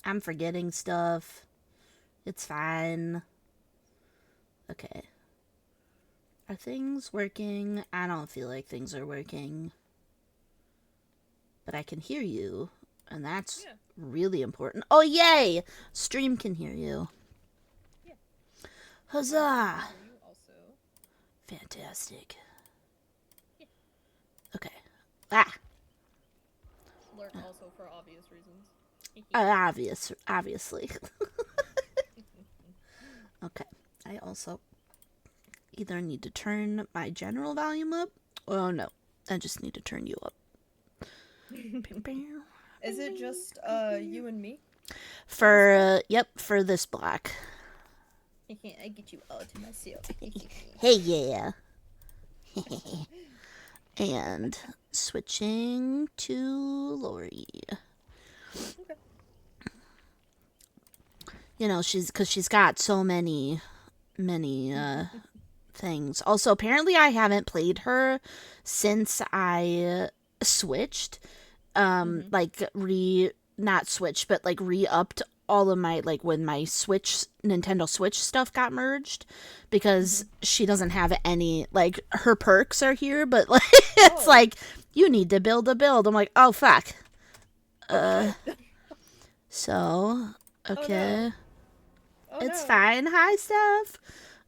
I'm forgetting stuff. It's fine. Okay. Are things working? I don't feel like things are working. But I can hear you, and that's really important. Oh, yay! Stream can hear you. Yeah. Huzzah! You also. Fantastic. Yeah. Okay. Ah! Lurk also for obvious reasons. Obviously. Okay. I also either need to turn my general volume up. Oh, no. I just need to turn you up. Is it just you and me? Yep, for this block. I get you all to myself. Hey, yeah. And switching to Laurie. Okay. You know, she's got so many things. Also, apparently I haven't played her since I switched. Like not switched, but like re-upped all of my, like, when my Nintendo Switch stuff got merged, because she doesn't have any, like, her perks are here, but like it's like, you need to build a build. I'm like, oh fuck. So okay. Oh, It's no. fine. Hi, Steph.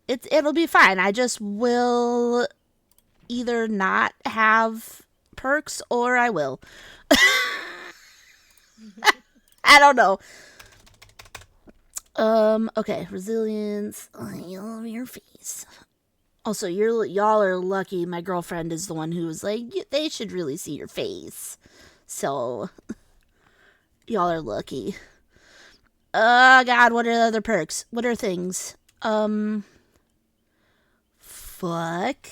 It'll be fine. I just will either not have perks or I will. I don't know. Okay, resilience. I love your face. Also, y'all are lucky. My girlfriend is the one who was like, they should really see your face. So, y'all are lucky. Oh God, what are the other perks? What are things? Fuck.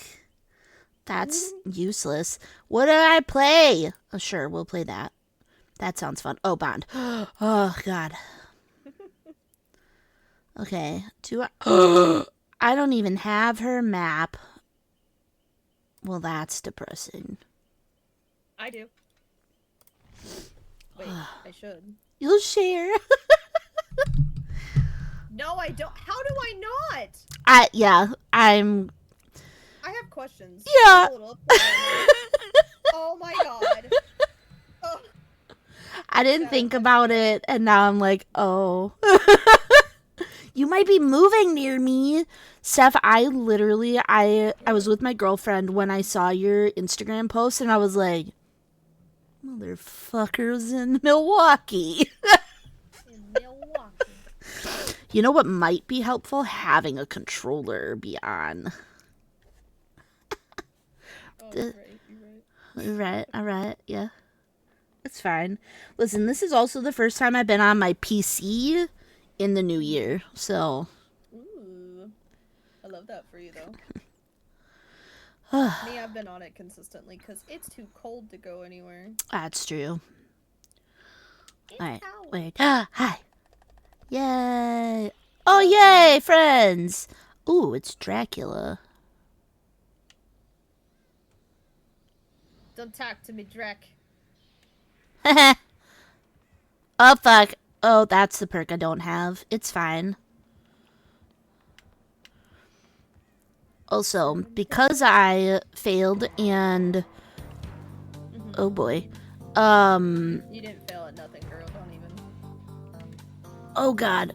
That's useless. What do I play? Oh, sure, we'll play that. That sounds fun. Oh, Bond. Oh, God. Okay. I don't even have her map. Well, that's depressing. I do. Wait, I should. You'll share. No, I don't. How do I not? Yeah, I'm. I have questions. Yeah. I'm a little upset right now. Oh my god. Oh, I didn't sad. think about it, and now I'm like, oh. You might be moving near me. Steph, I was with my girlfriend when I saw your Instagram post, and I was like, motherfuckers in Milwaukee. In Milwaukee. You know what might be helpful? Having a controller be on. Oh, you're right. All right, yeah. It's fine. Listen, this is also the first time I've been on my PC in the new year, so. Ooh. I love that for you, though. Me, I've been on it consistently because it's too cold to go anywhere. That's true. Alright, Cold. wait. Hi. Yay. Oh, yay, friends. Ooh, it's Dracula. Don't talk to me, Drek. Oh, fuck. Oh, that's the perk I don't have. It's fine. Also, because I failed and... Oh, boy. You didn't fail at nothing, girl. Don't even. Oh, God.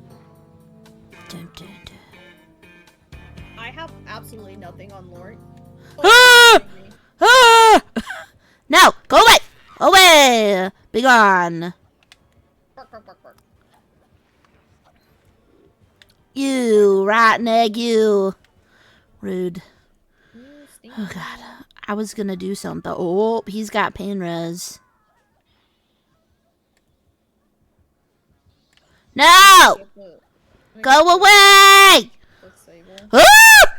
I have absolutely nothing on Laurie. Ah! Ah! No! Go away! Away! Be gone. Bark, bark, bark, bark. You, rotten egg, you. Rude. Oh, God. I was gonna do something. Oh, he's got pain res. No! Go away! Ah!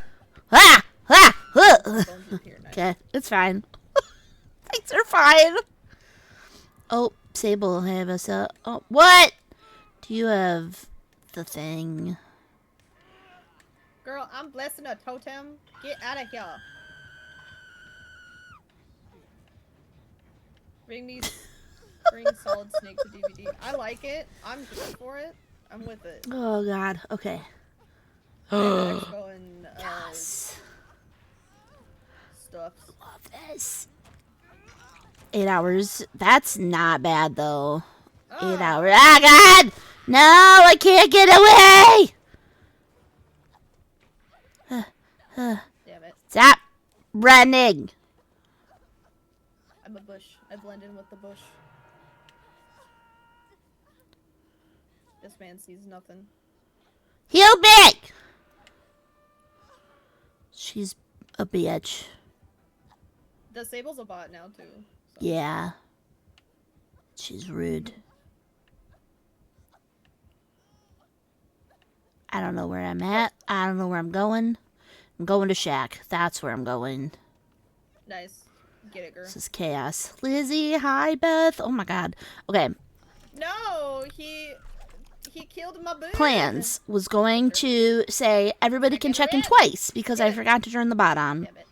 Ah! Ah! Ah! Okay, it's fine. Things are fine. Oh, Sable will have us up. Oh, what? Do you have the thing? Girl, I'm blessing a totem. Get out of here. Bring these Bring Solid Snake to DVD. I like it. I'm good for it. I'm with it. Oh God. Okay. And Expo and Yes. stuff. Love this. 8 hours. That's not bad though. 8 hours. Ah God! No, I can't get away. Damn it. Stop running. I'm a bush. I blend in with the bush. This man sees nothing. Heal me! She's a bitch. The Sable's a bot now, too. So. Yeah. She's rude. I don't know where I'm at. I don't know where I'm going. I'm going to Shack. That's where I'm going. Nice. Get it, girl. This is chaos. Lizzie, hi, Beth. Oh my God. Okay. No, he killed my boo. Plans was going to say everybody can check in twice because I forgot to turn the bot on. Damn it.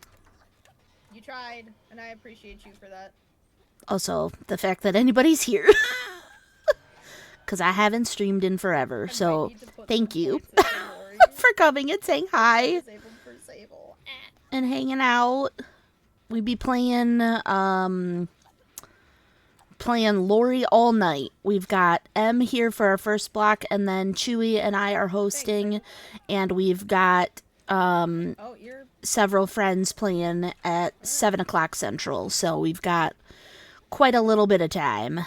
You tried, and I appreciate you for that. Also, the fact that anybody's here. Because I haven't streamed in forever. So, thank you for coming and saying hi. And hanging out. We be playing Laurie all night. We've got M here for our first block, and then Chewy and I are hosting. And we've got several friends playing at 7 o'clock Central. So, we've got quite a little bit of time.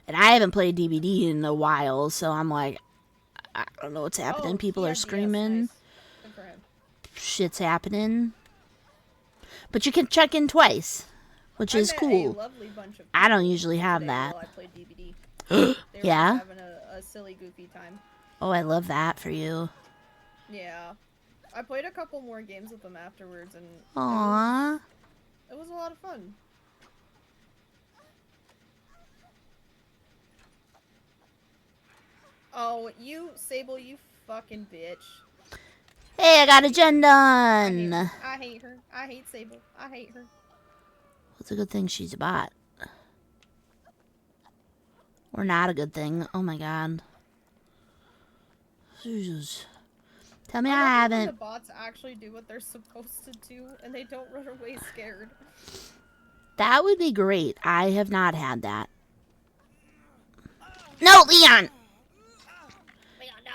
And I haven't played DVD in a while, so I'm like, I don't know what's happening. People are screaming. Nice. Good for him. Shit's happening. But you can check in twice, which is cool. I don't usually have that. I played DVD. They yeah? were having a silly, goofy time. Oh, I love that for you. Yeah. I played a couple more games with them afterwards, and Aww. It was a lot of fun. Oh, you, Sable, you fucking bitch. Hey, I got a gen done. I hate her. I hate Sable. I hate her. What's a good thing she's a bot? Or not a good thing. Oh my God. Jesus. Tell me I haven't. The bots actually do what they're supposed to do, and they don't run away scared. That would be great. I have not had that. No, Leon! Leon, no!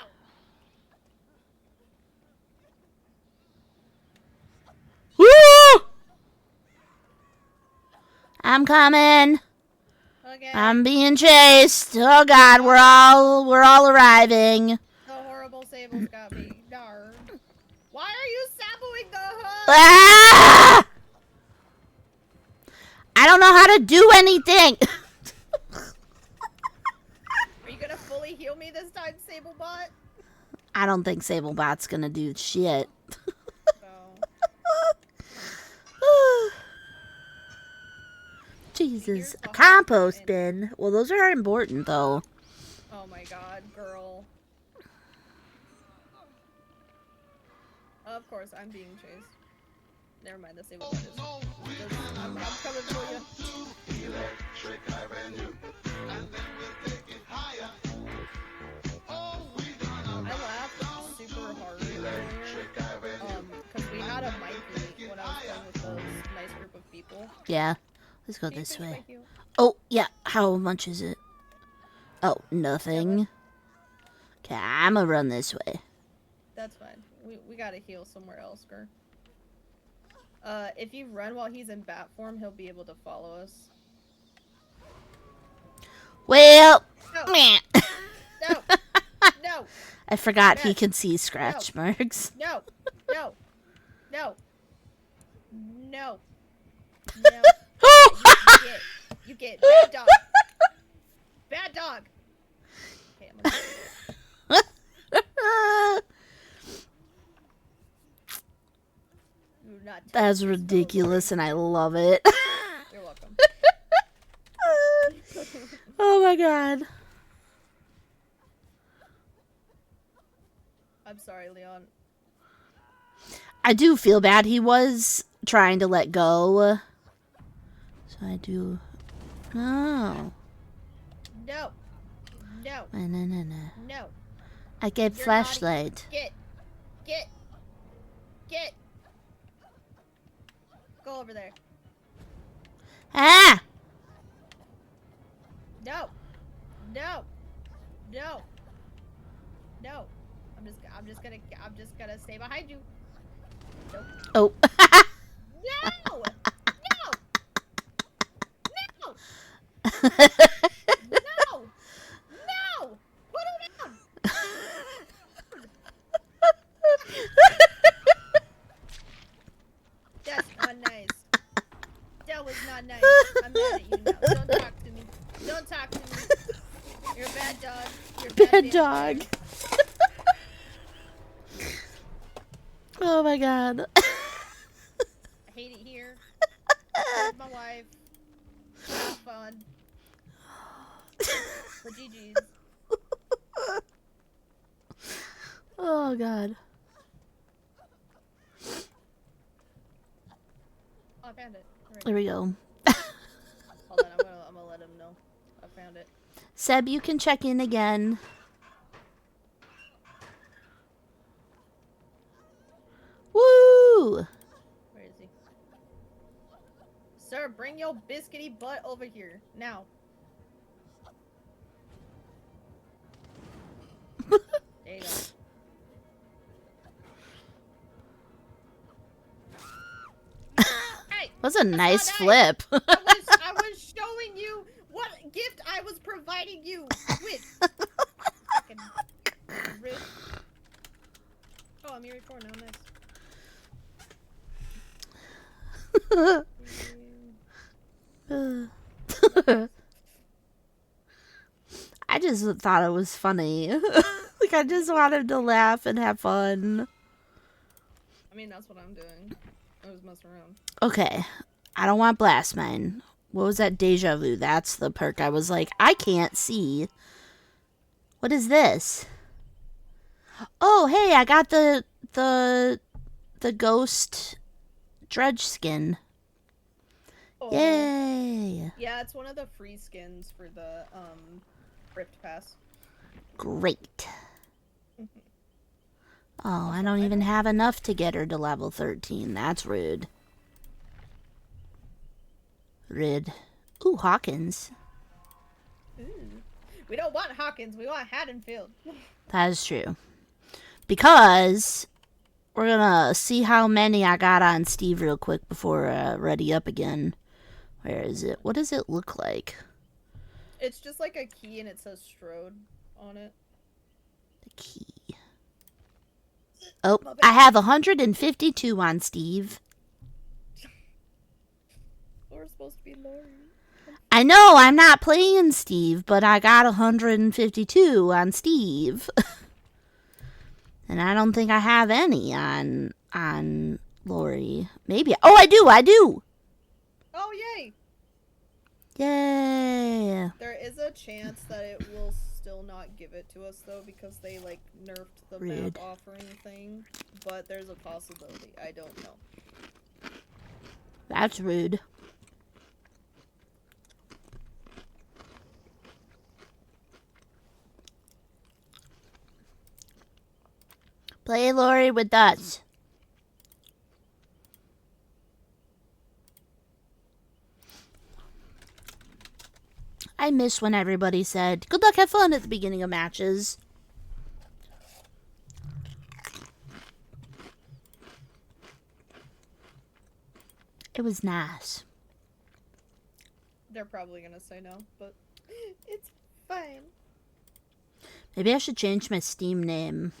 Woo! I'm coming. Okay. I'm being chased. Oh God, we're all arriving. The horrible Sable's got me. Darn. Why are you saboing the hook? Ah! I don't know how to do anything. Are you gonna fully heal me this time, Sablebot? I don't think Sablebot's gonna do shit. No. Jesus, a compost bin. Well, those are important though. Oh my God, girl. Of course, I'm being chased. Never mind, the Sablebot is. I'm coming for you. I laughed super hard earlier, because we had a mic meet when I was playing with this nice group of people. Yeah, let's go this way. Oh, yeah, how much is it? Oh, nothing. Okay, I'm gonna run this way. That's fine. We gotta heal somewhere else, girl. If you run while he's in bat form, he'll be able to follow us. Well, No. meh. No! No! I forgot he can see scratch marks. No! No! No! No! No! You get bad dog! Bad dog! Okay, I'm gonna That's ridiculous, and I love it. You're welcome. Oh my God. I'm sorry, Leon. I do feel bad. He was trying to let go. So I do Oh. No. No. No. No. I get You're flashlight. Naughty. Get. Go over there. Ah! No. I'm just gonna stay behind you. Nope. Oh. No! No! No! Put him down! That's not nice. That was not nice. I'm mad at you now. Don't talk to me. Don't talk to me. You're a bad dog. You're a Bad dog. Oh my god. I hate it here. With my wife. Have fun. For GG's. Oh god. Oh, I found it. There we go. Hold on, I'm gonna let him know. I found it. Seb, you can check in again. Woo! Where is he? Sir, bring your biscuity butt over here. Now. There you go. Hey, That's a nice flip. I was showing you what gift I was providing you with. Fucking rude. Oh, I'm here for now. Nice. I just thought it was funny. Like, I just wanted to laugh and have fun. I mean, that's what I'm doing. I was messing around. Okay. I don't want blast mine. What was that? Deja vu. That's the perk. I was like, I can't see. What is this? Oh, hey, I got the ghost dredge skin. Oh. Yay. Yeah, it's one of the free skins for the Rift Pass. Great. Oh, I don't even have enough to get her to level 13. That's rude. Rude. Ooh, Hawkins. Ooh. We don't want Hawkins, we want Haddonfield. That is true. Because we're gonna see how many I got on Steve real quick before ready up again. Where is it? What does it look like? It's just like a key and it says Strode on it. The key. Oh, I have 152 on Steve. We're supposed to be Laurie. I know I'm not playing Steve, but I got 152 on Steve. And I don't think I have any on Laurie. Maybe. Oh, I do. Oh, yay. Yay. There is a chance that it will still not give it to us, though, because they, like, nerfed the map offering thing. But there's a possibility. I don't know. That's rude. Play Laurie with us. I miss when everybody said, good luck, have fun at the beginning of matches. It was nice. They're probably gonna say no, but it's fine. Maybe I should change my Steam name.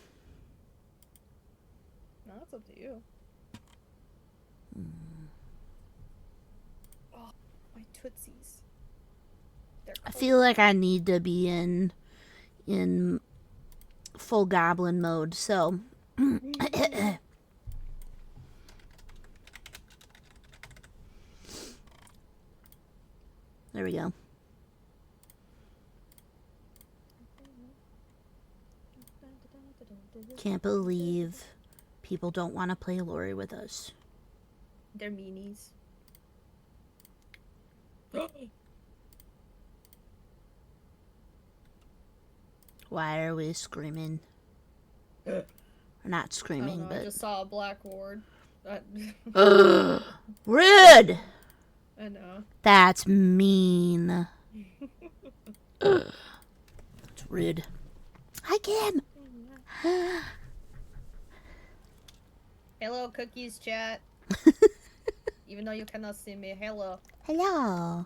No, it's up to you. Oh, my tootsies. I feel like I need to be in full goblin mode, so there we go. Can't believe people don't want to play Laurie with us. They're meanies. Why are we screaming? We're not I don't screaming, know. I but... just saw a black ward. Ugh. Rude! I know. That's mean. Ugh. It's rude. Hi, Kim! Hello, cookies chat. Even though you cannot see me, hello. Hello.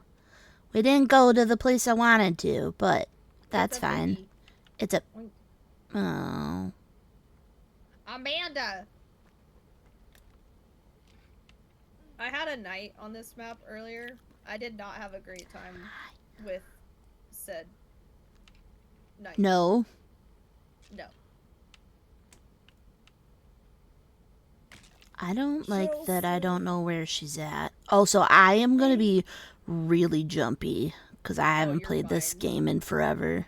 We didn't go to the place I wanted to, but that's fine. Cookie. It's a... Oh. Amanda! I had a night on this map earlier. I did not have a great time with said night. No. No. I don't like that I don't know where she's at. Oh, so I am going to be really jumpy because I haven't played this game in forever.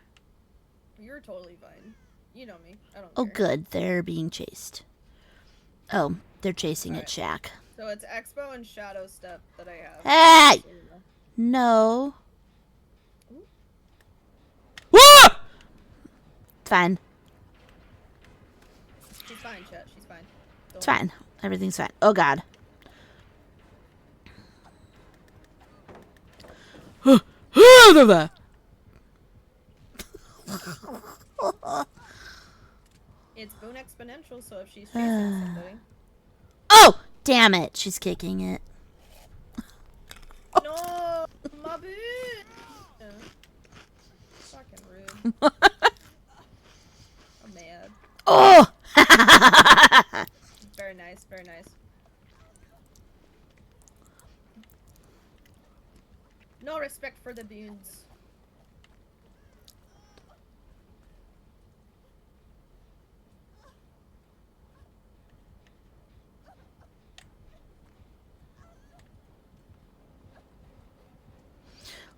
You're totally fine. You know me. I don't Oh, care. good. They're being chased. Oh, they're chasing at Shack. So it's Expo and Shadow Step that I have. Hey! No. Woo! It's fine. She's fine, chat. She's fine. It's fine. Everything's fine. Oh, God. It's Boone Exponential, so if she's chasing somebody... Oh! Damn it. She's kicking it. No! My Boone! Fucking rude. I'm mad. Oh! Very nice, very nice. No respect for the Boones.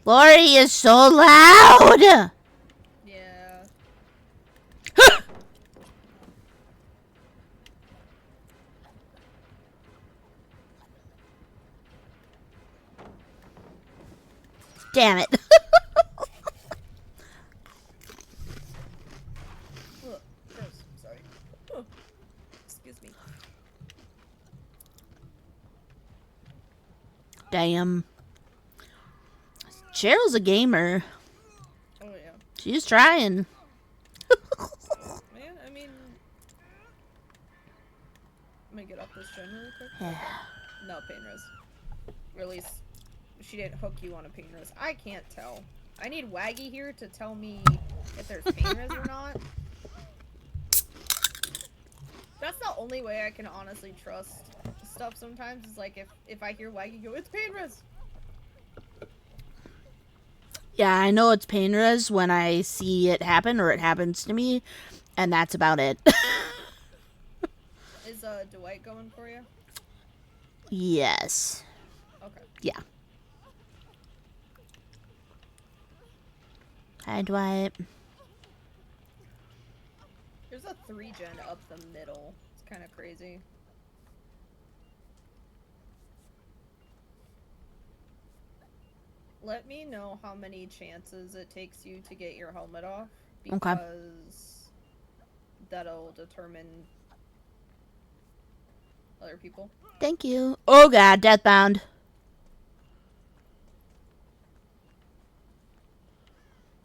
Laurie is so loud! Yeah. Damn it. Ugh, gross. Sorry. Ugh. Excuse me. Damn. Cheryl's a gamer. Oh, yeah. She's trying. Man, I mean... Let me get off this gen really quick. Yeah. No, pain res. Or at least, she didn't hook you on a pain res. I can't tell. I need Waggy here to tell me if there's pain res or not. That's the only way I can honestly trust stuff sometimes, is like if I hear Waggy go, it's pain res! Yeah, I know it's pain res when I see it happen or it happens to me, and that's about it. Is Dwight going for you? Yes. Okay. Yeah. Hi, Dwight. There's a 3-gen up the middle. It's kind of crazy. Let me know how many chances it takes you to get your helmet off, because that'll determine other people. Thank you. Oh, God, Deathbound.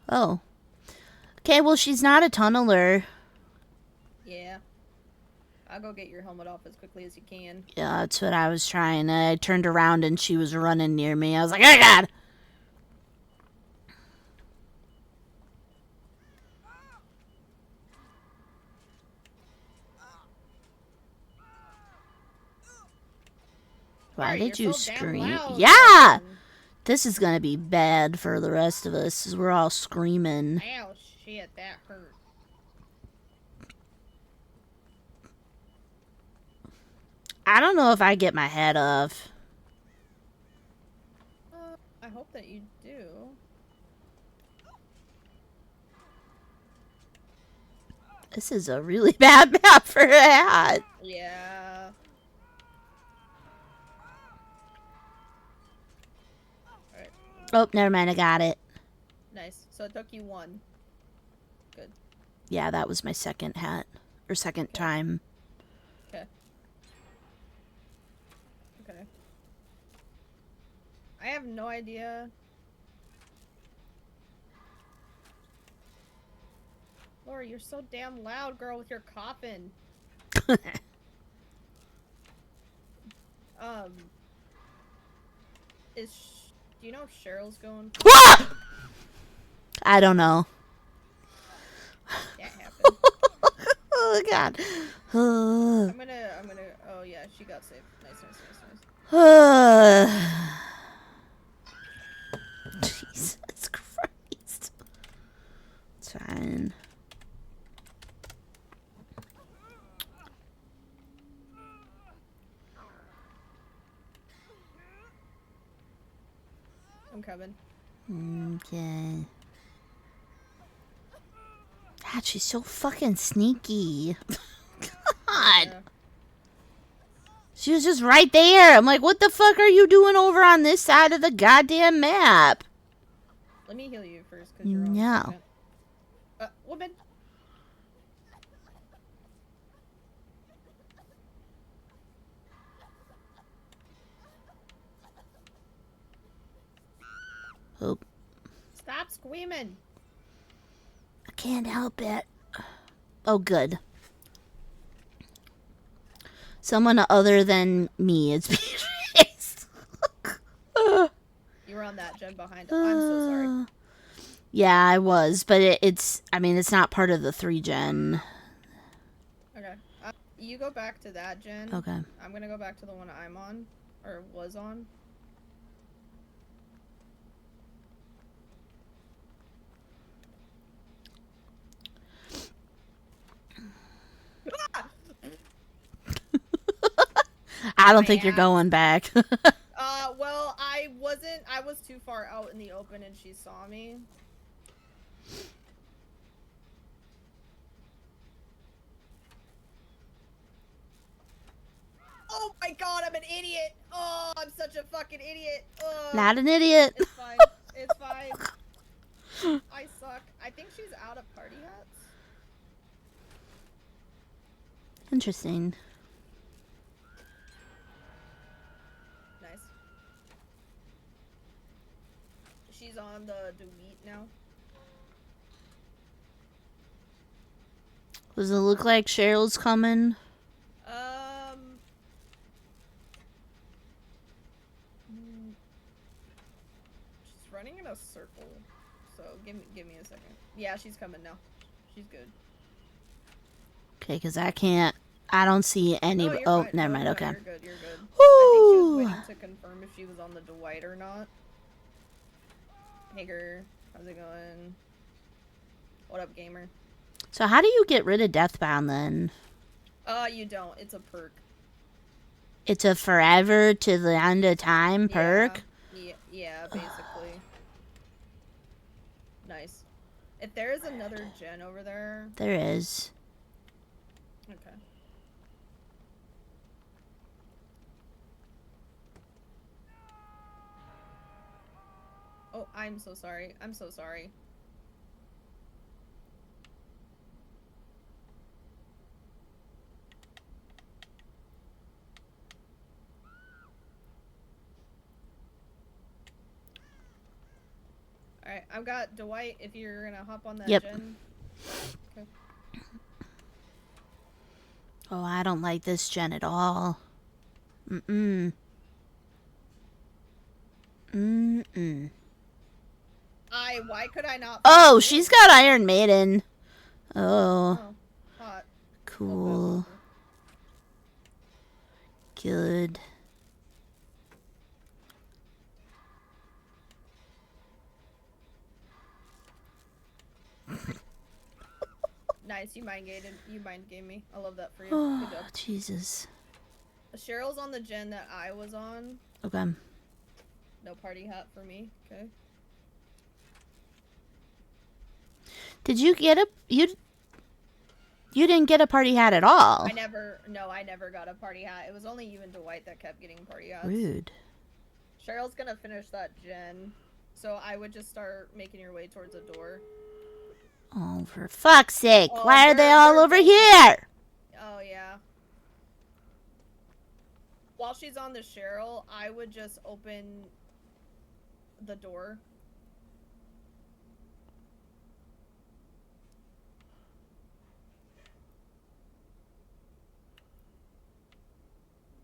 Oh. Okay, well, she's not a tunneler. Yeah. I'll go get your helmet off as quickly as you can. Yeah, that's what I was trying. I turned around and she was running near me. I was like, oh, God. Why did you scream? Yeah! This is gonna be bad for the rest of us, because we're all screaming. Ow, shit, that hurt. I don't know if I get my head off. I hope that you do. This is a really bad map for that. Yeah. Alright. Oh, never mind, I got it. Nice. So it took you 1. Good. Yeah, that was my second hat. Or second time. Okay. Okay. I have no idea. Laurie, you're so damn loud, girl, with your coughing. Do you know if Cheryl's going? I don't know. That happened. Oh, God. I'm gonna, oh yeah, she got saved. Nice. Jesus Christ. It's fine. I'm coming. Okay. God, she's so fucking sneaky. God. Yeah. She was just right there. I'm like, what the fuck are you doing over on this side of the goddamn map? Let me heal you first, because you're on second. Woman! Oh. Stop screaming! I can't help it. Oh, good. Someone other than me is being chased. You were on that gen behind us. I'm so sorry. Yeah, I was, but it's not part of the 3 gen. Okay. You go back to that gen. Okay. I'm gonna go back to the one I'm on. Or was on. I don't think you're going back. Well, I was too far out in the open and she saw me. Oh my god, I'm an idiot! Oh, I'm such a fucking idiot! Not an idiot. It's fine. It's fine. I suck. I think she's out of party hats. Interesting. Nice. She's on the Deweet now. Does it look like Cheryl's coming? She's running in a circle. So give me a second. Yeah, she's coming now. She's good. Okay, because I don't see any. Oh, never mind. Okay. You're good. You're good. Woo! I think she was waiting to confirm if she was on the Dwight or not. Hey, girl. How's it going? What up, gamer? So how do you get rid of Deathbound then? You don't. It's a perk. It's a forever to the end of time perk? Yeah, basically. Nice. If there is another gen over there... There is. Okay. Oh, I'm so sorry. I'm so sorry. Alright, I've got Dwight if you're gonna hop on that gen. Okay. Oh, I don't like this gen at all. Mm-mm. Mm-mm. Why could I not? Oh, she's got Iron Maiden. Oh. Hot. Cool. Good. Nice, you mind game me. I love that for you. Oh, good job. Jesus. Cheryl's on the gen that I was on. Okay. No party hat for me. Okay. Did you get you didn't get a party hat at all? I never got a party hat. It was only you and Dwight that kept getting party hats. Rude. Cheryl's gonna finish that gen, so I would just start making your way towards a door. Oh, for fuck's sake. Oh, Why are they they're all over both- here? Oh, yeah. While she's on the Cheryl, I would just open the door.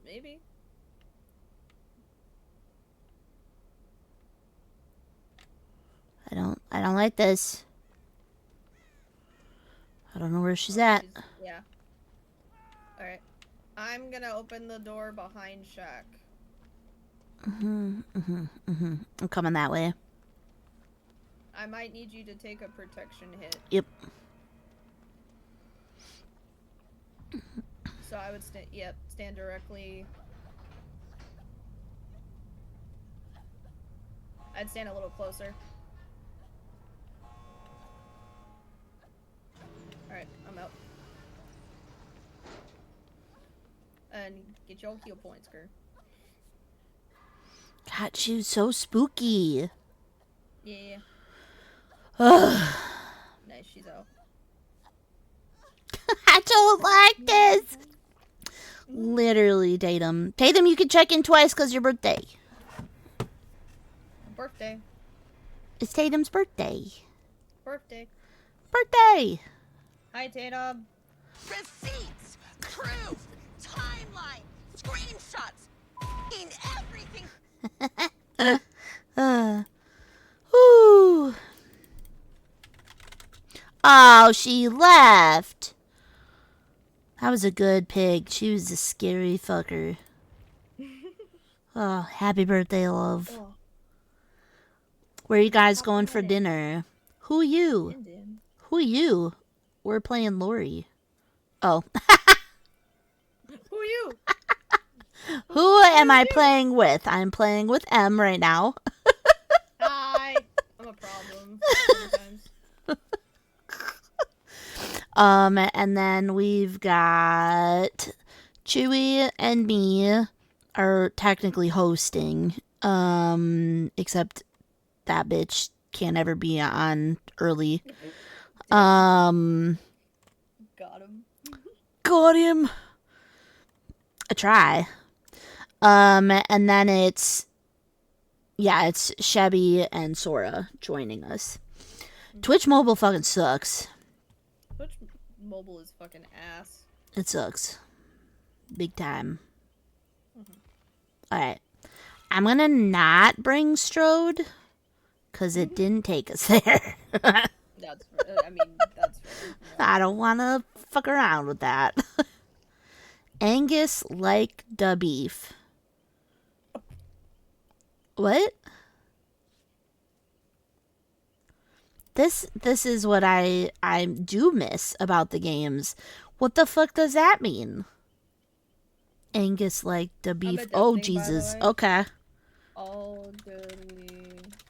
Maybe. I don't like this. I don't know where she's at. Yeah. Alright. I'm gonna open the door behind Shaq. I'm coming that way. I might need you to take a protection hit. Yep. So I would stand directly. I'd stand a little closer. Alright, I'm out. And get your heal points, girl. God, she was so spooky. Yeah. Ugh. Nice, she's out. I don't like this. Literally, Tatum. Tatum, you can check in twice because your birthday. Birthday. It's Tatum's birthday. Birthday. Birthday. Hi, Tatum. Receipts, proof, timeline, screenshots, in everything. Whew. Oh, she left. That was a good pig. She was a scary fucker. Oh, happy birthday, love. Oh. Where are you guys going for dinner? Who you? Indian. Who you? We're playing Laurie. Oh. Who you? Who am I playing with? I'm playing with M right now. Hi. I'm a problem sometimes. And then we've got Chewy and me are technically hosting. Except that bitch can't ever be on early. Got him. Got him. A try. And then it's Chevy and Sora joining us. Twitch Mobile fucking sucks. Twitch Mobile is fucking ass. It sucks. Big time. Alright. I'm gonna not bring Strode, because it didn't take us there. That's fair. Yeah. I don't want to fuck around with that. Angus like da beef. What? This is what I do miss about the games. What the fuck does that mean? Angus like da beef. adapting, Oh by the Jesus. way. Okay. All good we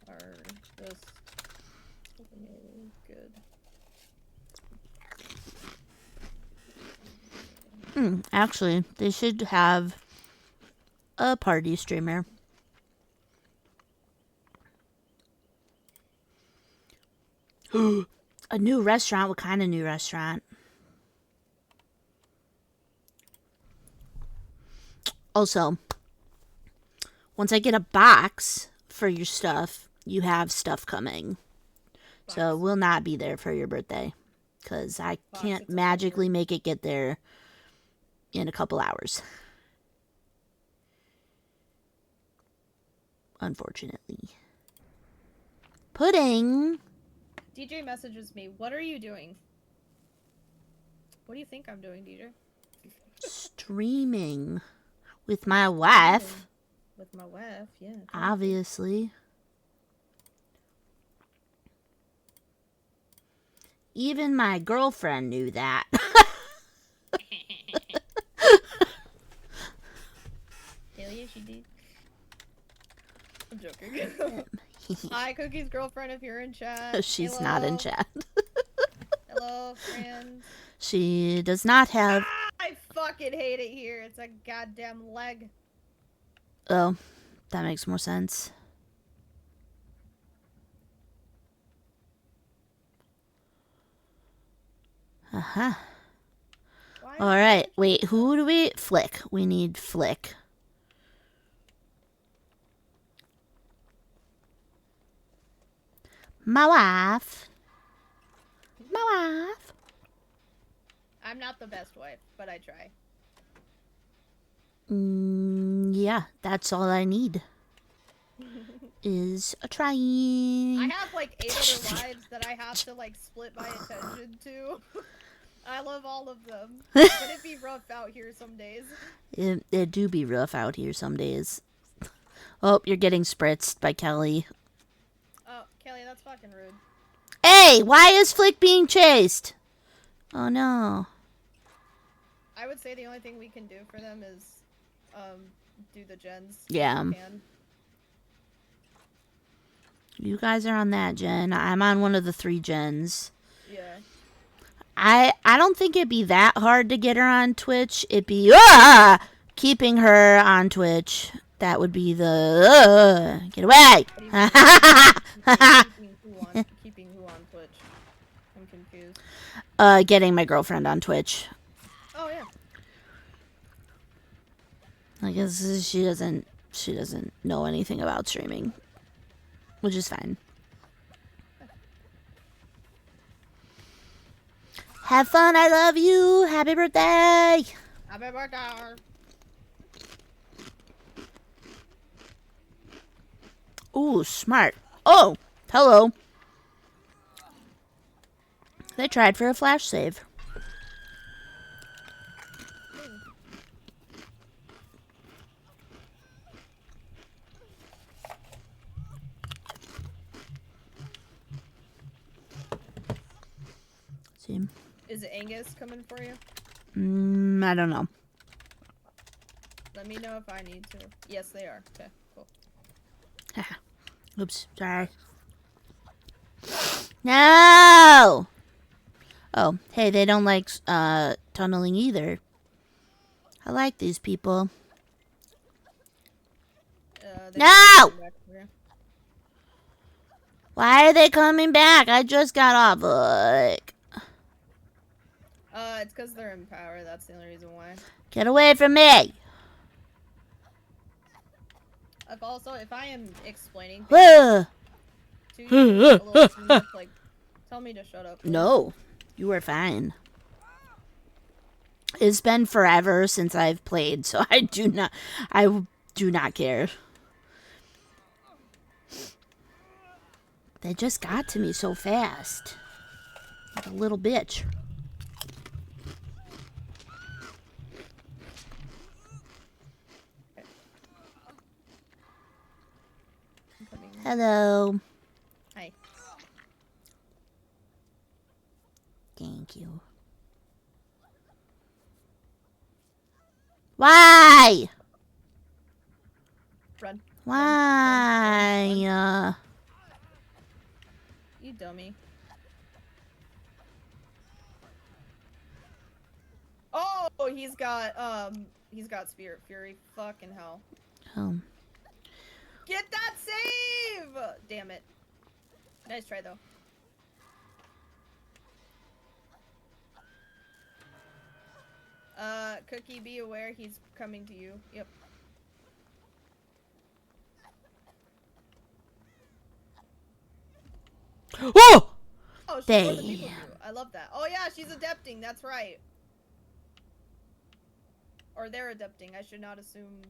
are just good. Actually, they should have a party streamer. A new restaurant? What kind of new restaurant? Also, once I get a box for your stuff, you have stuff coming. So we'll not be there for your birthday. Because I can't magically make it get there in a couple hours. Unfortunately. Pudding! DJ messages me, what are you doing? What do you think I'm doing, DJ? Streaming. With my wife. With my wife, yeah. Obviously. Even my girlfriend knew that. Hell yeah, she did. I'm joking. Hi, Cookie's girlfriend, if you're in chat. She's not in chat. Hello, friend. She does not have... I fucking hate it here. It's a goddamn leg. Oh, that makes more sense. Uh-huh. Why All is right. it- Wait, who do we... Flick. We need Flick. My wife. My wife. I'm not the best wife, but I try. Yeah, that's all I need. Is a trying. I have like 8 other wives that I have to like split my attention to. I love all of them. But it'd be rough out here some days. It do be rough out here some days. Oh, you're getting spritzed by Kelly. Oh, Kelly, that's fucking rude. Hey, why is Flick being chased? Oh no. I would say the only thing we can do for them is do the gens. Yeah. If we can. You guys are on that gen. I'm on one of the 3 gens. Yeah. I don't think it'd be that hard to get her on Twitch. It'd be keeping her on Twitch. That would be the get away. Keeping who on Twitch? I'm confused. Getting my girlfriend on Twitch. Oh yeah. I guess she doesn't know anything about streaming, which is fine. Have fun. I love you. Happy birthday. Happy birthday. Ooh, smart. Oh, hello. They tried for a flash save. See? Is it Angus coming for you? I don't know. Let me know if I need to. Yes, they are. Okay, cool. Oops, sorry. No! Oh, hey, they don't like tunneling either. I like these people. They No! back here. Why are they coming back? I just got off. Look. It's because they're in power. That's the only reason why. Get away from me! If I am explaining Ugh. to you a little too much, like, tell me to shut up. Please. No, you are fine. It's been forever since I've played, so I do not care. They just got to me so fast. Like a little bitch. I'm coming. Hello. Hi. Thank you. Why? Run. Why? You dummy. Oh, he's got Spirit Fury. Fucking hell. Oh. Get that save! Damn it. Nice try, though. Cookie, be aware he's coming to you. Yep. Oh! Oh, she's more than people do. I love that. Oh yeah, she's adapting. That's right. Or they're adapting. I should not assume.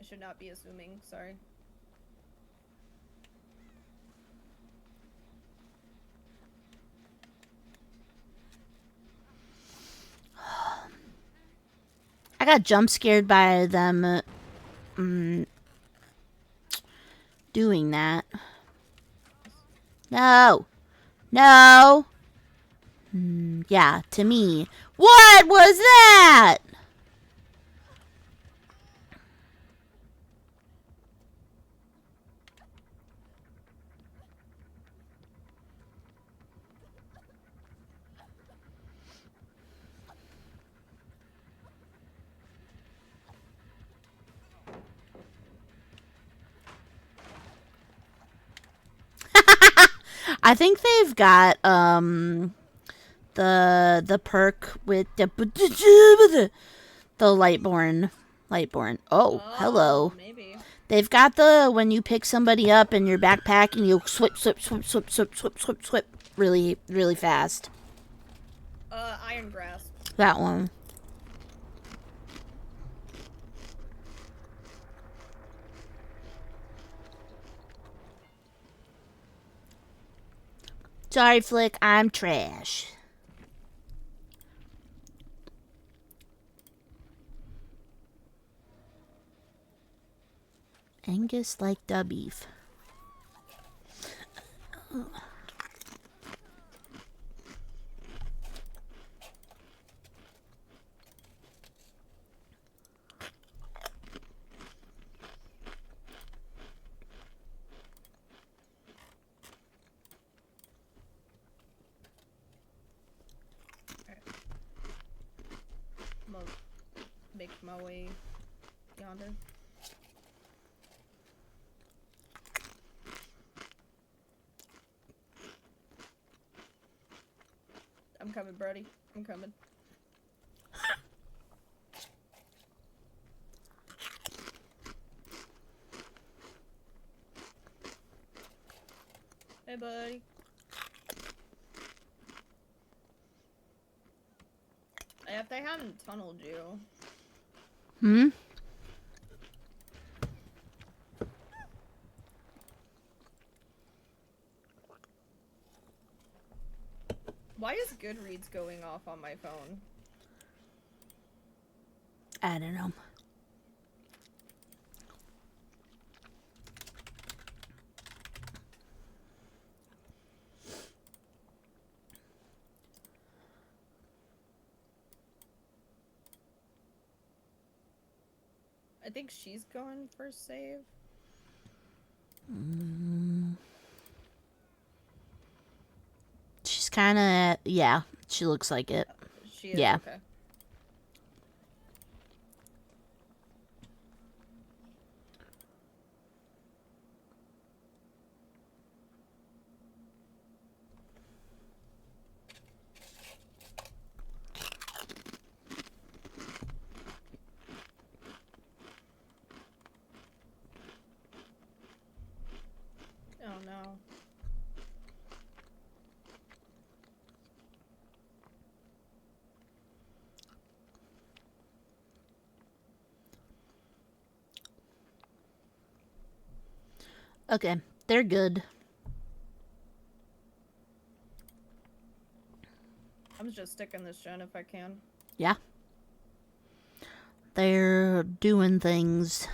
I should not be assuming. Sorry. I got jump scared by them doing that. No. No. Yeah, to me. What was that? I think they've got The perk with the Lightborn. Oh, hello. Maybe. They've got the when you pick somebody up in your backpack and you swip really, really fast. Iron Grasp. That one. Sorry, Flick, I'm trash. Angus like the beef. I'm gonna make my way yonder. I'm coming, Brody. I'm coming. Hey, buddy. If they hadn't tunneled you. Hmm? Why is Goodreads going off on my phone? I don't know. I think she's going for save. She's kind of, yeah, she looks like it. She is? Yeah. Okay. Oh no. Okay, they're good. I'm just sticking this gen if I can. Yeah. They're doing things.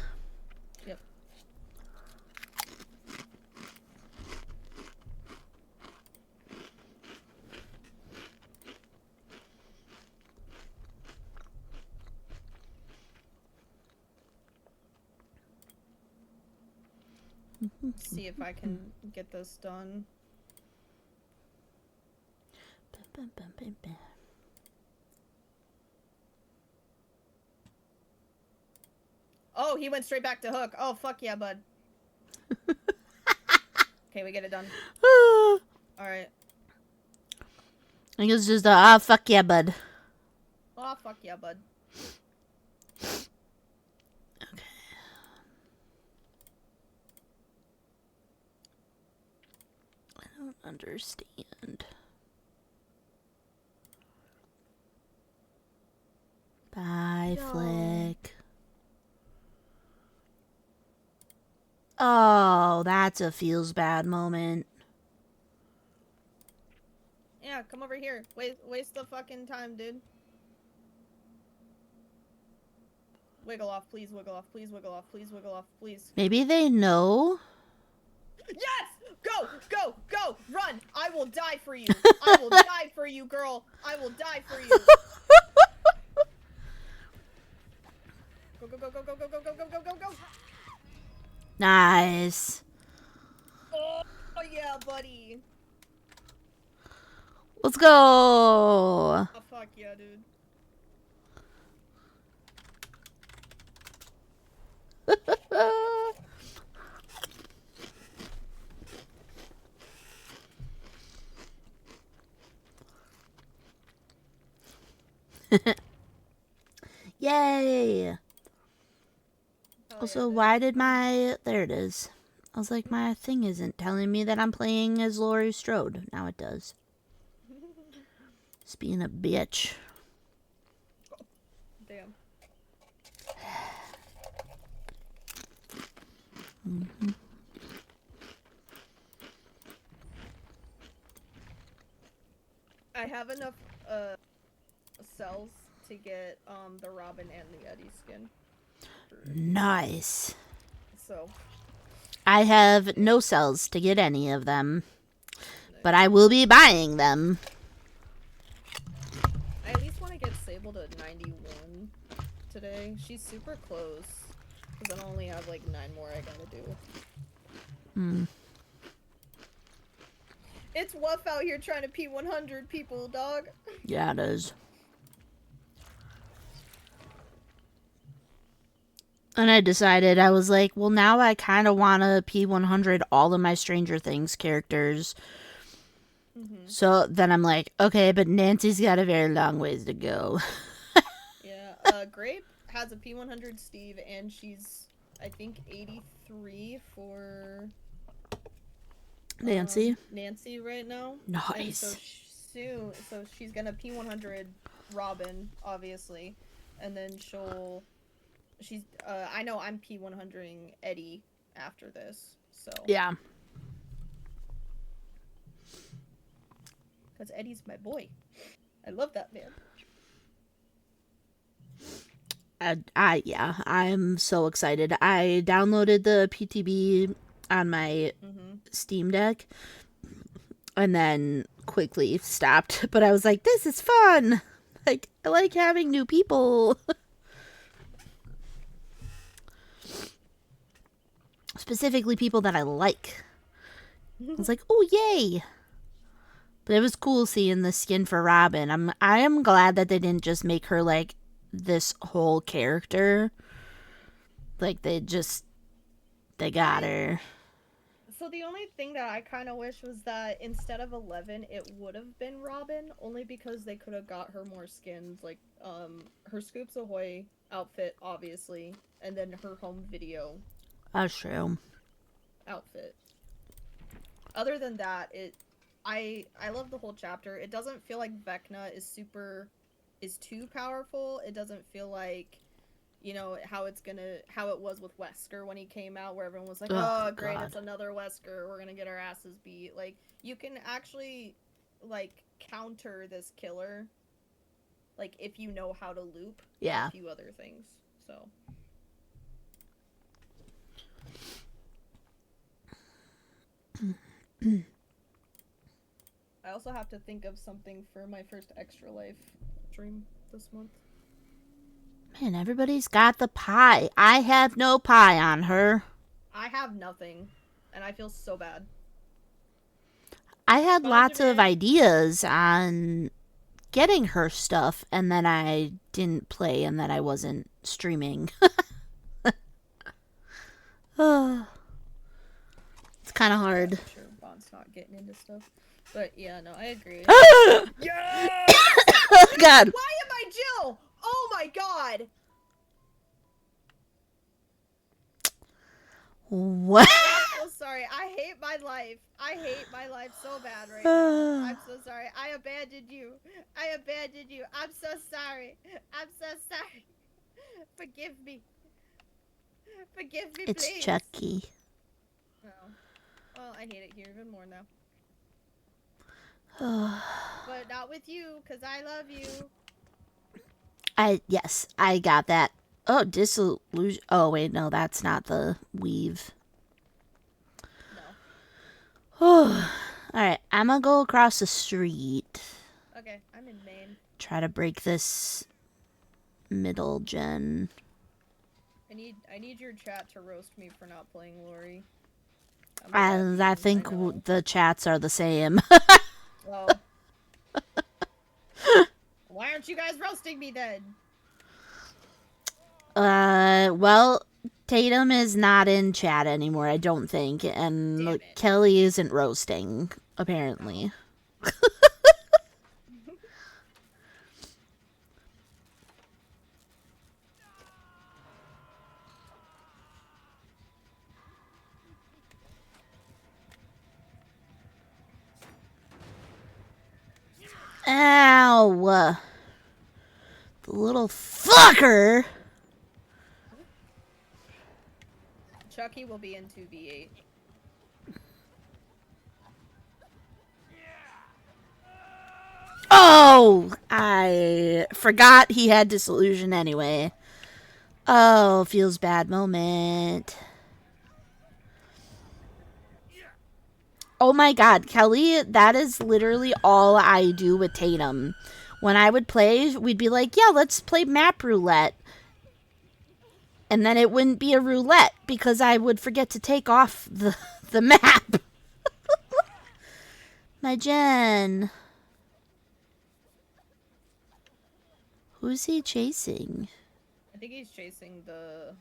Yep. See if I can get this done. Oh, he went straight back to hook. Oh, fuck yeah, bud. Okay, we get it done. Alright. I think it's just a, fuck yeah, bud. Oh, fuck yeah, bud. Okay. I don't understand. Bye, No. Flick. Oh, that's a feels bad moment. Yeah, come over here. Waste the fucking time, dude. Wiggle off, please, wiggle off, please, wiggle off, please, wiggle off, please. Maybe they know? Yes! Go! Go! Go! Run! I will die for you! I will die for you, girl! I will die for you! Go, go, go, go, go, go, go, go, go, go, go, go! Nice. Oh, yeah, buddy! Let's go. Oh, fuck yeah, dude. Yay! Hell Also, yeah, dude. why did my... There it is. I was like, my thing isn't telling me that I'm playing as Laurie Strode. Now it does. It's being a bitch. Damn. I have enough cells to get the Robin and the Eddie skin. Nice. So I have no cells to get any of them, but I will be buying them. I at least want to get Sable to 91 today. She's super close. Because I only have like 9 more I gotta do. It's Wuff out here trying to P100 people, dog. Yeah, it is. And I decided, I was like, well, now I kind of want to P100 all of my Stranger Things characters. So then I'm like, okay, but Nancy's got a very long ways to go. Yeah, Grape has a P100 Steve, and she's, I think, 83 for Nancy? Nancy right now. Nice. And so so she's gonna P100 Robin, obviously, and then she's, I know I'm P100ing Eddie after this, so. Yeah. Because Eddie's my boy. I love that man. Yeah, I'm so excited. I downloaded the PTB on my Steam Deck and then quickly stopped. But I was like, this is fun. Like, I like having new people. Specifically people that I like. I was like, oh, yay. But it was cool seeing the skin for Robin. I am glad that they didn't just make her like this whole character. Like they got her. So the only thing that I kind of wish was that instead of 11, it would have been Robin, only because they could have got her more skins, like her Scoops Ahoy outfit, obviously, and then her home video That's true. outfit. Other than that, I love the whole chapter. It doesn't feel like Vecna is too powerful. It doesn't feel like, you know, how it was with Wesker when he came out, where everyone was like, oh great, God. it's another Wesker, we're gonna get our asses beat. Like, you can actually, like, counter this killer, like, if you know how to loop. Yeah. And a few other things, so. I also have to think of something for my first Extra Life stream this month. Man, everybody's got the pie. I have no pie on her. I have nothing, and I feel so bad. I had Bye, lots of Jameer. ideas on getting her stuff, and then I didn't play, and then I wasn't streaming. It's kind of hard. I'm sure Bond's not getting into stuff. But yeah, no, I agree. Yeah! God. Why am I Jill? Oh my god! What? I'm so sorry. I hate my life. I hate my life so bad right now. I'm so sorry. I abandoned you. I'm so sorry. I'm so sorry. Forgive me. Forgive me, It's please. Chucky. Oh. Well, I hate it here even more now. But not with you, because I love you. Yes, I got that. Oh, disillusion. Oh, wait, no, that's not the weave. No. Oh, alright, I'm gonna go across the street. Okay, I'm in Maine. Try to break this middle gen. I need your chat to roast me for not playing Laurie. And I think the chats are the same. Well. Why aren't you guys roasting me then? Well, Tatum is not in chat anymore, I don't think, and Damn it. Kelly isn't roasting, apparently. Ow! The little fucker! Chucky will be in 2v8. Oh! I forgot he had disillusion anyway. Oh, feels bad moment. Oh my god, Kelly, that is literally all I do with Tatum. When I would play, we'd be like, yeah, let's play map roulette. And then it wouldn't be a roulette because I would forget to take off the map. My Jen. Who's he chasing? I think he's chasing the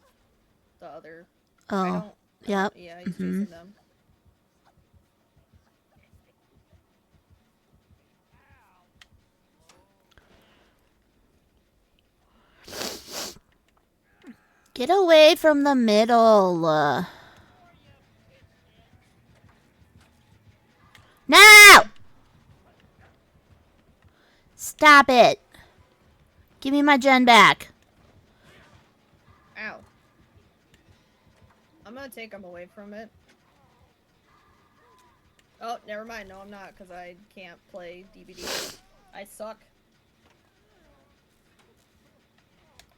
other. Oh, yep. Yeah, he's chasing them. Get away from the middle. No! Stop it. Give me my Jen back. Ow. I'm gonna take him away from it. Oh, never mind. No, I'm not, because I can't play DVD. I suck.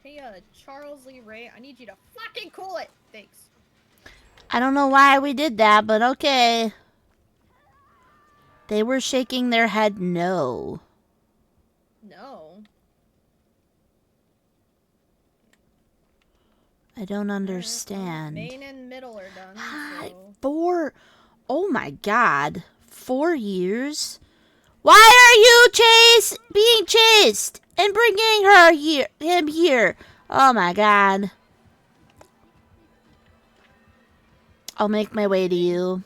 Hey, Charles Lee Ray, I need you to fucking cool it! Thanks. I don't know why we did that, but okay. They were shaking their head no. No. I don't understand. Main and middle are done, so... 4. Oh my god. 4 years? Why are you being chased and bringing him here? Oh my god. I'll make my way to you.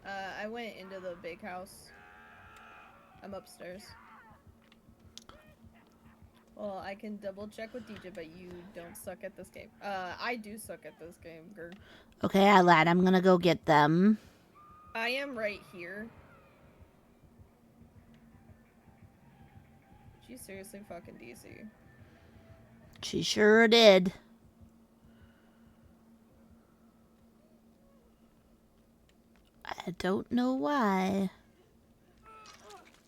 I went into the big house. I'm upstairs. Well, I can double check with DJ, but you don't suck at this game. I do suck at this game, Gerd. Okay, I lied. I'm gonna go get them. I am right here. She seriously fucking DC. She sure did. I don't know why.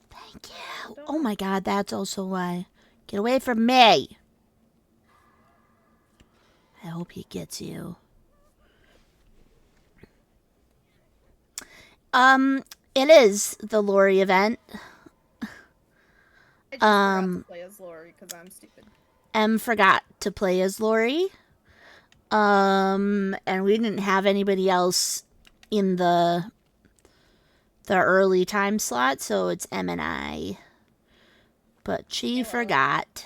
Thank you. Oh my god, that's also why. Get away from me. I hope he gets you. It is the Laurie event. I just forgot to play as Laurie because I'm stupid. M forgot to play as Laurie. And we didn't have anybody else in the early time slot, so it's M and I. But she forgot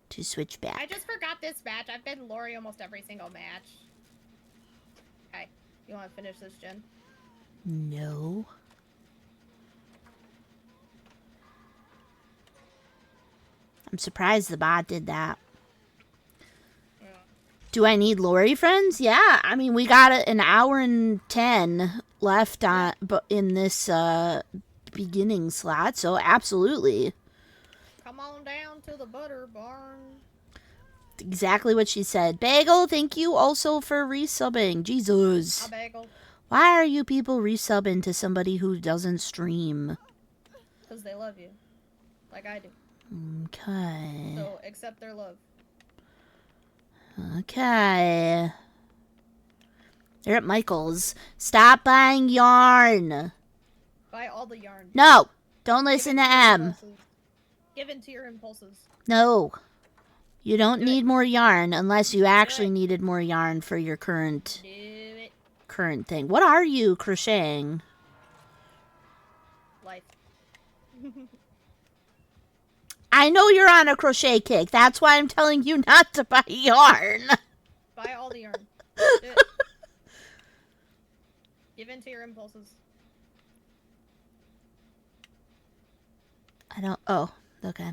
to switch back. I just forgot this match. I've been Laurie almost every single match. Okay, you want to finish this, Jen? No. I'm surprised the bot did that. Yeah. Do I need Laurie friends? Yeah, I mean, we got an hour and 10 left in this beginning slot, so absolutely. Come on down to the butter barn. Exactly what she said. Bagel, thank you also for resubbing. Jesus. A bagel. Why are you people resubbing to somebody who doesn't stream? Because they love you. Like I do. Okay. So, accept their love. Okay. They're at Michael's. Stop buying yarn. Buy all the yarn. No. Don't listen to M. Give in to your impulses. No. You don't need more yarn unless you actually it. needed more yarn for your current Do it. thing. What are you crocheting? Life. I know you're on a crochet kick. That's why I'm telling you not to buy yarn. Buy all the yarn. Do it. Give in to your impulses. I don't... Oh, okay.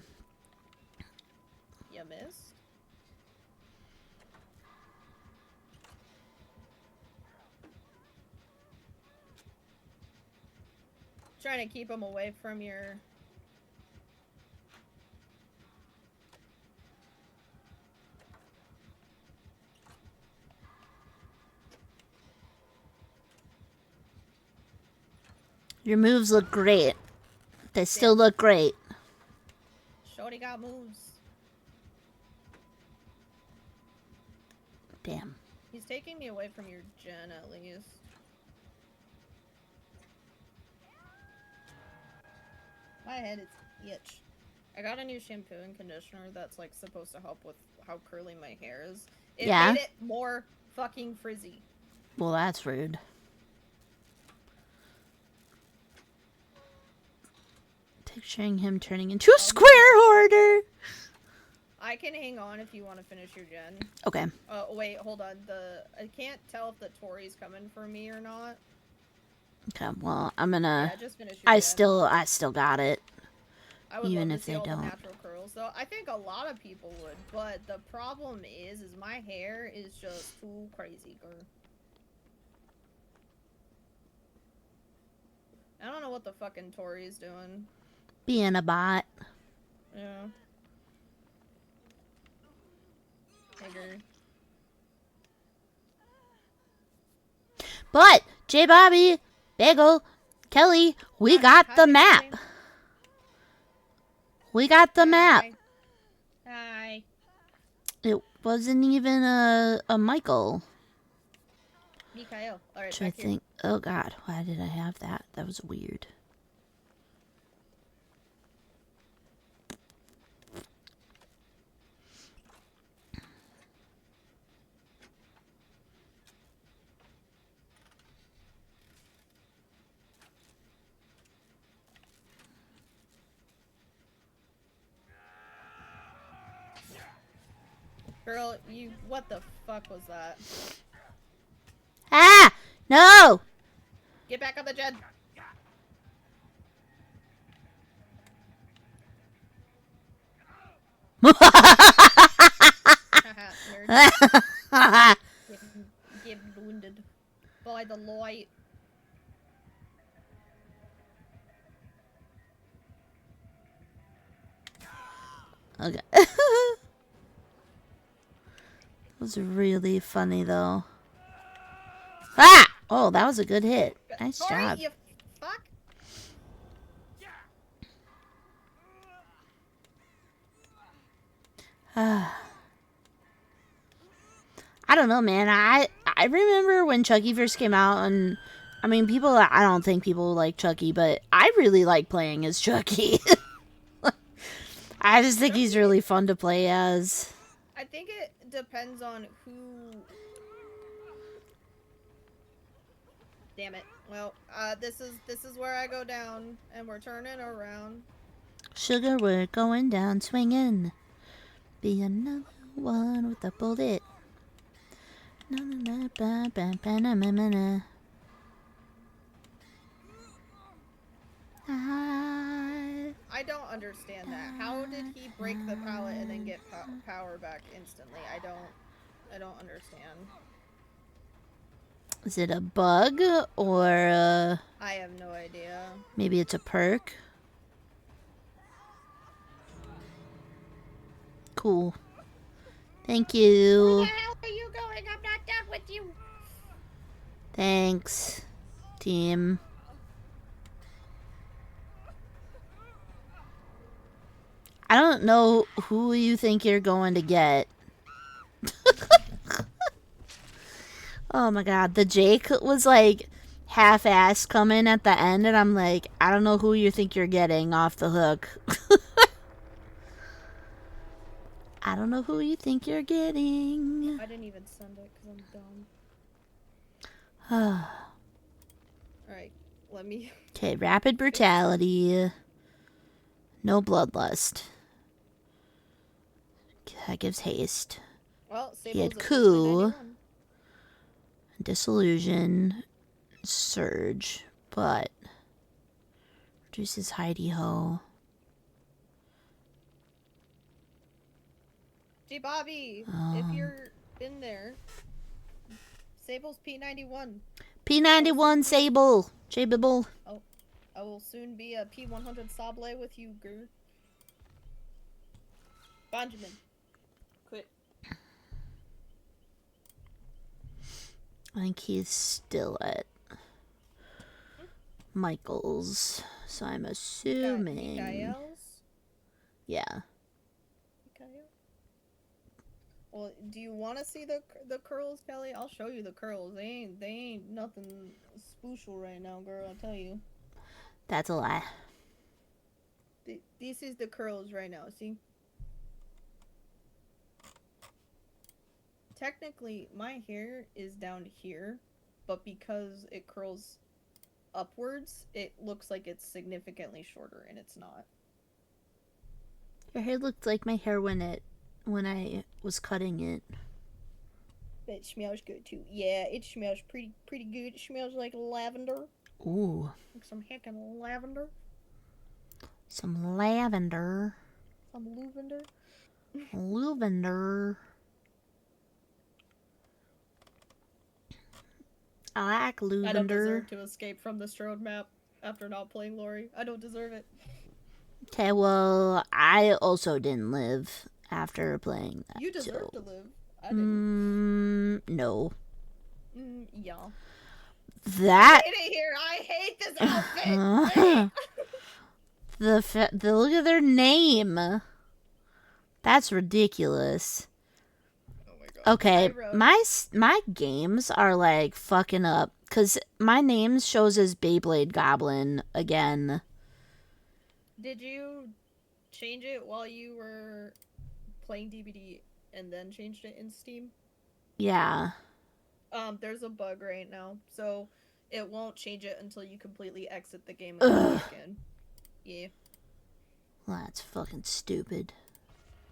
You missed? Trying to keep him away from your... Your moves look great. They still look great. Shorty got moves. Damn. He's taking me away from your gen, at least. My head is itch. I got a new shampoo and conditioner that's, like, supposed to help with how curly my hair is. It made it more fucking frizzy. Well, that's rude. Picturing him turning into a square hoarder. I can hang on if you want to finish your gen. Okay. Oh, wait, hold on. I can't tell if the Tori's coming for me or not. Okay, well, I'm gonna... Yeah, just finish your I gen. still got it. I would Even love if to see they all don't. the natural curls, though. I think a lot of people would, but the problem is my hair is just too crazy, girl. I don't know what the fucking Tori's doing. Being a bot. Yeah. Nigger. But, J. Bobby, Bagel, Kelly, we got the map. Kelly. We got the map. Hi. It wasn't even a Michael. Mikael. Alright, Which I think... Oh, God. Why did I have that? That was weird. Girl, you... What the fuck was that? Ah! No! Get back on the jet! Nerd. Get wounded by the light. Okay. That was really funny, though. Ah! Oh, that was a good hit. Nice job. You fuck. I don't know, man. I remember when Chucky first came out, and I mean, I don't think people like Chucky, but I really like playing as Chucky. I just think he's really fun to play as. I think it depends on who... Damn it. Well, this is where I go down, and we're turning around. Sugar, we're going down swinging. Be another one with a bullet. Na na na ba ba ba na na na na. I don't understand that. How did he break the pallet and then get power back instantly? I don't understand. Is it a bug or I have no idea. maybe it's a perk? Cool. Thank you. Where the hell are you going? I'm not done with you. Thanks, team. I don't know who you think you're going to get. Oh my god, the Jake was like half-ass coming at the end, and I'm like, I don't know who you think you're getting off the hook. I don't know who you think you're getting. I didn't even send it because I'm dumb. Alright, let me... Okay, rapid brutality. No bloodlust. That gives haste. Well, He had coup, disillusion, surge, but reduces hidey ho. Gee, Bobby, if you're in there, Sable's P91. P91 Sable. J-Bibble. I will soon be a P100 Sable with you, girl. Benjamin. Quit. I think he's still at Michael's, so I'm assuming. Mikael's? Yeah. Mikael? Well, do you want to see the curls, Kelly? I'll show you the curls. They ain't nothing special right now, girl. I'll tell you. That's a lie. This is the curls right now. See. Technically, my hair is down here, but because it curls upwards, it looks like it's significantly shorter, and it's not. Your hair looked like my hair when I was cutting it. It smells good too. Yeah, it smells pretty good. It smells like lavender. Ooh. Like some heckin' lavender. Some lavender. Some lavender. Lavender. I like lavender. I don't deserve to escape from the Strode map after not playing Laurie. I don't deserve it. Okay, well, I also didn't live after playing that. You deserve to live. I didn't. No. Yeah. That. I hate it here. I hate this outfit. The look at their name. That's ridiculous. Oh my god. Okay, my games are like fucking up because my name shows as Beyblade Goblin again. Did you change it while you were playing DBD and then changed it in Steam? Yeah. There's a bug right now, so it won't change it until you completely exit the game and come back in. Yeah. Well, that's fucking stupid.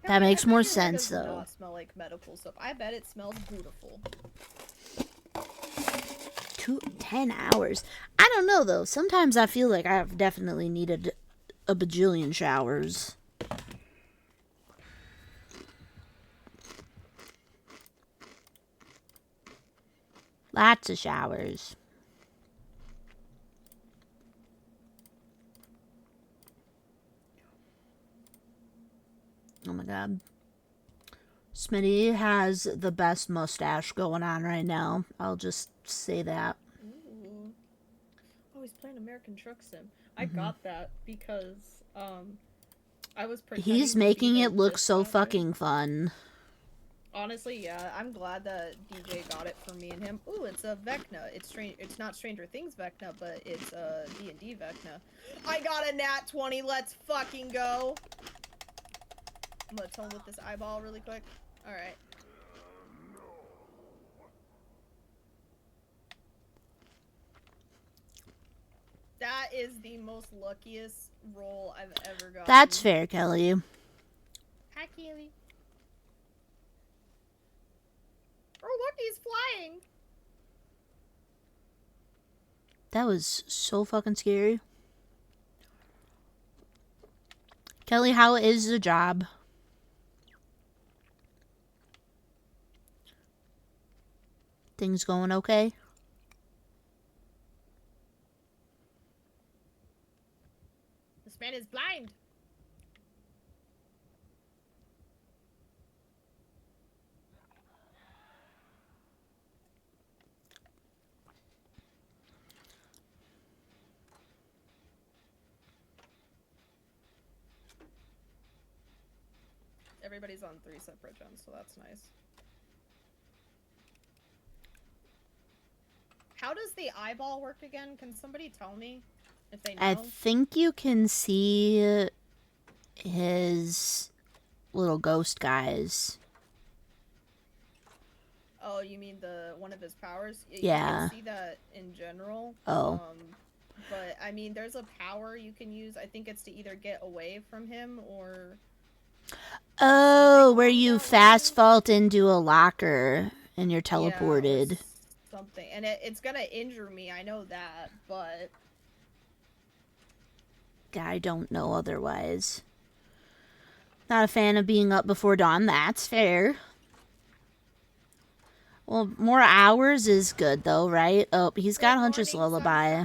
That makes more sense, though. It does not smell like medical soap. I bet it smells beautiful. 10 hours. I don't know, though. Sometimes I feel like I've definitely needed a bajillion showers. Lots of showers. Oh my god. Smitty has the best mustache going on right now. I'll just say that. Ooh. Oh, he's playing American Truck Sim. I got that because I was pretending He's making it look so fucking fun. Honestly, yeah, I'm glad that DJ got it for me and him. Ooh, it's a Vecna. It's not Stranger Things Vecna, but it's a D&D Vecna. I got a nat 20. Let's fucking go. I'm gonna tone with this eyeball really quick. Alright. That is the most luckiest roll I've ever gotten. That's fair, Kelly. Hi, Keely. Oh, look, he's flying. That was so fucking scary. Kelly, how is the job? Things going okay? This man is blind. Everybody's on 3 separate gens, so that's nice. How does the eyeball work again? Can somebody tell me if they know? I think you can see his little ghost guys. Oh, you mean one of his powers? Yeah. You can see that in general. Oh. But I mean, there's a power you can use. I think it's to either get away from him or. Oh, where you fast vault into a locker and you're teleported. Yeah, something, and it's gonna injure me. I know that, but I don't know otherwise. Not a fan of being up before dawn. That's fair. Well, more hours is good though, right? Oh, he's got Huntress Lullaby.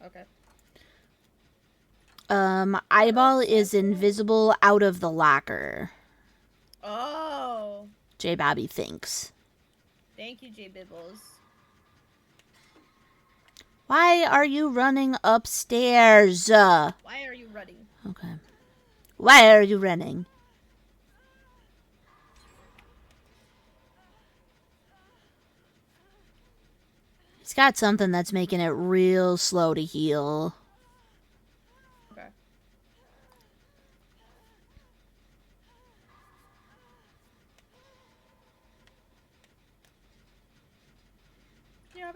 Okay. Eyeball is invisible out of the locker. Oh. J. Bobby thinks. Thank you, J Bibbles. Why are you running upstairs? Why are you running? Okay. Why are you running? He's got something that's making it real slow to heal. Okay. You're a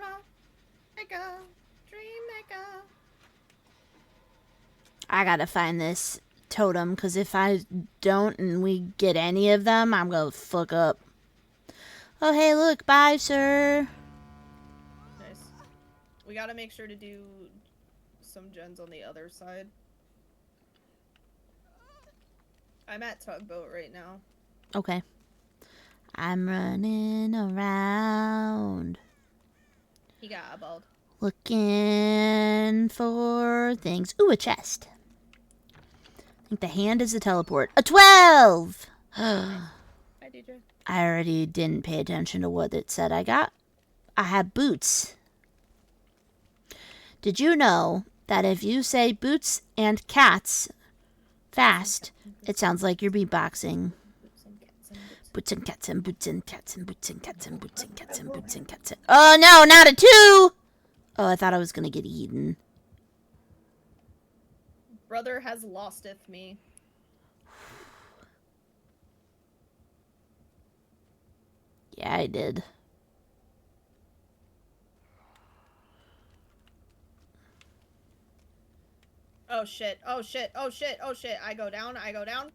maker, dream maker. I gotta find this totem, because if I don't and we get any of them, I'm gonna fuck up. Oh, hey, look. Bye, sir. Nice. We gotta make sure to do some gens on the other side. I'm at Tugboat right now. Okay. I'm running around. He got eyeballed. Looking for things. Ooh, a chest. I think the hand is a teleport. A 12! Hi, DJ. I already didn't pay attention to what it said I got. I have boots. Did you know that if you say boots and cats fast, it sounds like you're beatboxing? Boots and cats and boots and cats and boots and cats and boots and cats and boots and cats and... Oh no, not a 2! Oh, I thought I was gonna get eaten. Brother has losteth me. Yeah, I did. Oh shit, oh shit, oh shit, oh shit. I go down, I go down.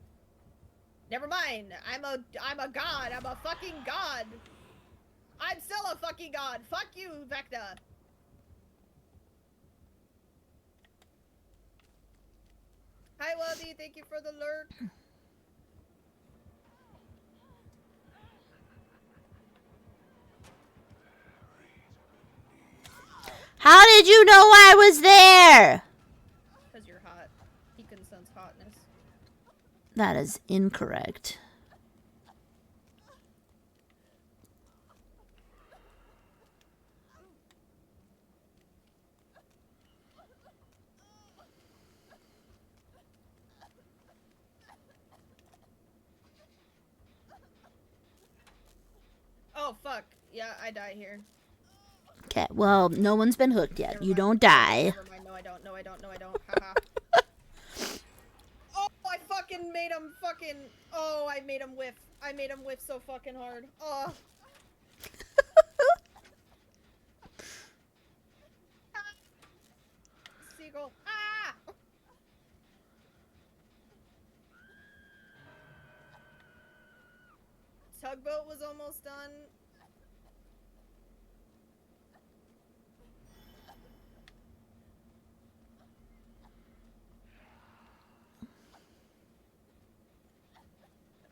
Never mind. I'm a god. I'm a fucking god. I'm still a fucking god. Fuck you, Vecna. Hi, Wubby. Thank you for the lurk. How did you know I was there? Because you're hot. He can sense hotness. That is incorrect. Oh, fuck. Yeah, I die here. Okay, well, no one's been hooked yet. Never You mind. don't die. Never mind. No, I don't. No, I don't. No, I don't. Haha. Oh, I fucking made him fucking... Oh, I made him whiff. I made him whiff so fucking hard. Oh. Seagull. Ah! Tugboat was almost done.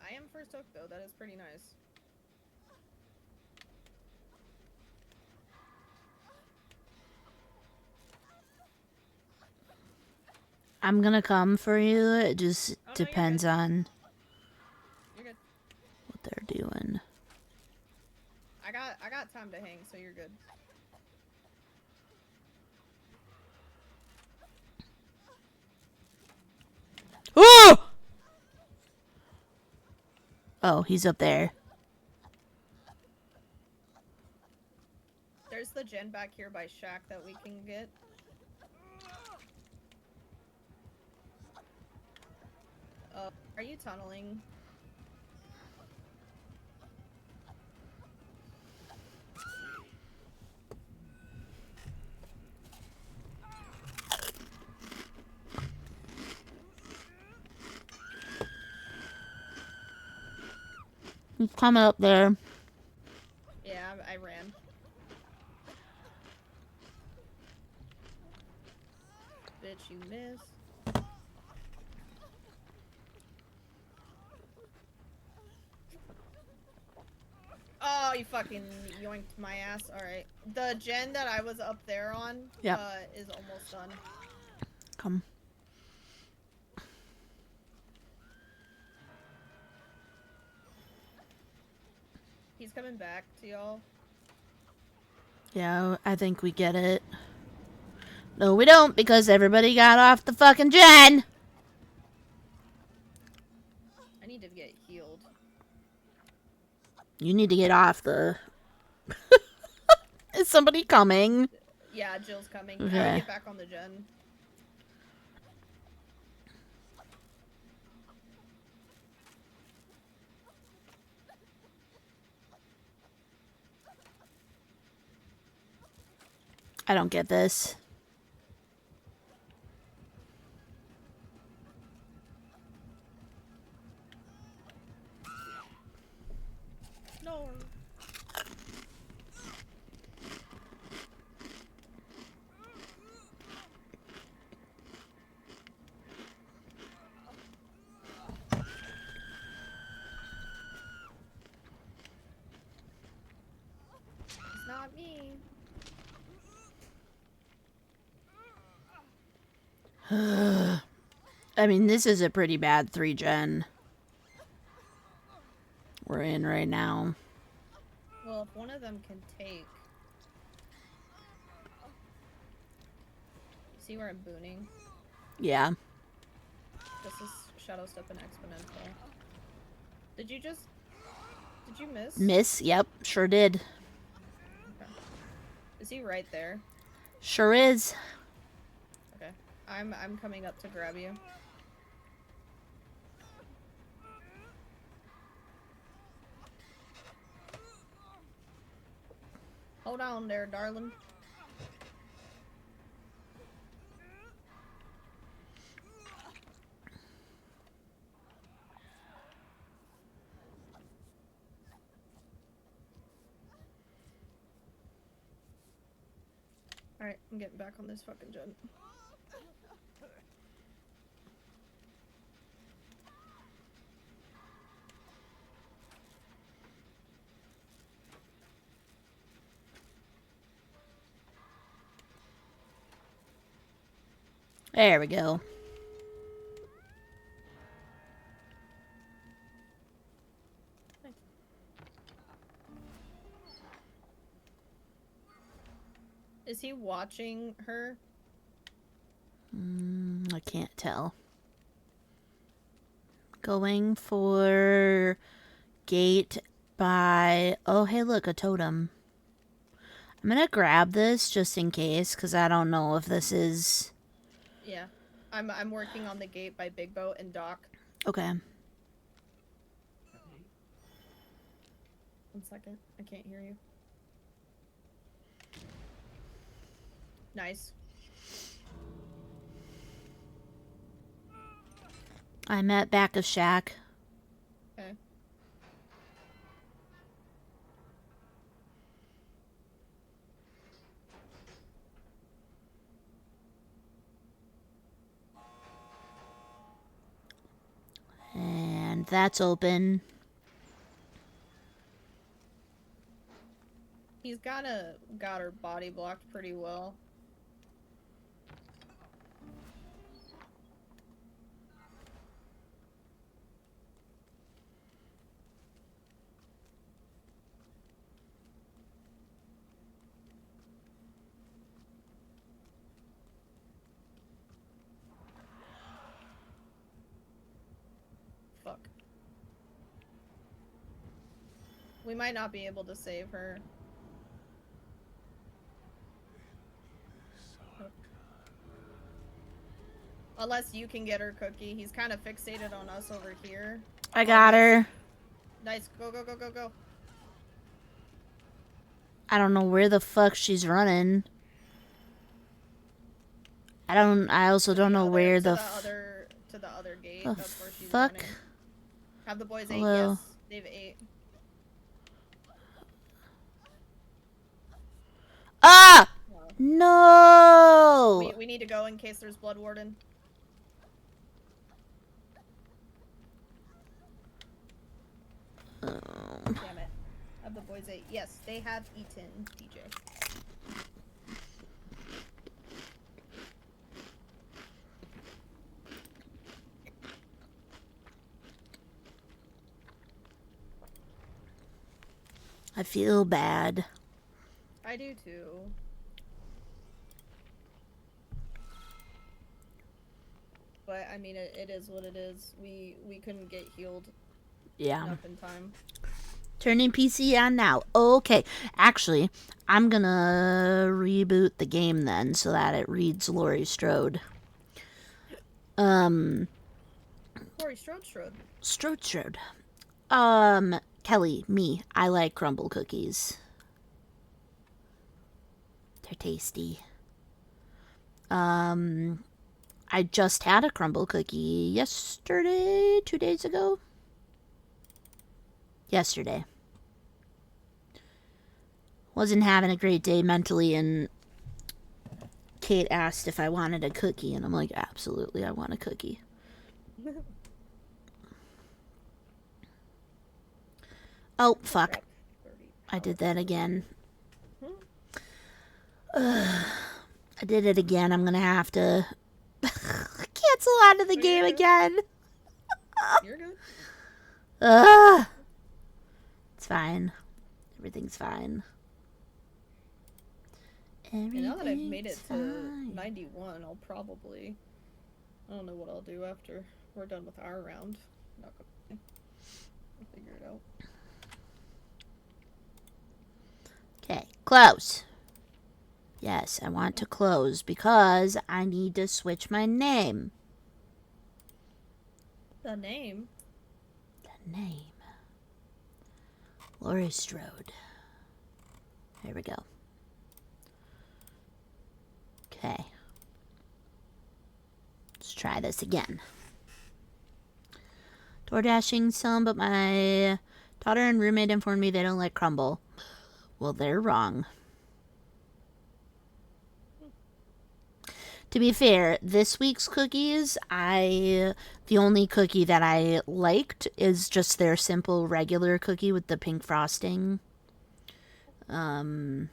I am first hook though. That is pretty nice. I'm gonna come for you. It just Oh, no, depends on You're good. what they're doing. I got time to hang, so you're good. Oh! Oh, he's up there. There's the gen back here by Shack that we can get. Are you tunneling? He's coming up there. Yeah, I ran. Bitch, you missed. Oh, you fucking yoinked my ass. Alright. The gen that I was up there on Yep. is almost done. Come. coming back to y'all? Yeah, I think we get it. No, we don't, because everybody got off the fucking gen! I need to get healed. You need to get off the... Is somebody coming? Yeah, Jill's coming. I would Okay. get back on the gen. I don't get this. No. It's not me. I mean, this is a pretty bad 3-gen we're in right now. Well, if one of them can take... See where I'm booning? Yeah. This is Shadow Step and Exponential. Did you miss? Miss? Yep, sure did. Okay. Is he right there? Sure is. Okay. I'm coming up to grab you. Hold on there, darling. Alright, I'm getting back on this fucking gen. There we go. Is he watching her? I can't tell. Going for gate by... Oh, hey, look, a totem. I'm gonna grab this just in case, because I don't know if this is... Yeah. I'm working on the gate by Big Boat and Doc. Okay. 1 second. I can't hear you. Nice. I'm at back of shack. Okay. And that's open. He's got her body blocked pretty well. Fuck. We might not be able to save her. Unless you can get her, Cookie. He's kind of fixated on us over here. I got her. Nice. Go, go, go, go, go. I don't know where the fuck she's running. I also don't know where to the other gate. The That's where she's fuck? running. Have the boys Hello? 8? Yes. They've 8. Ah! Wow. No! We need to go in case there's Blood Warden. Damn it. Have the boys 8? Yes, they have eaten DJ. I feel bad. I do too. But I mean, it is what it is. We couldn't get healed Yeah. enough in time. Turning PC on now. Okay. Actually, I'm gonna reboot the game then so that it reads Laurie Strode. Laurie Strode. Strode. Kelly, me. I like crumble cookies. They're tasty. I just had a crumble cookie yesterday, 2 days ago. Yesterday. Wasn't having a great day mentally, and Kate asked if I wanted a cookie, and I'm like, absolutely, I want a cookie. Oh, fuck. I did that again. I did it again. I'm gonna have to cancel out of the game again. You're good. It's fine. Everything's fine. And now that I've made it to 91, I'll probably... I don't know what I'll do after we're done with our round. Not gonna... I'll figure it out. Okay, close. Yes, I want to close because I need to switch my name. The name? The name. Laurie Strode. There we go. Okay. Let's try this again. Door dashing some, but my daughter and roommate informed me they don't like crumble. Well, they're wrong. To be fair, this week's cookies, the only cookie that I liked is just their simple regular cookie with the pink frosting. I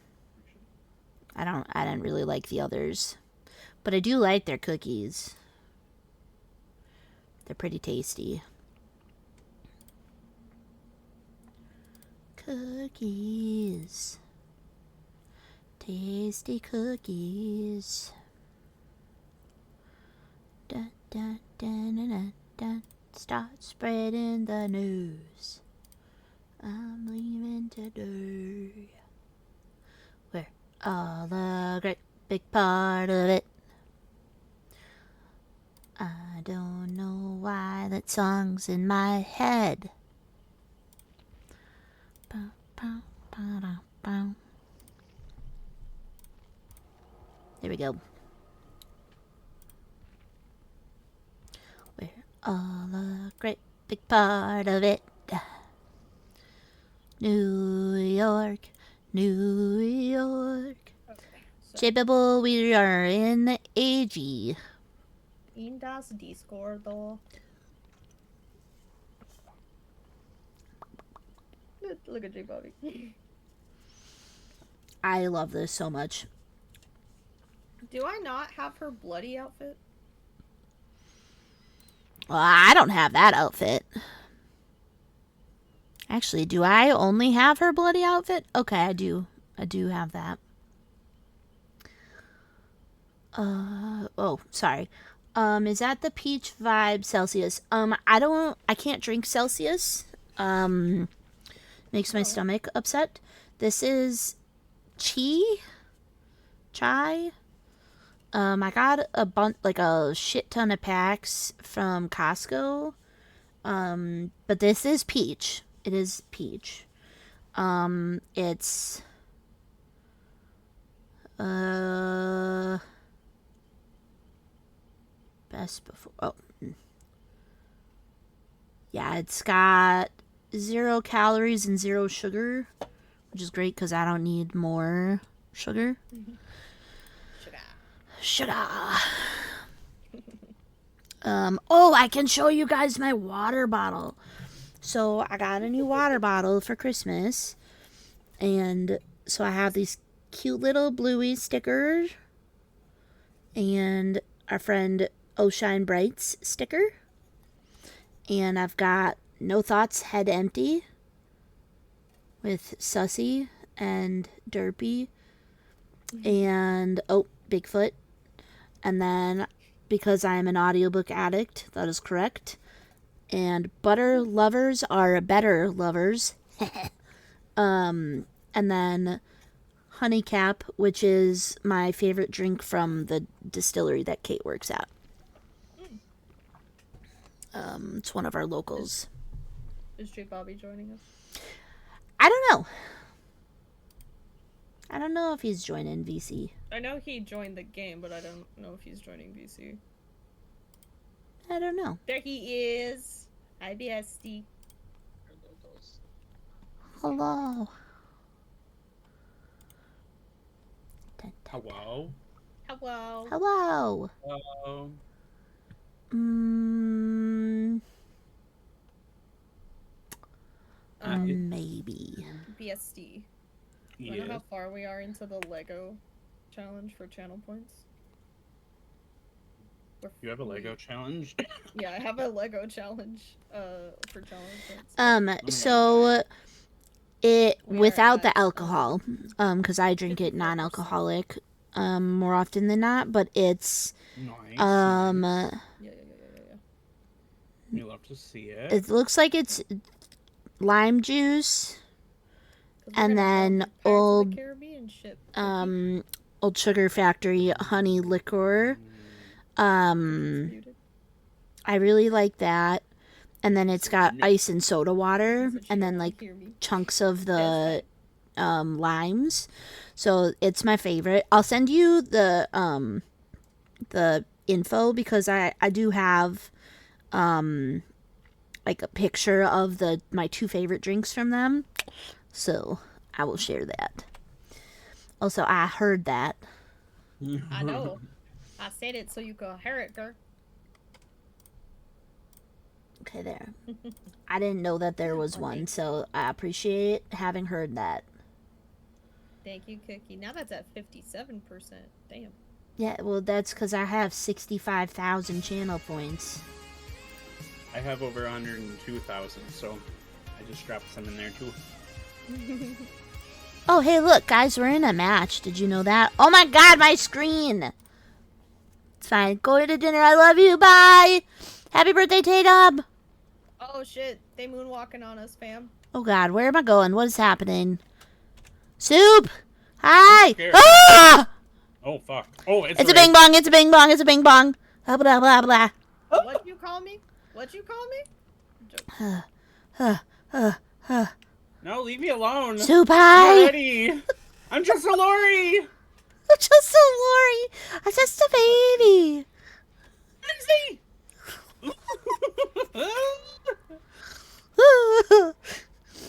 didn't really like the others, but I do like their cookies. They're pretty tasty. Cookies. Tasty cookies. Da, da, da, da, da, da. Start spreading the news. I'm leaving today. We're all a great big part of it. I don't know why that song's in my head. Bow, bow, bow, bow, bow. There we go. We're all a great big part of it. New York, New York. Okay. J-Bibble, we are in AG. In das Discordo. Look at J Bobby. I love this so much. Do I not have her bloody outfit? Well, I don't have that outfit. Actually, do I only have her bloody outfit? Okay, I do. I do have that. Oh, sorry. Is that the Peach Vibe Celsius? I can't drink Celsius. Makes my stomach upset. This is chai. I got a shit ton of packs from Costco. But this is peach. It is peach. It's best before. Oh, yeah, it's got 0 calories and 0 sugar, which is great because I don't need more sugar. Sugar. Oh, I can show you guys my water bottle. So I got a new water bottle for Christmas, and so I have these cute little bluey stickers, and our friend Oshine Bright's sticker, and I've got No Thoughts, Head Empty, with Sussy and Derpy and Bigfoot. And then because I am an audiobook addict, that is correct. And butter lovers are better lovers. And then Honeycap, which is my favorite drink from the distillery that Kate works at. It's one of our locals. Is J Bobby joining us? I don't know. I don't know if he's joining VC. I know he joined the game, but I don't know if he's joining VC. I don't know. There he is. Hi, BSD. Hello. Hello? Hello. Hello. Hello? Maybe. BSD. I Yeah. don't know how far we are into the Lego challenge for channel points. You have a Lego challenge? Yeah, I have a Lego challenge for channel points. So it We are without the at, alcohol, because I drink it 54%. non-alcoholic, more often than not, but it's Nice. Yeah. You love to see it. it looks like it's lime juice and then old Old Sugar Factory honey liquor. I really like that. And then it's got ice and soda water and then like chunks of the limes. So it's my favorite. I'll send you the info because I do have like a picture of my two favorite drinks from them. So I will share that. Also, I heard that. I know. I said it so you could hear it, girl. Okay, there. I didn't know that there was one, so I appreciate having heard that. Thank you, Cookie. Now that's at 57%. Damn. Yeah, well, that's because I have 65,000 channel points. I have over 102,000, so I just dropped some in there too. Oh, hey, look, guys, we're in a match. Did you know that? Oh my god, my screen! It's fine. Go to dinner. I love you. Bye! Happy birthday, Tatum! Oh shit, they moonwalking on us, fam. Oh god, where am I going? What is happening? Soup! Hi! Scared. Ah! Oh, fuck. Oh, It's a bing bong, it's a bing bong, it's a bing bong. Blah, blah, blah, blah. What'd you call me? What'd you call me? No, leave me alone. Soup, I'm hi! not ready. I'm just a Laurie. I'm just a Laurie. I'm just a baby. Lindsay.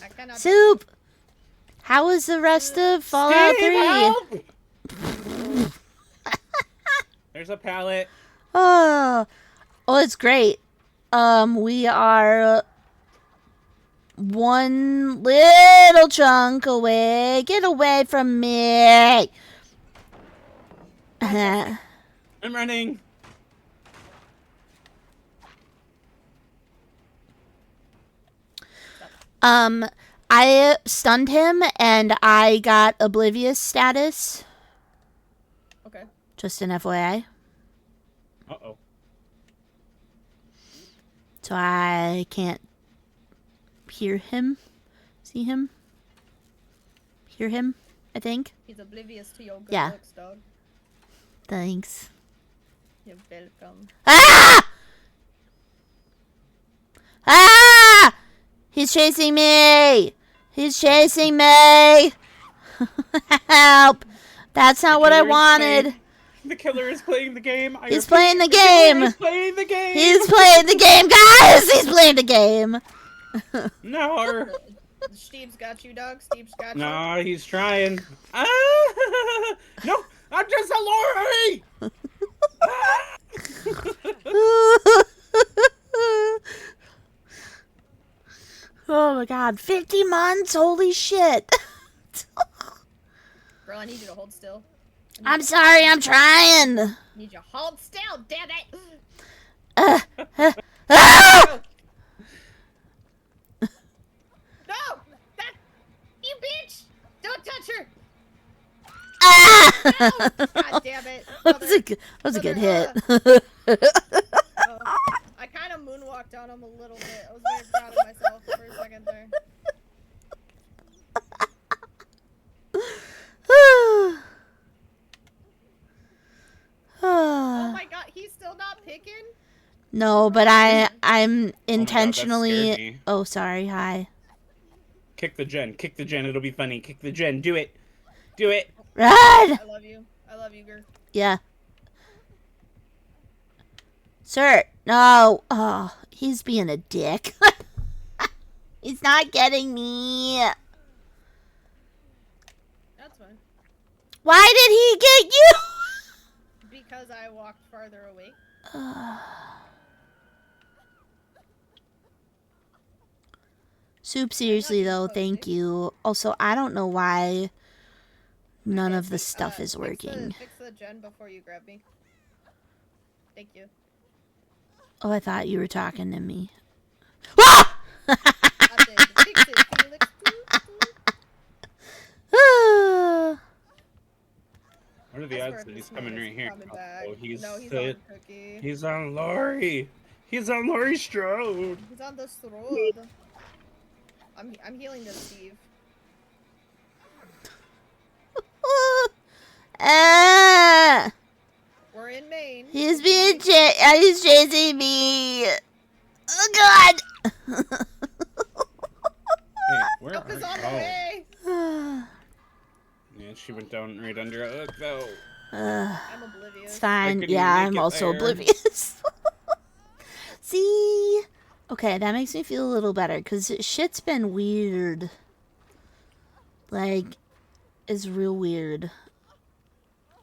I cannot. Soup! How was the rest of Fallout 3? Help! There's a pallet. Oh, it's great. We are one little chunk away. Get away from me. I'm running. I stunned him and I got oblivious status. Okay. Just an FYI. Uh-oh. So I can't hear him, see him, hear him, I think. He's oblivious to your good Yeah. looks, dog. Thanks. You're welcome. Ah! Ah! He's chasing me! He's chasing me! Help! That's not what I wanted. The killer is playing the game. He's playing the game! He's playing the game! He's playing the game, guys! He's playing the game! No! Steve's got you, dog. Steve's got you. No, he's trying. Ah! No! I'm just a Laurie! Ah! Oh my god, 50 months? Holy shit! Girl, I need you to hold still. I'm sorry, I'm trying! I need you to hold still, damn it! Ah! No! That... You God damn it. That was a good hit. I kind of moonwalked on him a little bit. I was very proud of myself for a second there. Oh my god, he's still not picking? No, but I'm Oh intentionally. my God, that scared me. Oh, sorry. Hi. Kick the gen. Kick the gen. It'll be funny. Kick the gen. Do it. Do it. Run! I love you. I love you, girl. Yeah. Sir, no. Oh, he's being a dick. He's not getting me. That's fine. Why did he get you? Because I walked farther away. Soup, seriously though, thank you. Also, I don't know why none of the stuff is working. Fix the gen before you grab me. Thank you. Oh, I thought you were talking to me. Ah! I said, fix it, Felix. What are the I odds swear that he's this coming man right is here? coming back. Oh, he's No, he's the- on Cookie. He's on Laurie. He's on Laurie Strode. He's on the Strode. I'm healing this, Steve. We're in Maine. He's chasing me. Oh God. Hey, where Help are is on the you? way. Yeah, she went down right under a hook, though. I'm oblivious. It's fine. couldn't Yeah, make I'm it also there. oblivious. See? Okay, that makes me feel a little better, because shit's been weird. Like, it's real weird.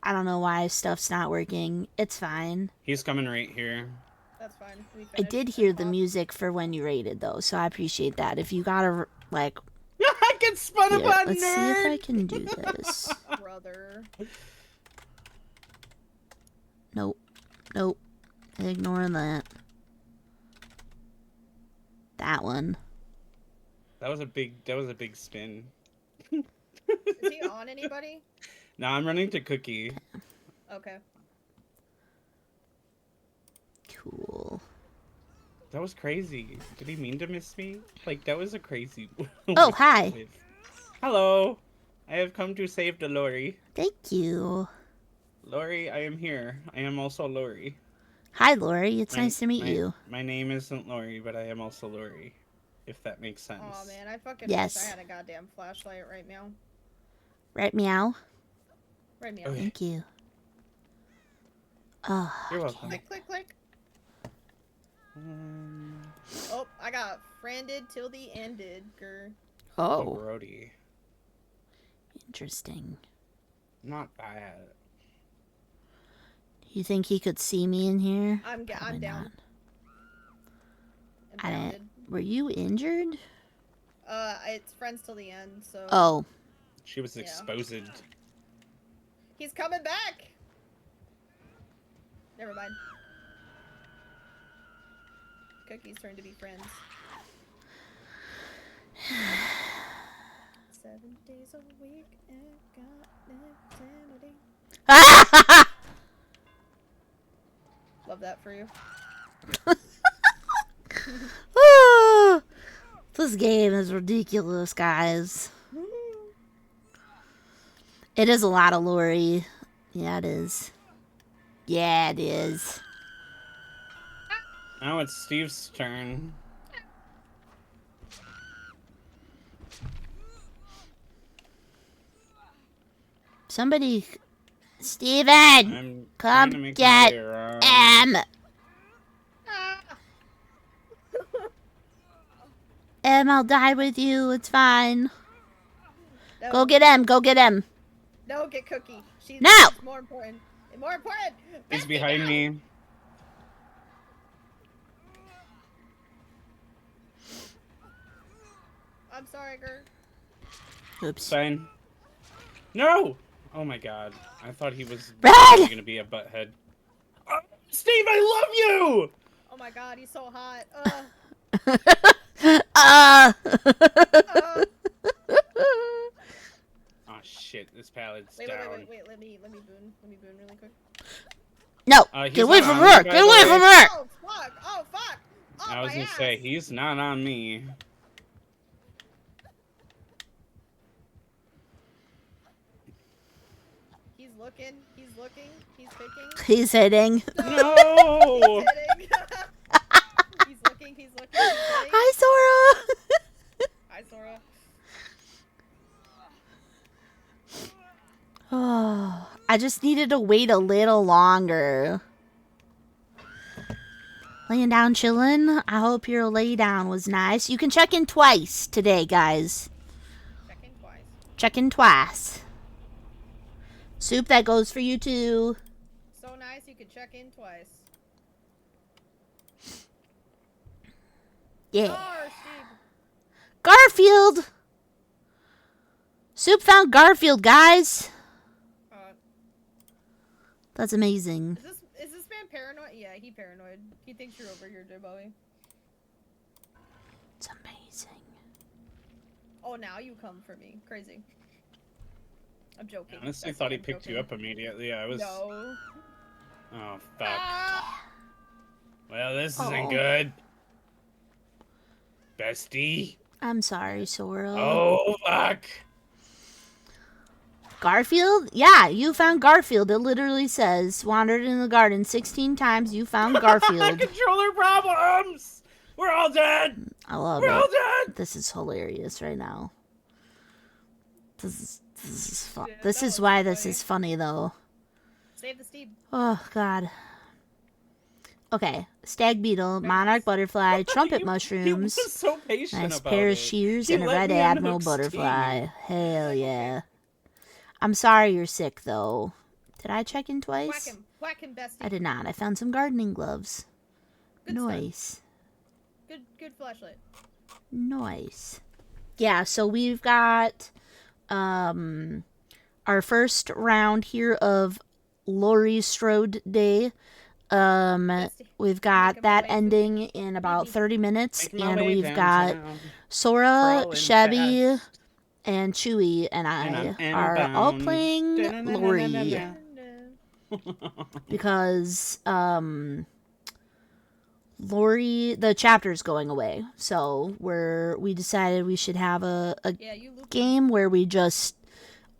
I don't know why stuff's not working. It's fine. He's coming right here. That's fine. We I finished. did hear the Off. music for when you rated, though, so I appreciate that. If you gotta, like... I get spun Here, about, let's nerd! see if I can do this. Brother. Nope. Nope. Ignoring that. That one. That was a big spin. Is he on anybody? Now I'm running to Cookie. Okay. Cool. That was crazy. Did he mean to miss me? Like, that was a crazy... Oh, hi. Hello. I have come to save the Laurie. Thank you. Laurie, I am here. I am also Laurie. Hi, Laurie. It's nice to meet you. My name isn't Laurie, but I am also Laurie. If that makes sense. Oh man, I fucking Yes. wish I had a goddamn flashlight right now. Right, meow? Right now. Okay. Thank you. Oh, You're welcome. Click, click, click. Oh, I got friended till the ended, grr. oh, Brody. interesting. Not bad. You think he could see me in here? I'm Probably down. not. I'm I bounded. didn't. Were you injured? It's friends till the end, so. Oh, She was Yeah. exposed. He's coming back! Never mind. Cookie's turn to be friends. 7 days a week and got eternity. Love that for you. Ah! This game is ridiculous, guys. It is a lot of Laurie. Yeah, it is. Yeah, it is. Now it's Steve's turn. Somebody... Steven! I'm trying to Come make get my way around. I'll die with you. It's fine. No, Go get him. Go get him. No, get Cookie. She's No! she's more important. More important! He's Bestie behind now! me. I'm sorry, Ger. Oops. Fine. No! Oh my god. I thought he was Red! gonna be a butthead. Steve, I love you! Oh my god, he's so hot. uh. Uh, Oh shit, this pallet's Wait, down. wait. Let me boon really quick. No, He's get away not from on me, her. by Get the away way. from her. Oh fuck! Oh, I was my gonna ass. say, he's not on me. He's looking, he's picking. He's hitting. No! He's hitting. He's looking, he's hitting. Hi, Sora. Hi, Sora. Oh, I just needed to wait a little longer. Laying down, chilling. I hope your lay down was nice. You can check in twice today, guys. Checking twice. Check in twice. Soup, that goes for you too. So nice you could check in twice. Yeah. Steve. Garfield. Soup found Garfield, guys. That's amazing. Is this man paranoid? Yeah, he paranoid. He thinks you're over here, Bowie. It's amazing. Oh, now you come for me. Crazy. I'm joking. I honestly That's thought he I'm picked joking. you up immediately. I was. No. Oh, fuck. Ah! Well, this Oh. isn't good. Bestie. I'm sorry, Sora. Oh, fuck. Garfield? Yeah, you found Garfield. It literally says, wandered in the garden 16 times, you found Garfield. Controller problems! We're all dead! I love We're all it. dead! This is hilarious right now. This is fun. Yeah, This that is was why this funny. is funny, though. Save the Steve. Oh, God. Okay. Stag beetle, monarch butterfly, trumpet He mushrooms, was so patient nice about pair of it. shears, He and a let red me on admiral hook, butterfly. Steve. Hell yeah. I'm sorry you're sick, though. Did I check in twice? Whack him, bestie. I did not. I found some gardening gloves. Good stuff. Nice. Good flashlight. Nice. Yeah, so we've got our first round here of Laurie Strode Day. We've got Making my that way ending in about 30 minutes, Make my and way we've got downtown, Sora, crawling Chevy, fast. and Chewy and And I I'm are all bound. playing Laurie Da-na-na-na-na-na. because Laurie, the chapter's going away, so we decided we should have a Yeah, you loop. game where we just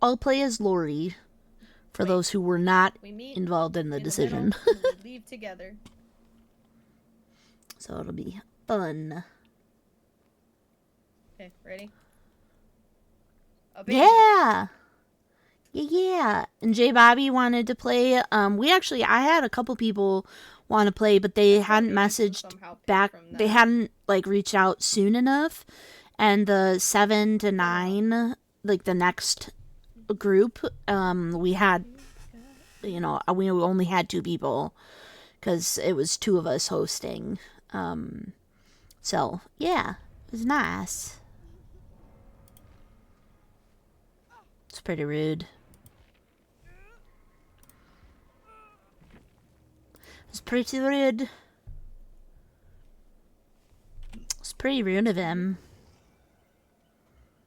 all play as Laurie for those who were not We meet involved in the in decision. middle, and we leave together. So it'll be fun. Okay, ready? Yeah. Yeah. And J Bobby wanted to play. I had a couple people want to play, but they hadn't messaged Somehow picked back. from They that. hadn't reached out soon enough. And the 7 to 9, the next group, we had, we only had 2 people because it was 2 of us hosting. So yeah, it was nice. It's pretty rude. It's pretty rude. It's pretty rude of him.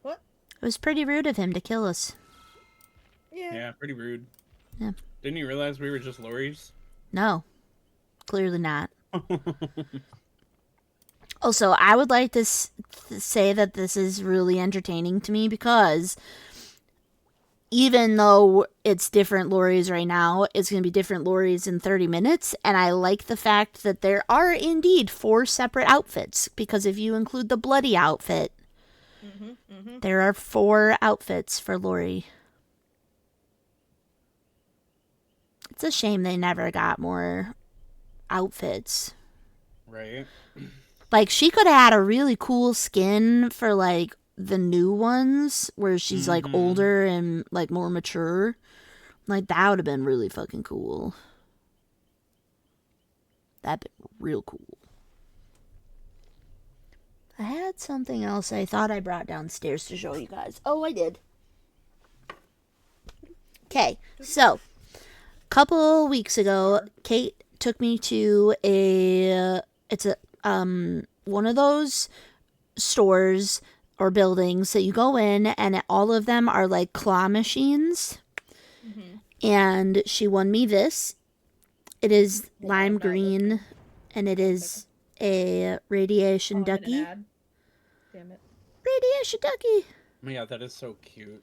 What? It was pretty rude of him to kill us. Yeah, pretty rude. Yeah. Didn't you realize we were just Laurie's? No, clearly not. Also, I would like to say that this is really entertaining to me because even though it's different Lauries right now, it's going to be different Lauries in 30 minutes. And I like the fact that there are indeed 4 separate outfits because if you include the bloody outfit, there are 4 outfits for Laurie. It's a shame they never got more outfits. Right. She could have had a really cool skin for, the new ones, where she's, older and, more mature. That would have been really fucking cool. That'd been real cool. I had something else I thought I brought downstairs to show you guys. Oh, I did. Okay, so, a couple weeks ago, Kate took me to one of those stores or buildings. So you go in, and all of them are like claw machines. Mm-hmm. And she won me this. It is Hold on, lime I'm not green, listening. and it is a radiation Oh, I'm in an ducky. ad. Damn it. Radiation ducky. Oh, yeah, that is so cute.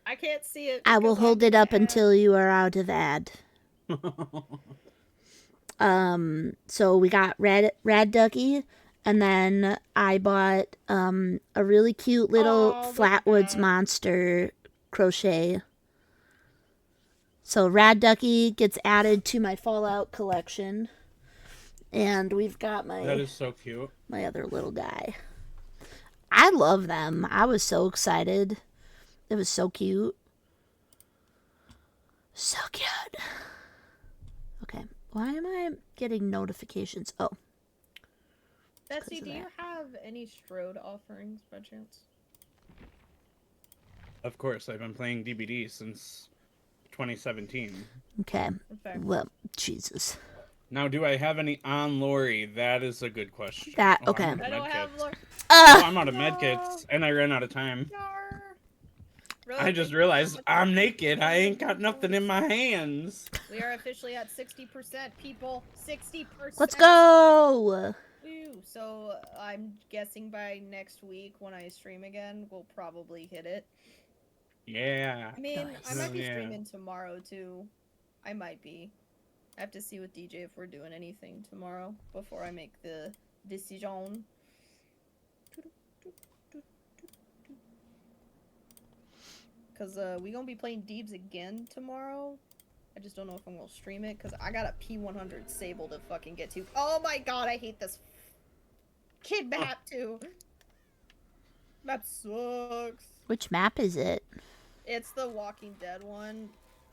I can't see it. I will because hold I'm it in up an ad. until you are out of ad. So we got rad ducky, and then I bought a really cute little Oh, look at Flatwoods that. monster crochet. So rad ducky gets added to my Fallout collection, and we've got That is so cute. my other little guy. I love them. I was so excited. It was so cute. So cute. Okay, why am I getting notifications? Oh. Betsy, of do you that. have any Strode offerings by chance? Of course, I've been playing DBD since 2017. Okay. Okay. Well, Jesus. Now, do I have any on Laurie? That is a good question. That, Oh, okay. I'm out I of don't have medkits. Laurie. Oh, I'm out of No. medkits, and I ran out of time. Rose, I thank just you so realized much I'm for naked. I ain't got the nothing in my hands. We are officially at 60%, people. 60%. Let's go! Woo. So I'm guessing by next week when I stream again, we'll probably hit it. Yeah. I mean, Nice. I might be Yeah. streaming tomorrow too. I might be. I have to see with DJ if we're doing anything tomorrow before I make the decision. Cause we gonna be playing Deebs again tomorrow. I just don't know if I'm gonna stream it because I got a P100 Sable to fucking get to. Oh my god, I hate this kid map too. Map sucks. Which map is it? It's the Walking Dead one.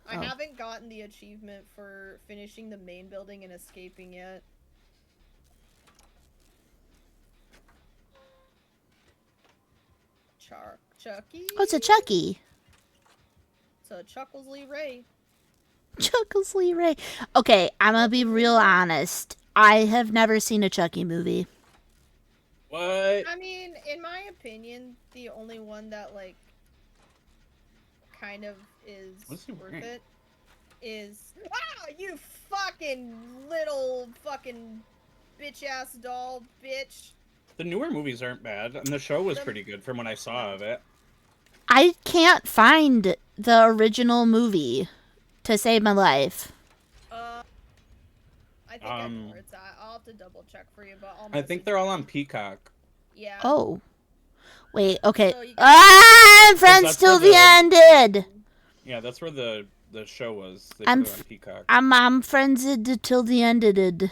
I Oh. haven't gotten the achievement for finishing the main building and escaping yet. Chucky? Oh, it's a Chucky. It's a Chucklesley Ray. Chuckles Lee Ray. Okay, I'm gonna be real honest. I have never seen a Chucky movie. What? I mean, in my opinion, the only one that, like, kind of is What's he worth wearing? it is... Ah! You fucking little fucking bitch-ass doll, bitch! The newer movies aren't bad, and the show was The- pretty good from what I saw of it. I can't find the original movie to save my life. I think I know where it's at. I'll have to double check for you, but I'll I think they're all on Peacock. Yeah. Oh. Wait, okay. So you I'm friends that's till where the ended. Yeah, that's where the show was. They I'm put it on Peacock. I'm friends till the ended.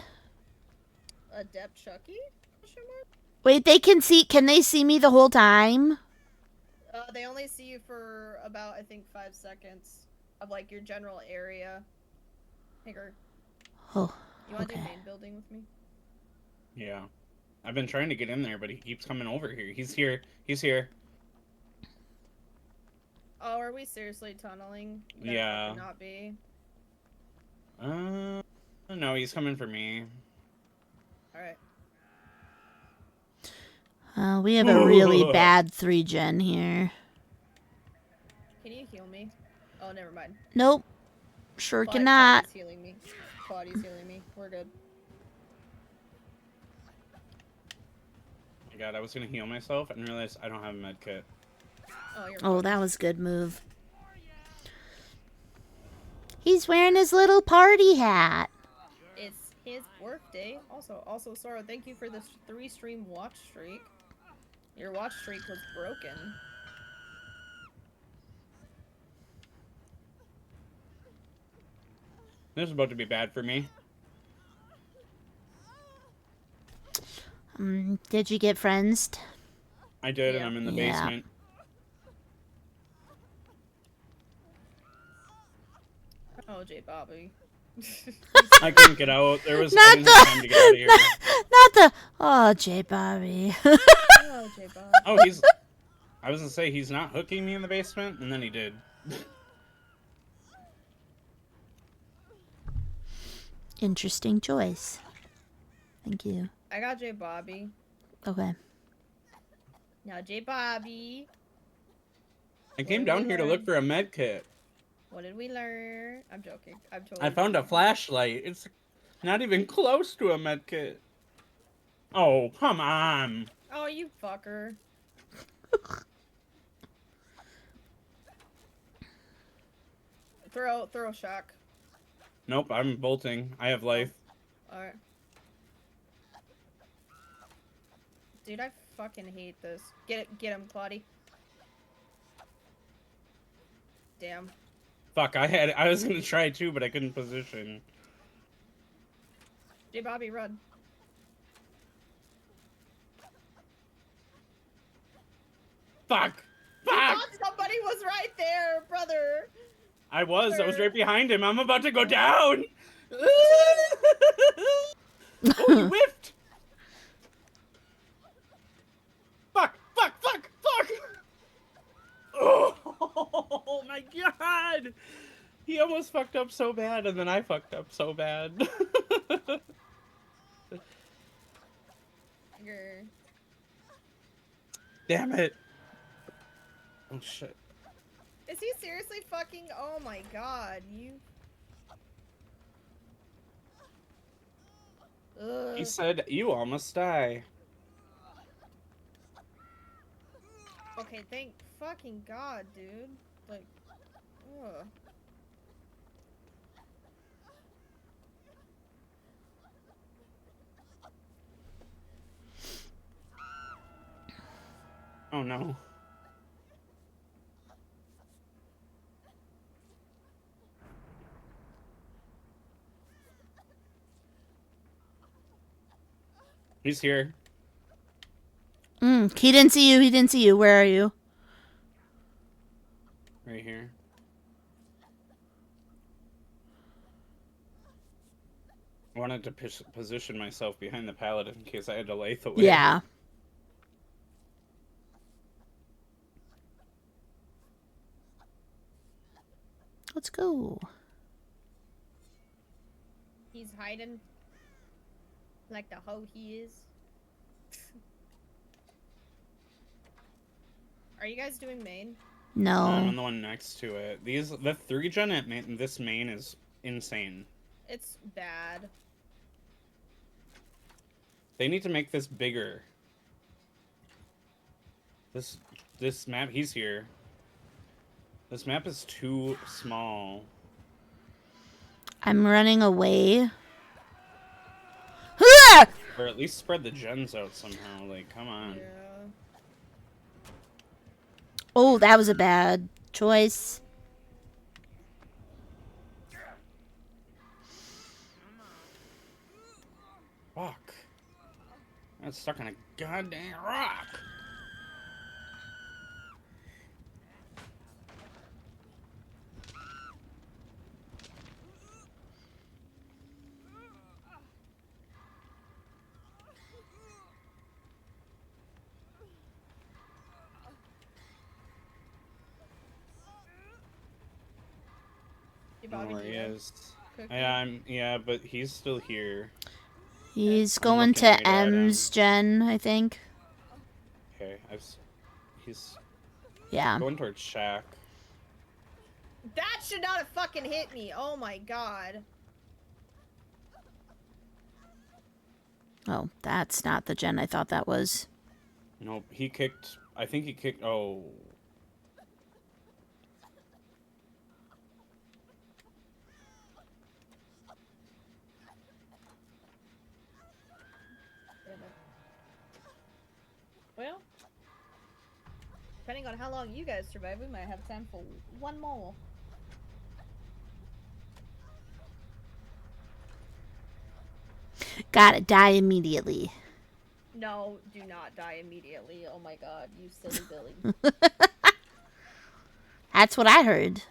Adept Chucky? Question mark? Wait, can they see me the whole time? They only see you for about, I think, 5 seconds of, like, your general area. Hager, Oh, you want to do okay. main building with me? Yeah. I've been trying to get in there, but he keeps coming over here. He's here. He's here. Oh, are we seriously tunneling? That Yeah. could not be. No, he's coming for me. Alright. We have a really bad 3-gen here. Can you heal me? Oh, never mind. Nope. Sure Claude- cannot. Claudia's healing me. Claudia's healing me. We're good. Oh my god, I was gonna heal myself and realized I don't have a med kit. Oh, you're Oh, fine. that was a good move. He's wearing his little party hat. It's his birthday. Also, Sora, thank you for the 3-stream watch streak. Your watch streak was broken. This is about to be bad for me. Did you get friends? I did, Yeah. and I'm in the Yeah. basement. Oh, J Bobby. I couldn't get out. There was I Not didn't have time to get out of here. Not the. Oh, J. Bobby. Oh, J Bob. Oh, he's. I was gonna say he's not hooking me in the basement, and then he did. Interesting choice. Thank you. I got J Bobby. Okay. Now, J. Bobby. I came down here to look for a med kit. What did we learn? I'm joking. I'm totally I found a joking. flashlight. It's not even close to a med kit. Oh, come on. Oh, you fucker. Throw shock. Nope, I'm bolting. I have life. Alright. Dude, I fucking hate this. Get him, Claudie. Damn. Fuck, I was gonna try too, but I couldn't position. J. Bobby, run. Fuck! You Fuck! thought somebody was right there, brother. I was right behind him. I'm about to go down! Oh, he whiffed! Fuck! Fuck! Fuck! Fuck! Oh my god! He almost fucked up so bad, and then I fucked up so bad. Grr. Damn it! Oh shit. Is he seriously fucking? Oh my god, you. Ugh. He said, you almost die. Okay, thank fucking god, dude. Like, ugh. Oh no. He's here. He didn't see you. He didn't see you. Where are you? Right here. I wanted to position myself behind the paladin in case I had to lathe away. Yeah. Let's go. He's hiding. Like the hoe he is. Are you guys doing main? I'm No. on the one next to it. The 3-gen at this main is insane. It's bad. They need to make this bigger. This map, he's here. This map is too small. I'm running away. Ah! Or at least spread the gens out somehow. Like, come on. Yeah. Oh, that was a bad choice. Fuck. I'm stuck on a goddamn rock. Hey, Bobby, There he do you have is. cookie? Yeah, but he's still here. He's I'm going looking to right at him. M's gen, I think. Okay, he's Yeah. going towards Shack. That should not have fucking hit me. Oh my god. Oh, that's not the gen I thought that was. Nope, he kicked. I think he kicked. Oh. Well, depending on how long you guys survive, we might have time for one more. Gotta die immediately. No, do not die immediately. Oh my god, you silly Billy. That's what I heard.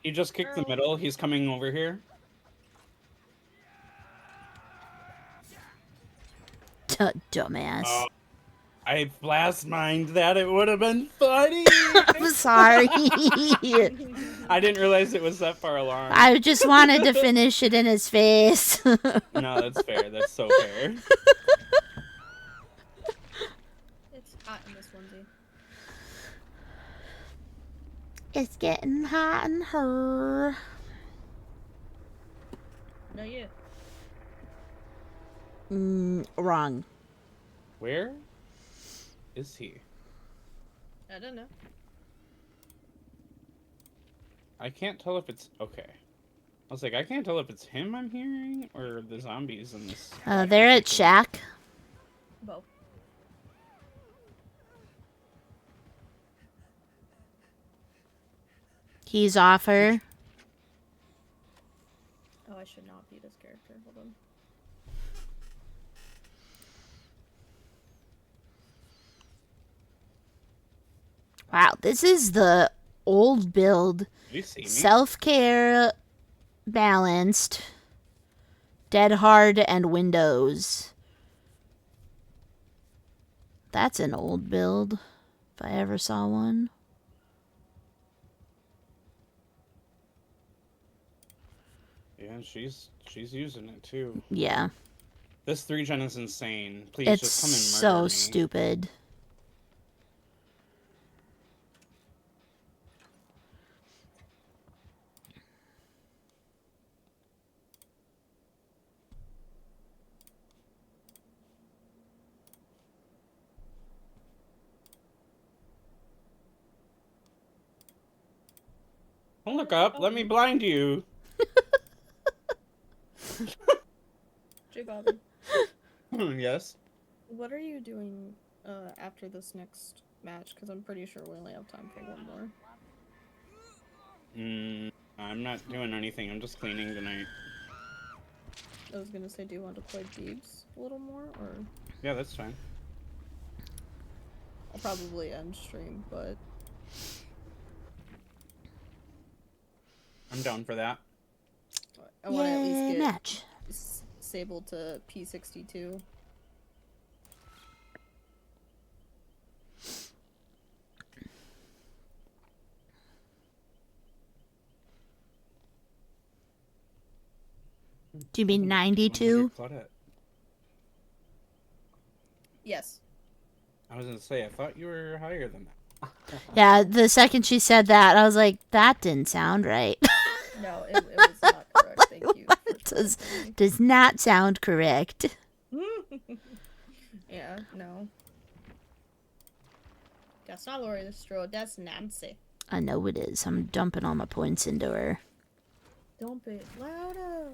He just kicked the middle. He's coming over here. Dumbass. I blast mined that. It would have been funny. I'm sorry. I didn't realize it was that far along. I just wanted to finish it in his face. No, that's fair. That's so fair. It's hot in this onesie. It's getting hot in her. No, you. Wrong. Where is he? I don't know. I can't tell if it's okay. I was like, I can't tell if it's him I'm hearing or the zombies in this. They're at Shack. Both. He's off her. Oh, I should not be this character. Hold on. Wow, this is the old build. Did you see me? Self-care, balanced, dead hard, and windows. That's an old build, if I ever saw one. Yeah, she's using it too. Yeah. This 3-gen is insane. Please It's just come and so murder me. stupid. Don't look up. Let me blind you. J Bobby, Yes. what are you doing after this next match? Because I'm pretty sure we only have time for one more. I'm not doing anything. I'm just cleaning tonight. I was gonna say, do you want to play Deebs a little more, or Yeah, that's fine. I'll probably end stream, but I'm down for that. I want to at least get match. Sable to P62. Do you mean 92? Yes. I was gonna say, I thought you were higher than that. Yeah, the second she said that, I was like, that didn't sound right. No, it was not correct. Thank you. It does not sound correct. Yeah, no. That's not Laurie the Strode, that's Nancy. I know it is. I'm dumping all my points into her. Dump it louder.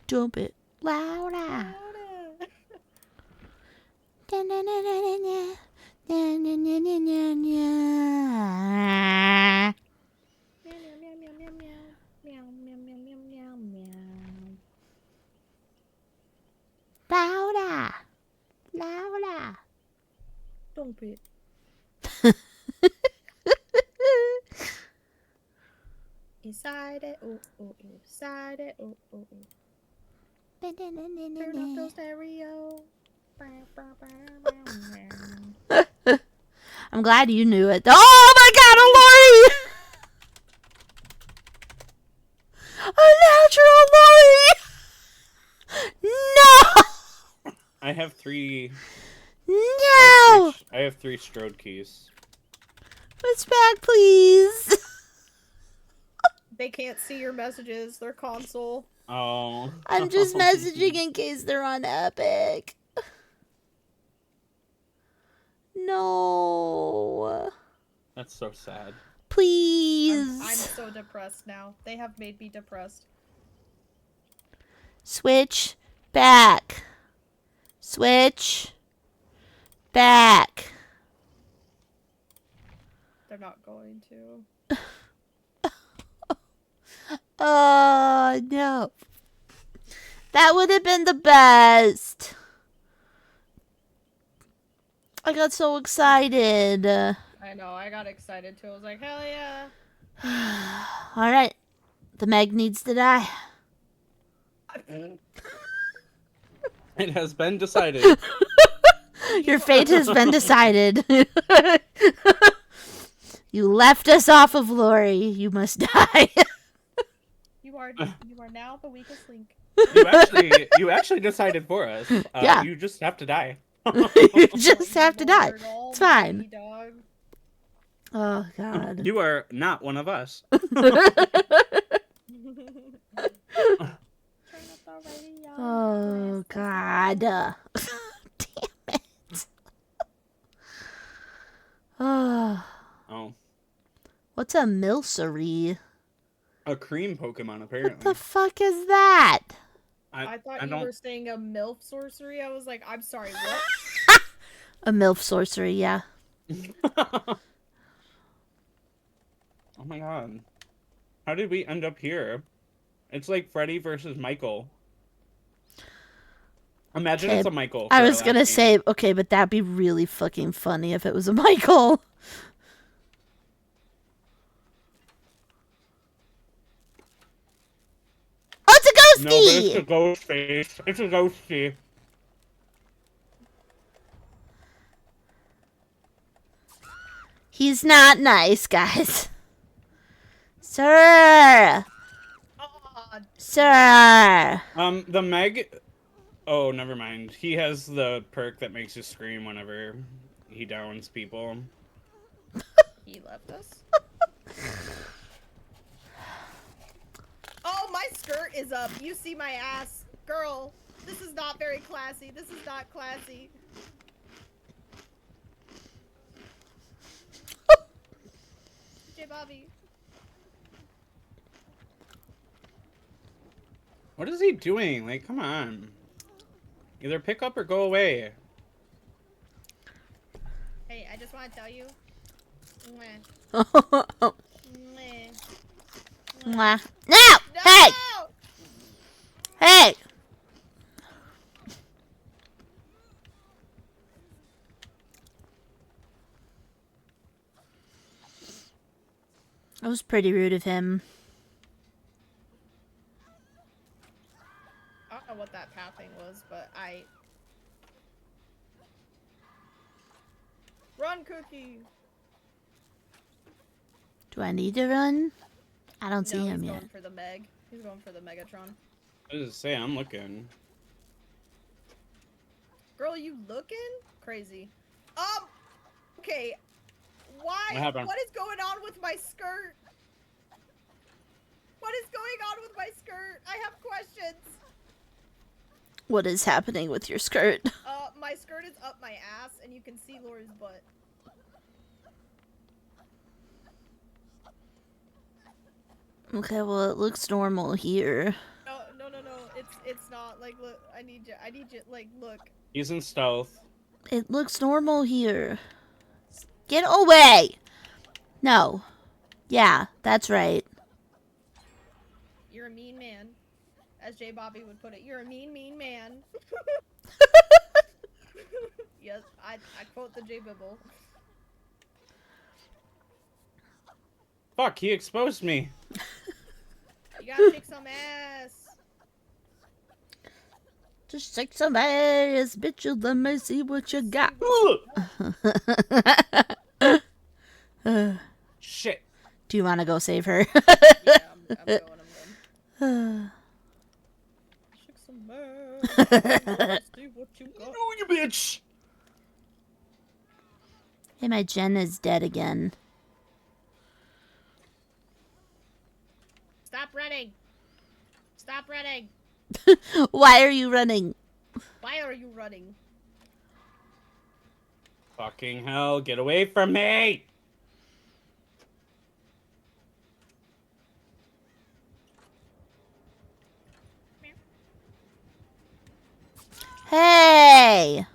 Dump it louder. Louder. Louder. Louder. Dump it. Inside it, oh, oh, oh. Inside it, oh, oh, oh. Turn up those stereo. I'm glad you knew it. Oh my god, a Laurie! A natural Laurie! No! I have 3. No! I have 3 Strode keys. It's back, please. They can't see your messages, their console. Oh. I'm just messaging in case they're on Epic. No. That's so sad. Please. I'm so depressed now. They have made me depressed. Switch back. Switch back. They're not going to. Oh, no. That would have been the best. I got so excited. I know, I got excited too. I was like, hell yeah. All right. The Meg needs to die. It has been decided. Your fate has been decided. You left us off of Laurie. You must die. You are now the weakest link. You actually decided for us. Yeah. You just have to die. You just have to die. It's fine. Dog. Oh, God. You are not one of us. Oh, God. Damn it. Oh. Oh. What's a milcery? A cream Pokemon, What apparently. the fuck is that? I thought you don't... were saying a MILF sorcery. I was like, I'm sorry, what? A MILF sorcery, yeah. Oh my god. How did we end up here? It's like Freddy versus Michael. Imagine Okay. it's a Michael. I was gonna say, okay, but that'd be really fucking funny if it was a Michael. Oh, it's a ghosty! No, but it's a ghost face. It's a ghosty. He's not nice, guys. Sir! Oh, Sir! The Meg... Oh, never mind. He has the perk that makes you scream whenever he downs people. he left us. Oh, my skirt is up. You see my ass. Girl, this is not very classy. This is not classy. J Bobby. What is he doing? Like, come on. Either pick up or go away. Hey, I just want to tell you. Mwah. Mwah. Mwah. No! Hey! No! Hey! That was pretty rude of him. I don't know what that pathing was, but Run, Cookie! Do I need to run? I don't see No, him he's yet. going for the Meg. He's going for the Megatron. I was just say I'm looking. Girl, you looking? Crazy. Okay. Why? What happened? What is going on with my skirt? What is going on with my skirt? I have questions. What is happening with your skirt? My skirt is up my ass, and you can see Laurie's butt. Okay, well, it looks normal here. No. It's not. Like, look. I need you. Like, look. He's in stealth. It looks normal here. Get away! No. Yeah, that's right. You're a mean man. As J Bobby would put it, you're a mean man. Yes, I quote the J Bibble. Fuck, he exposed me. You gotta kick some ass. Just shake some ass, bitch, you let me see what you got. Shit. Do you want to go save her? Yeah, I'm going. Shake some ass. See what you got. Oh, you bitch. Hey, my Jen is dead again. Stop running. Stop running. Why are you running? Why are you running? Fucking hell, get away from me! Hey!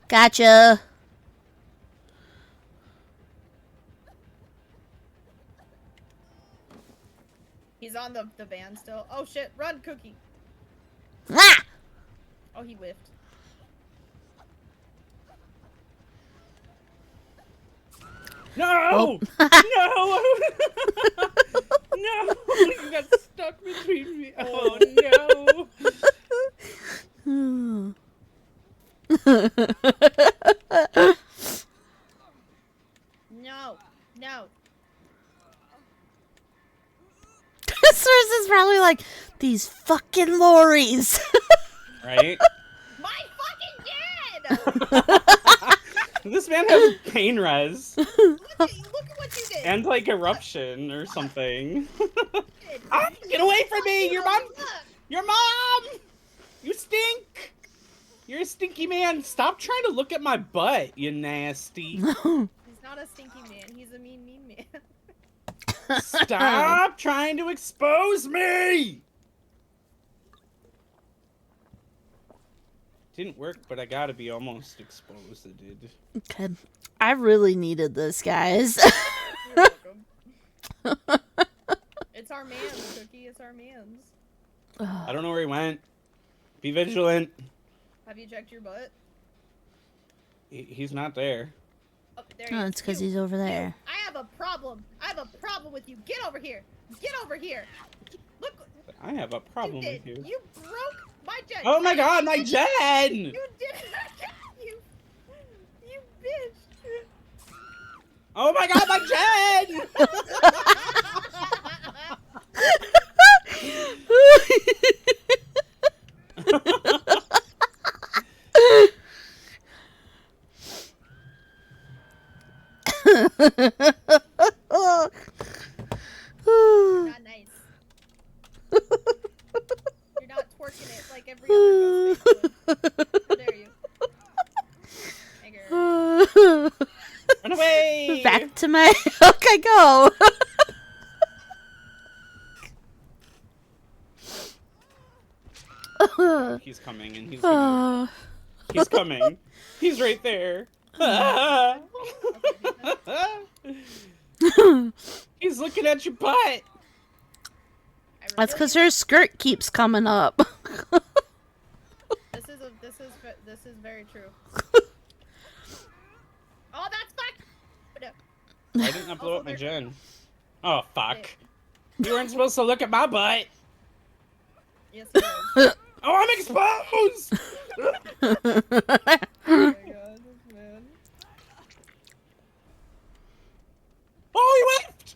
Gotcha. He's on the van still. Oh shit, run, Cookie. Ah! Oh, he whiffed. No! Oh. No! No! You got stuck between me. Oh no! No. No. These fucking Lauries. Right? My fucking dad! This man has pain res. Look at what you did. And like eruption or something. Did. Ah, get away from me! Your mom! Look. Your mom! You stink! You're a stinky man. Stop trying to look at my butt, you nasty. He's not a stinky man. He's a mean man. Stop trying to expose me! Didn't work, but I gotta be almost exposed. It did. Okay. I really needed this, guys. You're welcome. It's our man's, Cookie. It's our man's. I don't know where he went. Be vigilant. Have you checked your butt? He's not there. Oh, there Oh, he is. it's because You, he's over there. I have a problem. I have a problem with you. Get over here. Get over here. Look. I have a problem You did. with you. You broke my jet. Oh my god, my gen! You did. You bitch. Oh my god, my gen! Not nice. You're not twerking it like every other ghost would. How dare you? Nigger. Run away! Back to my... Okay, go. He's coming, and he's coming. He's right there. He's looking at your butt. That's because her skirt keeps coming up. This is very true. Oh, that's fuck. Why didn't I blow up my gen? Oh, fuck. You weren't supposed to look at my butt. Yes, it is. Oh, I'm exposed! Oh my god, this man. Oh, he left!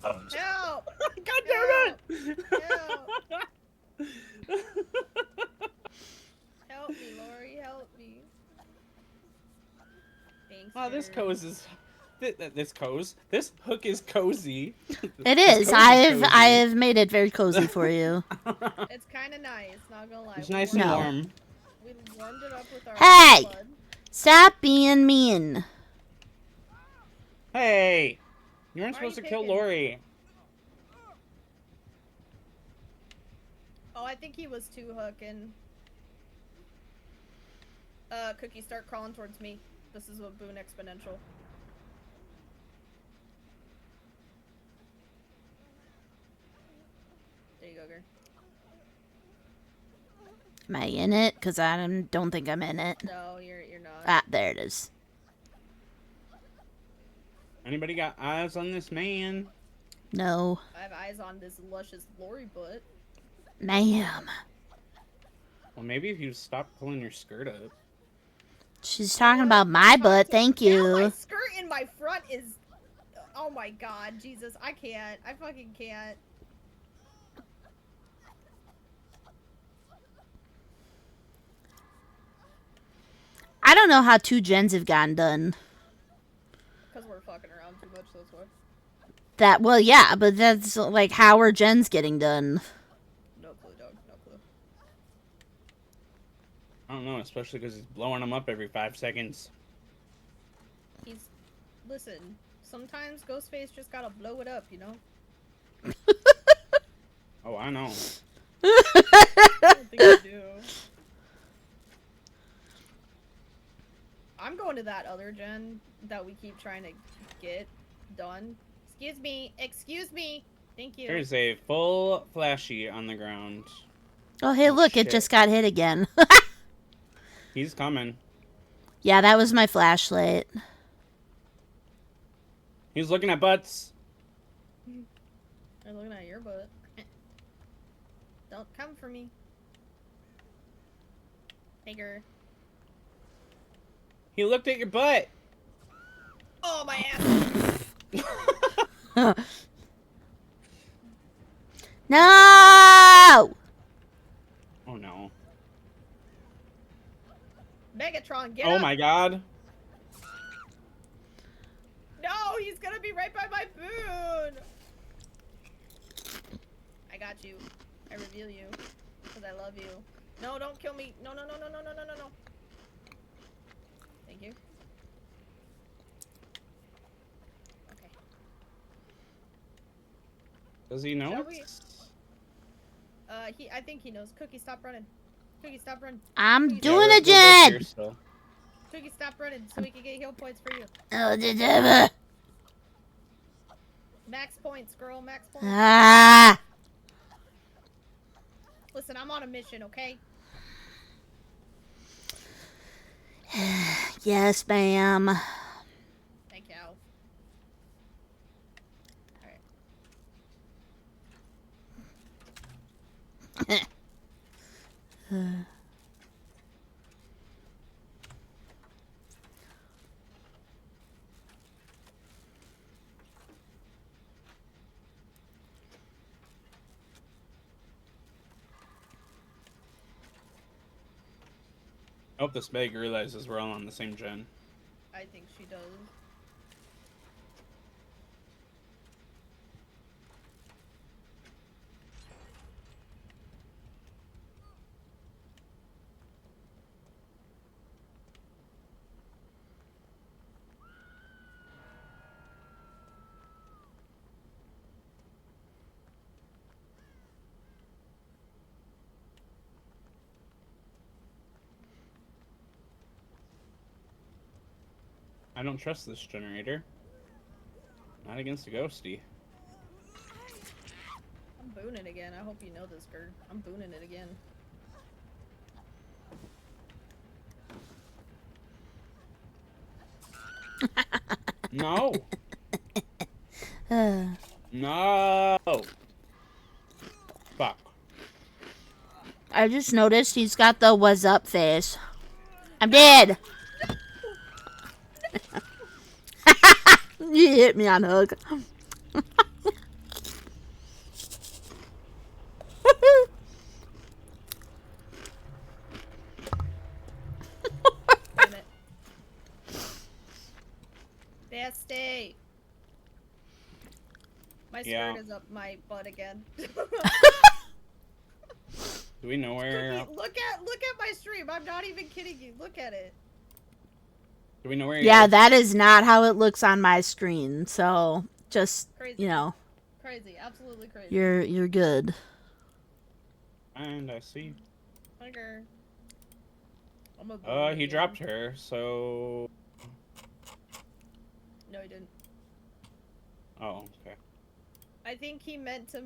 Help! God damn it! Help me, Laurie, help me. Thanks. Oh, this for- cozy is... This hook is cozy. It is. I have made it very cozy for you. It's kind of nice, not gonna lie. It's We nice warmed- and No. warm. We warmed it up with our Hey! blood. Stop being mean. Hey! You weren't Why are supposed to you kill kicking? Laurie. Oh, I think he was too hooking. Cookie, start crawling towards me. This is a boon exponential. There you go, girl. Am I in it? Because I don't think I'm in it. No, you're not. Ah, there it is. Anybody got eyes on this man? No. I have eyes on this luscious Laurie butt. Ma'am. Well, maybe if you stop pulling your skirt up. She's talking about my butt. Thank Now my you. skirt in my front is... Oh my god, Jesus, I can't. I fucking can't. I don't know how 2 gens have gotten done. Because we're fucking around too much, that's why. That, well, yeah, but that's like how are gens getting done? No clue, dog. No clue. I don't know, especially because he's blowing them up every 5 seconds. He's... Listen, sometimes Ghostface just gotta blow it up, you know? Oh, I know. I don't think you do. I'm going to that other gen that we keep trying to get done. Excuse me. Excuse me. Thank you. There's a full flashy on the ground. Oh, hey, Oh, look, shit. it just got hit again. He's coming. Yeah, that was my flashlight. He's looking at butts. I'm looking at your butt. Don't come for me. Nigger. He looked at your butt. Oh, my ass. No! Oh no. Megatron, get Oh up! my god. No, he's gonna be right by my boon! I got you. I reveal you. Because I love you. No, don't kill me. No, no, no, no, no, no, no, no, no. Thank you. Okay. Does he know? Shall we? I think he knows. Cookie, stop running. Cookie, stop running. I'm Cookie, doing we're it, both here Jen! still. Cookie, stop running so we can get heal points for you. Oh, the devil. Max points, girl. Max points. Ah! Listen, I'm on a mission, okay? Yes, ma'am. Thank you. Alright. I hope this Meg realizes we're all on the same gen. I think she does. I don't trust this generator. Not against a ghosty. I'm booning again. I hope you know this, Gerd. I'm booning it again. No! No! Fuck. I just noticed he's got the "what's up" face. I'm dead. You hit me on the hook. Damn it. Bestie! My Yeah. skirt is up my butt again. Do we know where? Cookie, look at my stream. I'm not even kidding you. Look at it. Do we know where? he Yeah, is? that is not how it looks on my screen. So just Crazy. you know, Crazy. Absolutely crazy. you're good. And I see. Tiger. I'm a boon He again. dropped her, so. No, he didn't. Oh, okay. I think he meant to.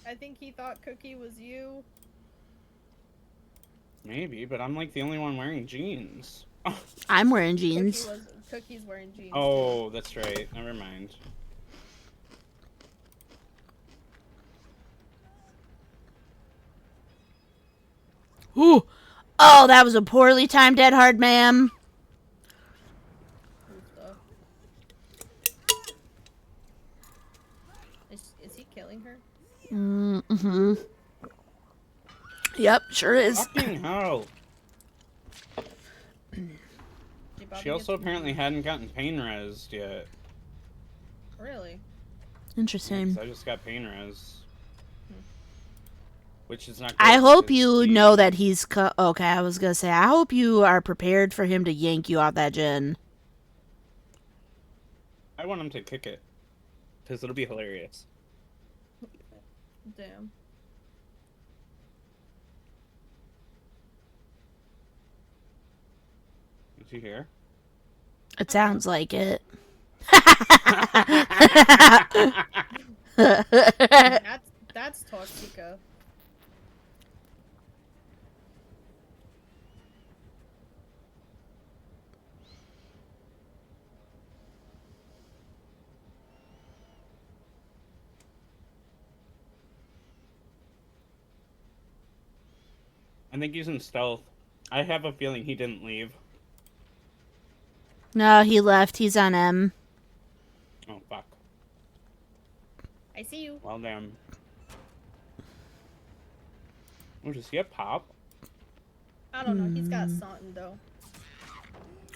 I think he thought Cookie was you. Maybe, but I'm like the only one wearing jeans. I'm wearing jeans. Cookie's wearing jeans. Oh, that's right. Never mind. Ooh. Oh, that was a poorly timed dead hard, ma'am. Is he killing her? Mm-hmm. Yep, sure is. Fucking hell. She She also apparently hadn't gotten pain resed yet. Really? Interesting. 'Cause I just got pain res. Which is not good I hope because you he- know that he's okay. I was gonna say I hope you are prepared for him to yank you out that gen. I want him to kick it. Because it'll be hilarious. Damn. Did you hear? It sounds like it. That's Toxica. I think he's in stealth. I have a feeling he didn't leave. No, he left. He's on M. Oh, fuck. I see you. Well, damn. Oh, does he have pop? I don't know. He's got something though.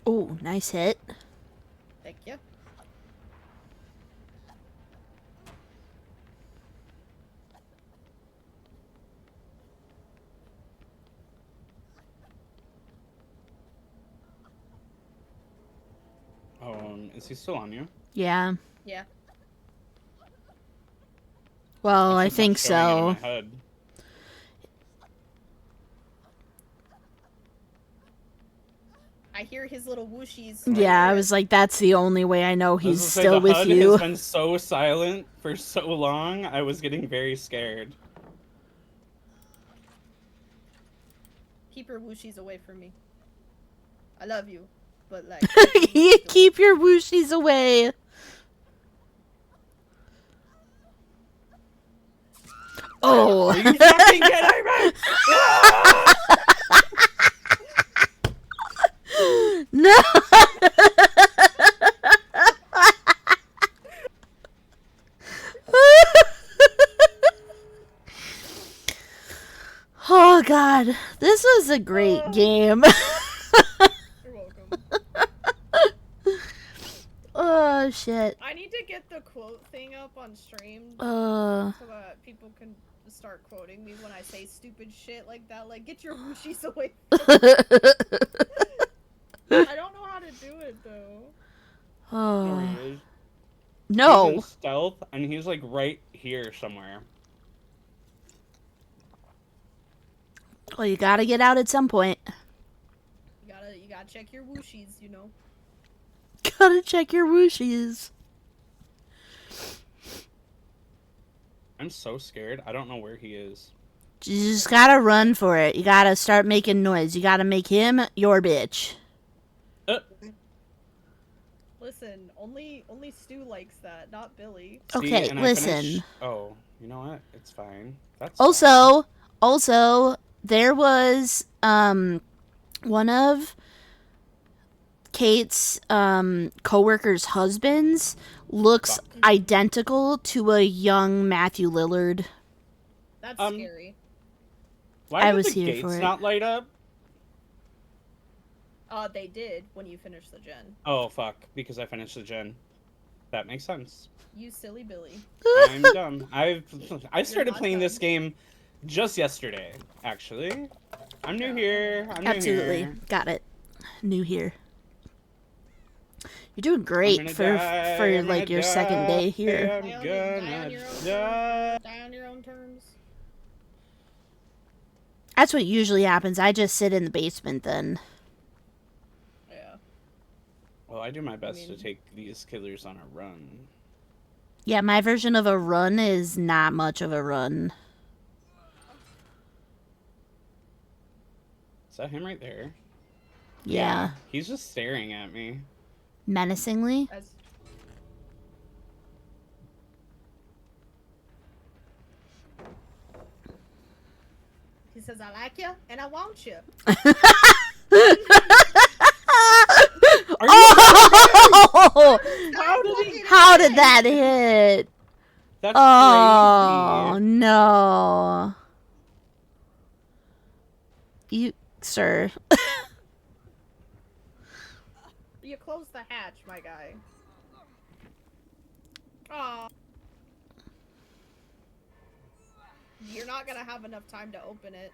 Oh, nice hit. Thank you. Is he still on you? Yeah. Yeah. Well, I Except not think showing it in so. my head. I hear his little whooshies. Yeah, I was like, that's the only way I know I was he's gonna say, still the with HUD you. has been so silent for so long, I was getting very scared. Keep your whooshies away from me. I love you, but like. Keep your whooshies away. Oh. Are you fucking kidding me? No. Oh god, this was a great game. You're welcome. Oh shit. I need to get the quote thing up on stream Uh. so that people can start quoting me when I say stupid shit like that. Like, get your whooshies away. I don't know how to do it though. There he Oh. is. He's No. in stealth, and he's like right here somewhere. Well, you gotta get out at some point. You gotta check your whooshies, you know. Gotta check your whooshies. I'm so scared. I don't know where he is. You just gotta run for it. You gotta start making noise. You gotta make him your bitch. Listen, only Stu likes that, not Billy. Okay, and I listen. finished... Oh, you know what? It's fine. That's Also, there was one of Kate's coworkers' husbands looks identical to a young Matthew Lillard. That's scary. Why I did was the here gates for it. not light up? They did when you finished the gen. Oh, fuck. Because I finished the gen. That makes sense. You silly Billy. I'm dumb. I started not playing this dumb. game just yesterday, actually. I'm new here. I'm new Absolutely. here. Got it. New here. You're doing I'm great gonna for die, I'm like gonna your second die, day here. I'm Die on gonna your own die. terms. Die on your own terms. That's what usually happens. I just sit in the basement then. Yeah. Well, I do my best to mean- take these killers on a run. Yeah, my version of a run is not much of a run. Is that him right there? Yeah. He's just staring at me. Menacingly. As he says, I like you and I want you. Oh! How did that? that hit? That's Oh, crazy. no. You, sir. You closed the hatch, my guy. Aw. You're not gonna have enough time to open it.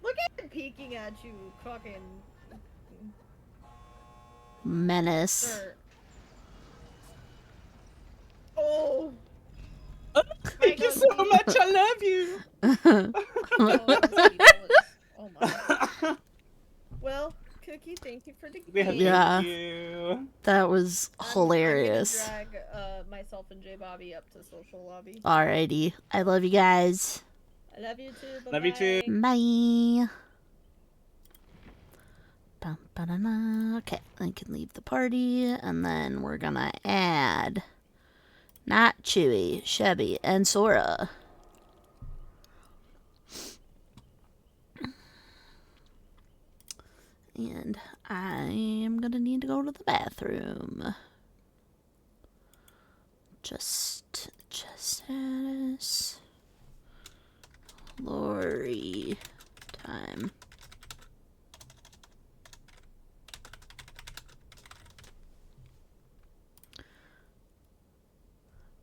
Look at him peeking at you, fucking Menace. sir. Oh! Thank you so much. I love you. Oh my. Well, Cookie, thank you for the game. Yeah. Thank you. That was hilarious. I'm gonna drag myself and J Bobby up to social lobby. Alrighty. I love you guys. I love you too. Bye-bye. Love you too. Bye. Bum, ba-da-da. Okay, I can leave the party, and then we're gonna add Not Chewy, Chevy, and Sora. And I am gonna need to go to the bathroom. Just as Laurie time.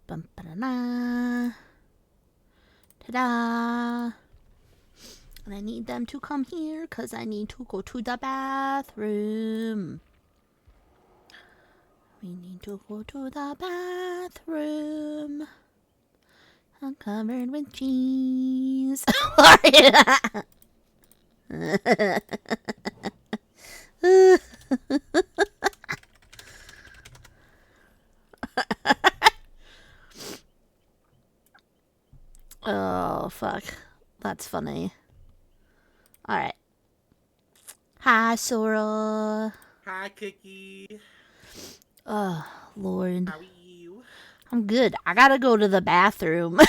Bum ba da da. Ta-da! And I need them to come here because I need to go to the bathroom. We need to go to the bathroom. I'm covered with cheese. Oh, fuck. That's funny. Alright. Hi, Sora. Hi, Cookie. Oh, Lord. How are you? I'm good. I gotta go to the bathroom.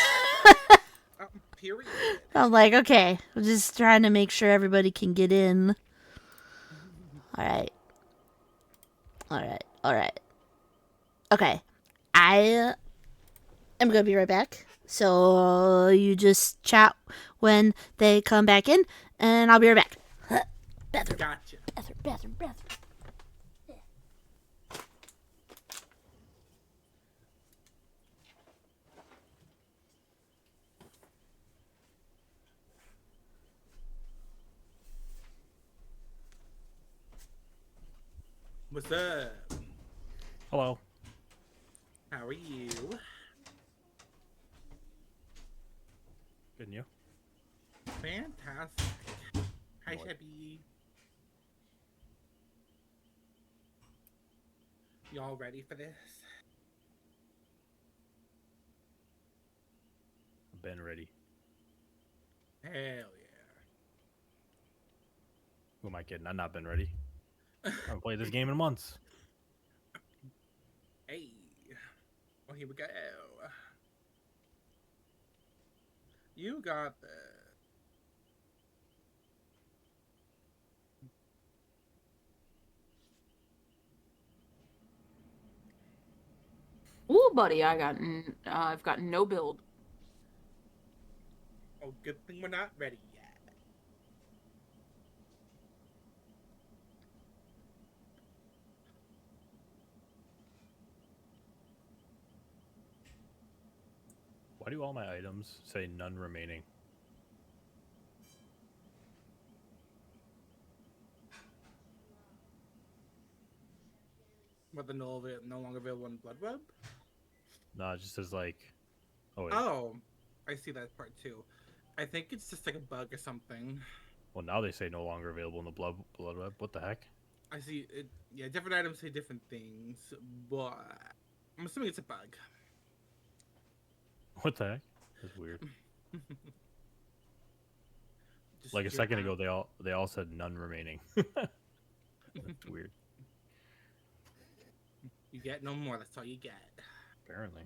Period. I'm like, okay. I'm just trying to make sure everybody can get in. Alright. Alright. Okay. I am gonna be right back. So you just chat when they come back in, and I'll be right back. Bathroom. Gotcha. Bathroom. What's up? Hello. How are you? Good, and you? Fantastic. Hi, What? Chebby. Y'all ready for this? I've been ready. Hell yeah. Who am I kidding? I've not been ready. I haven't played this game in months. Hey. Well, here we go. You got this. Ooh, buddy, I've got no build. Oh, good thing we're not ready yet. Why do all my items say none remaining? What, the no longer available in Blood Web? No, it just says like, oh wait. Oh, I see that part too. I think it's just like a bug or something. Well, now they say no longer available in the blood web. What the heck? I see it. Yeah, different items say different things, but I'm assuming it's a bug. What the heck? That's weird. Just Like a figure second it ago, out. they all said none remaining. That's weird. You get no more. That's all you get. Apparently.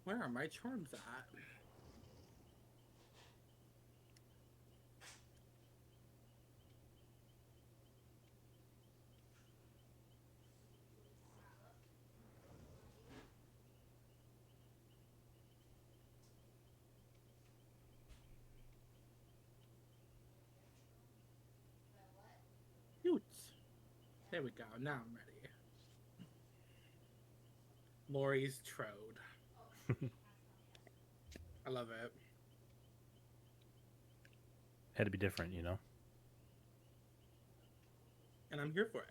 Where are my charms at? Shoots. There we go. Now I'm ready. Laurie's Strode. I love it. Had to be different, you know? And I'm here for it.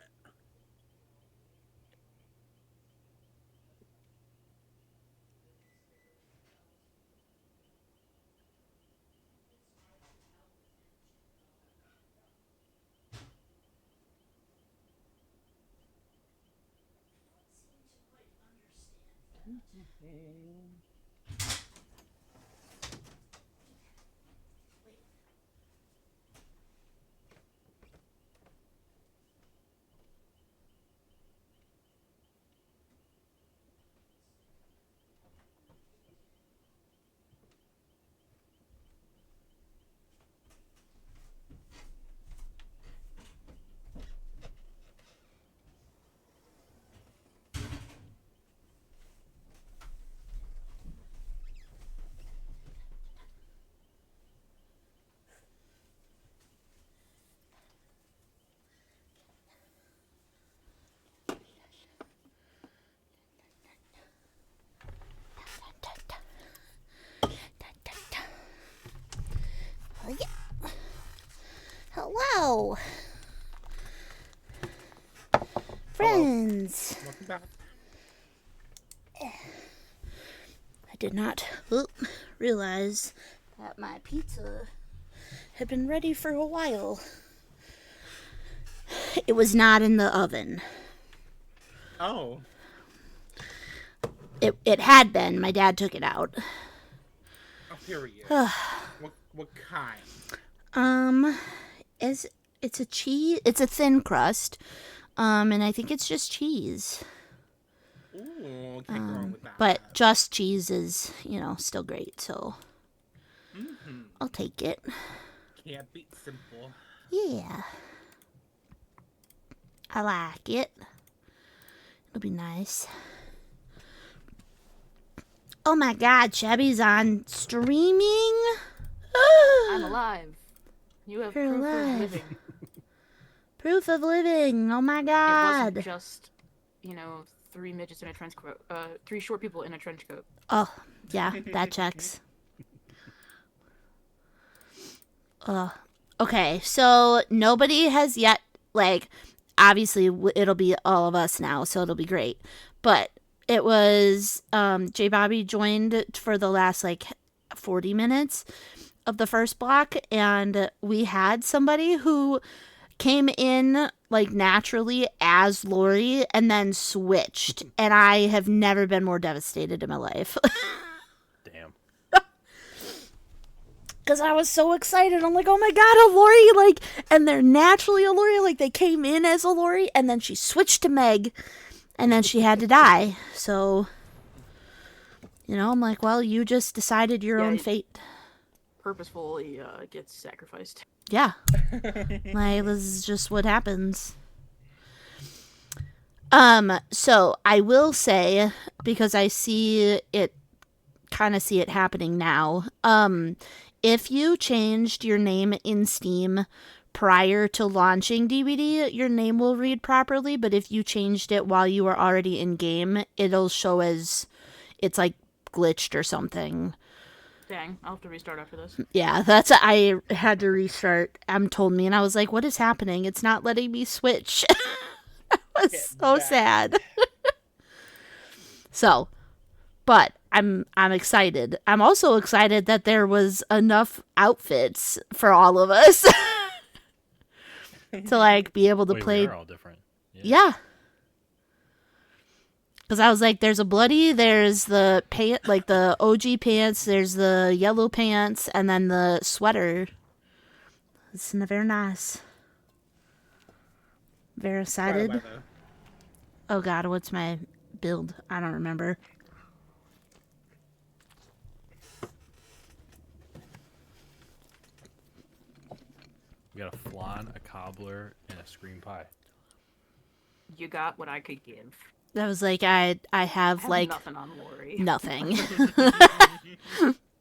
Hello. Friends. Welcome back. I did not realize that my pizza had been ready for a while. It was not in the oven. Oh. It had been. My dad took it out. Oh, period. what kind? It's a cheese. It's a thin crust. And I think it's just cheese. Ooh, can't go wrong with that. But just cheese is, still great. So I'll take it. Can't beat simple. Yeah. I like it. It'll be nice. Oh my God, Shabby's on streaming. I'm alive. You have You're proof alive. of living. Proof of living. Oh my It God. wasn't just, three midgets in a trench coat. Three short people in a trench coat. Oh, yeah, that checks. Okay, so nobody has yet, obviously it'll be all of us now, so it'll be great. But it was, J. Bobby joined for the last, 40 minutes of the first block, and we had somebody who came in, naturally as Laurie and then switched. And I have never been more devastated in my life. Damn. Because I was so excited. I'm like, oh my God, a Laurie. And they're naturally a Laurie. They came in as a Laurie, and then she switched to Meg, and then she had to die. So, I'm like, well, you just decided your own fate. Purposefully gets sacrificed. Yeah. This is just what happens. So I will say, because I see it happening now, if you changed your name in Steam prior to launching DVD, your name will read properly, but if you changed it while you were already in game, it'll show as it's glitched or something. Dang, I'll have to restart after this. Yeah, I had to restart. Told me, and I was like, what is happening? It's not letting me switch. I was so sad. So, but I'm excited. I'm also excited that there was enough outfits for all of us to be able to play. They're all different. Yeah. Because I was like, there's a bloody, there's the pant, the OG pants, there's the yellow pants, and then the sweater. It's very nice. Very excited. Oh God, what's my build? I don't remember. We got a flan, a cobbler, and a scream pie. You got what I could give. I was like, I have nothing on Laurie. nothing.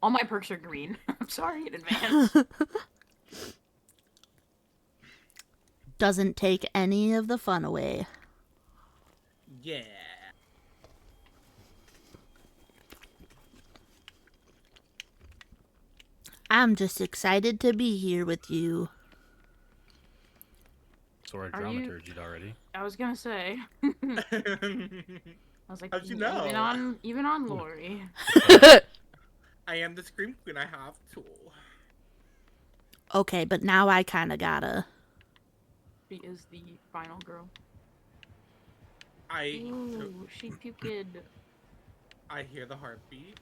All my perks are green. I'm sorry in advance. Doesn't take any of the fun away. Yeah. I'm just excited to be here with you. So we're dramaturgied already. I was gonna say. I was like, how'd you know? Even on Laurie. I am the Scream Queen. I have to. Okay, but now I kind of gotta. She is the final girl. She puked. I hear the heartbeat.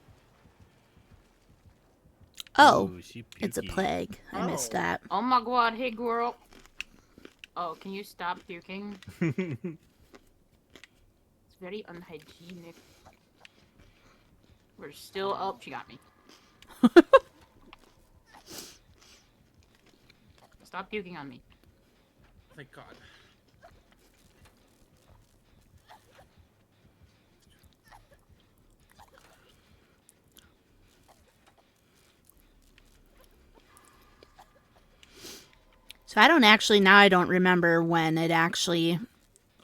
Oh, Ooh, she it's a pukey. plague. I missed that. Oh my God, hey girl. Oh, can you stop puking? It's very unhygienic. We're still up. She got me. Stop puking on me. Thank God. So I don't remember when it actually,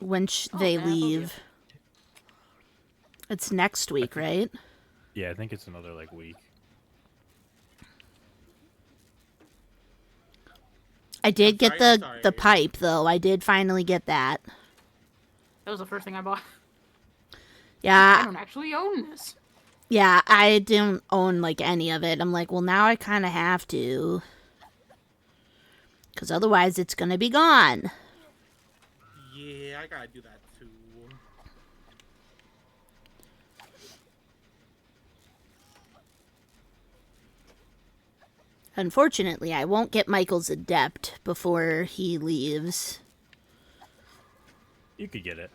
they leave. It's next week, right? Yeah, I think it's another week. I did get sorry, I'm the sorry. pipe though. I did finally get that. That was the first thing I bought. I Yeah, don't actually own this. yeah. I don't own like any of it. I'm like, well, now I kind of have to, because otherwise it's gonna be gone. Yeah, I gotta do that too. Unfortunately, I won't get Michael's adept before he leaves. You could get it.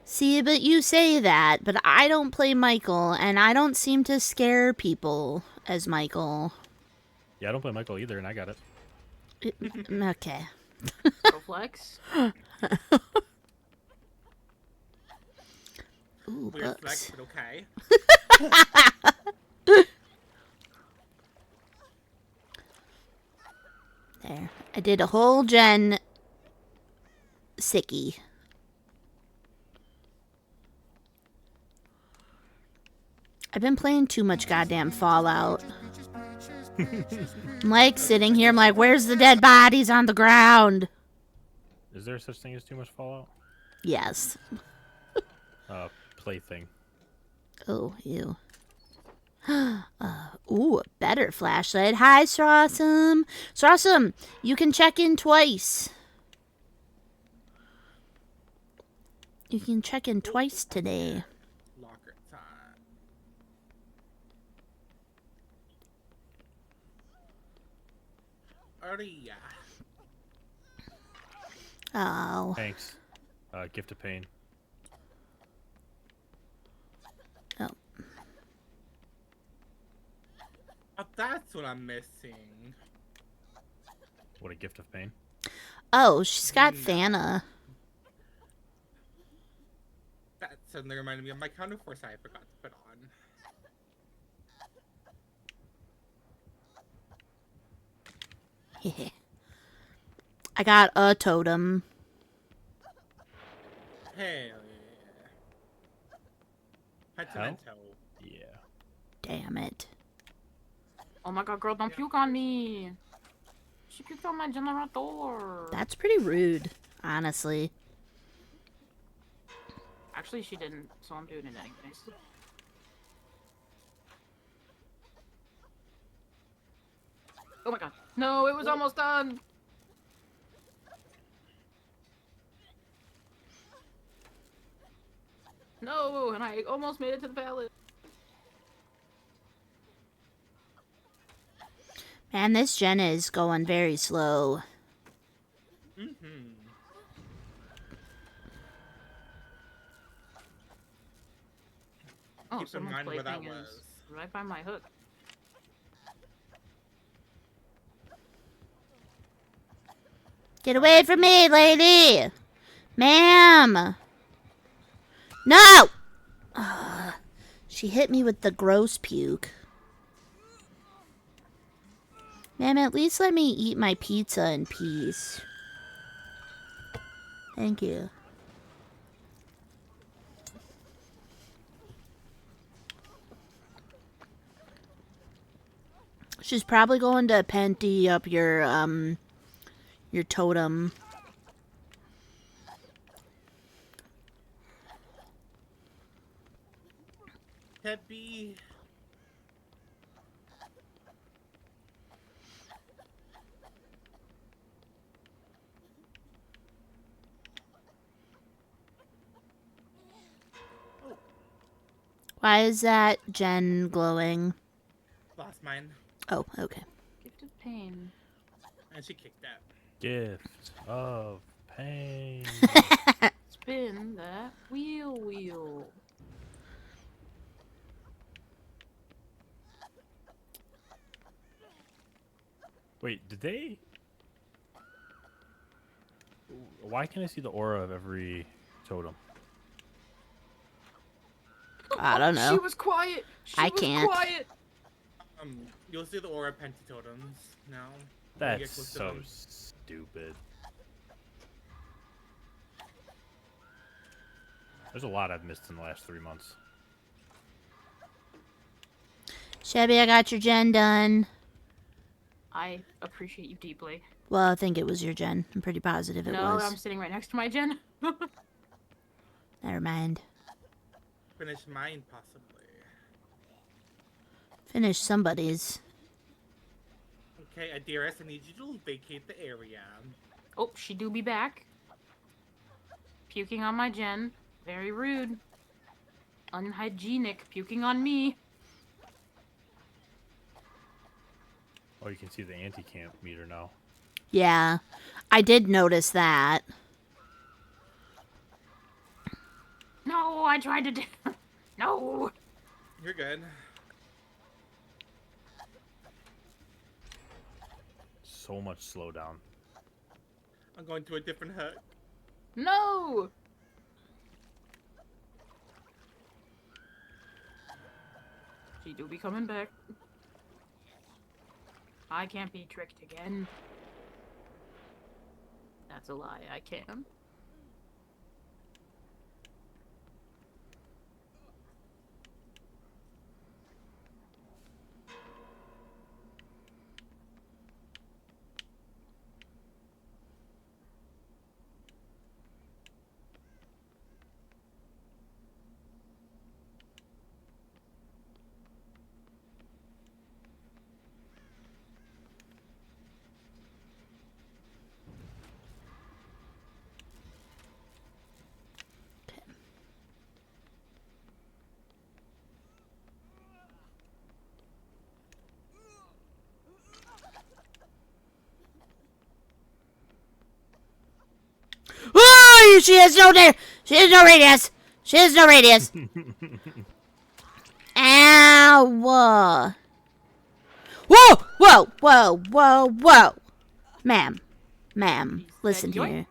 See, but you say that, but I don't play Michael, and I don't seem to scare people as Michael. Yeah, I don't play Michael either, and I got it. Okay. Pro flex. Ooh, Weird flex, books. but okay. There. I did a whole gen sickie. I've been playing too much goddamn Fallout. I'm like sitting here, I'm like, where's the dead bodies on the ground? Is there such thing as too much Fallout? Yes. Plaything. Oh, ew. Ooh, a better flashlight. Hi, Strawsome. Strawsome, you can check in twice. You can check in twice today. Locker time. Aria. Oh. Thanks. Gift of Pain. Oh. Oh, that's what I'm missing. What a gift of pain. Oh, she's got Thana. That suddenly reminded me of my counterforce I forgot to put on. I got a totem. Hell yeah. Pentimento. Yeah. Damn it. Oh my god, girl, don't puke on me. She puked on my generator. That's pretty rude, honestly. Actually, she didn't, so I'm doing it anyways. Oh my god. No, it was almost done. No, and I almost made it to the palace. Man, this gen is going very slow. Mm-hmm. Oh, Keep in someone's mind where that plaything was. is right by my hook. Get away from me, lady! Ma'am! No! She hit me with the gross puke. Ma'am, at least let me eat my pizza in peace. Thank you. She's probably going to Penty up your totem. Peppy. Why is that gen glowing? Lost mine. Oh, okay. Gift of pain. And she kicked that. Gift of pain. Spin that wheel. Wait, did they? Why can't I see the aura of every totem? I don't know. She was quiet. I can't. Quiet. You'll see the aura pentatotems now. when you get That's close to so them. stupid. There's a lot I've missed in the last 3 months. Shabby, I got your gen done. I appreciate you deeply. Well, I think it was your gen. I'm pretty positive it No, was. I'm sitting right next to my gen. Never mind. Finish mine, possibly. Finish somebody's. Okay, Adiris, I need you to vacate the area. Oh, she do be back. Puking on my gen. Very rude. Unhygienic. Puking on me. Oh, you can see the anti-camp meter now. Yeah, I did notice that. No, I tried to do... No! You're good. So much slowdown. I'm going to a different hut. No! She do be coming back. I can't be tricked again. That's a lie, I can. Oh, she has no radius. She has no radius. Ow. Whoa, whoa, whoa, whoa, whoa. Ma'am, listen yoink. here.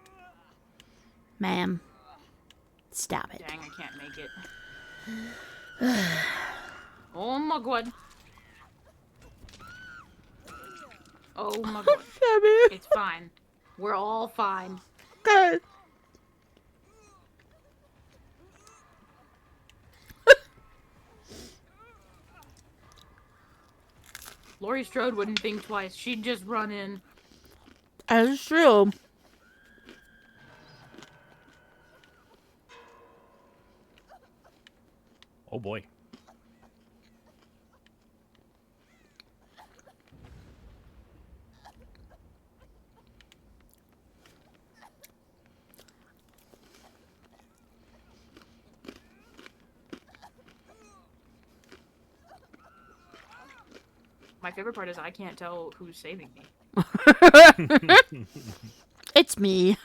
Ma'am, stop it. Dang, I can't make it. Oh my god. Oh my god. It's fine. We're all fine. Good. Laurie Strode wouldn't think twice. She'd just run in. That's true. Oh boy. My favorite part is I can't tell who's saving me. It's me.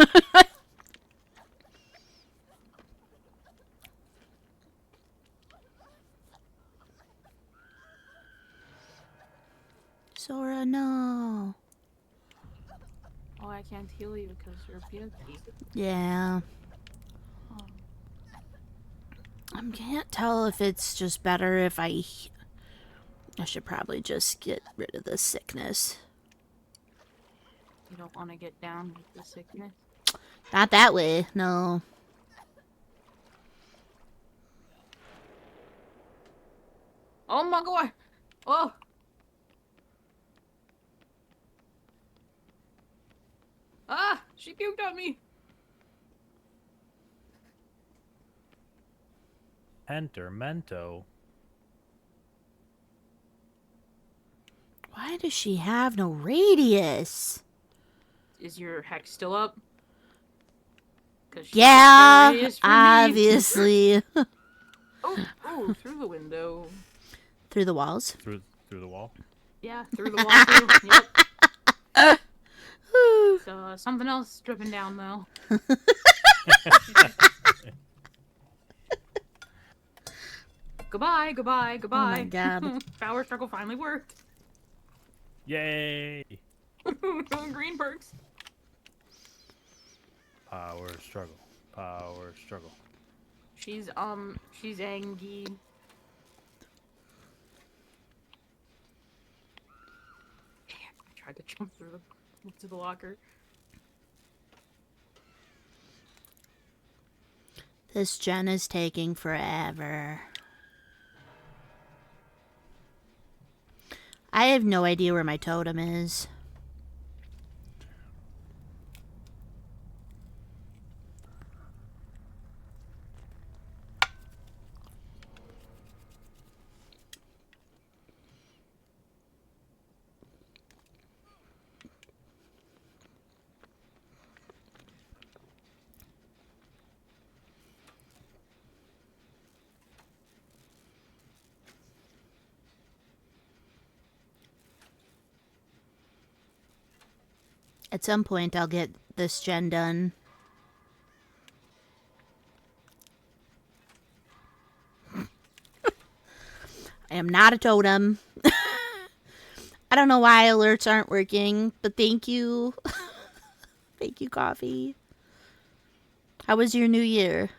Sora, no. Oh, I can't heal you because you're puking. Yeah. Oh. I can't tell if it's just better if I should probably just get rid of this sickness. You don't want to get down with the sickness? Not that way, no. Oh my god! Oh! Ah! She puked on me! Entermento. Why does she have no radius? Is your hex still up? Yeah, Me. obviously. Oh, through the window. Through the walls? Through the wall. Yeah, through the wall too. Yep. So, something else dripping down though. Goodbye, goodbye, goodbye. Oh my god. Power struggle finally worked. Yay! Green perks. Power struggle. Power struggle. She's angry. Damn, I tried to jump through to the locker. This gen is taking forever. I have no idea where my totem is. At some point, I'll get this gen done. I am not a totem. I don't know why alerts aren't working, but thank you. Thank you, Coffee. How was your new year?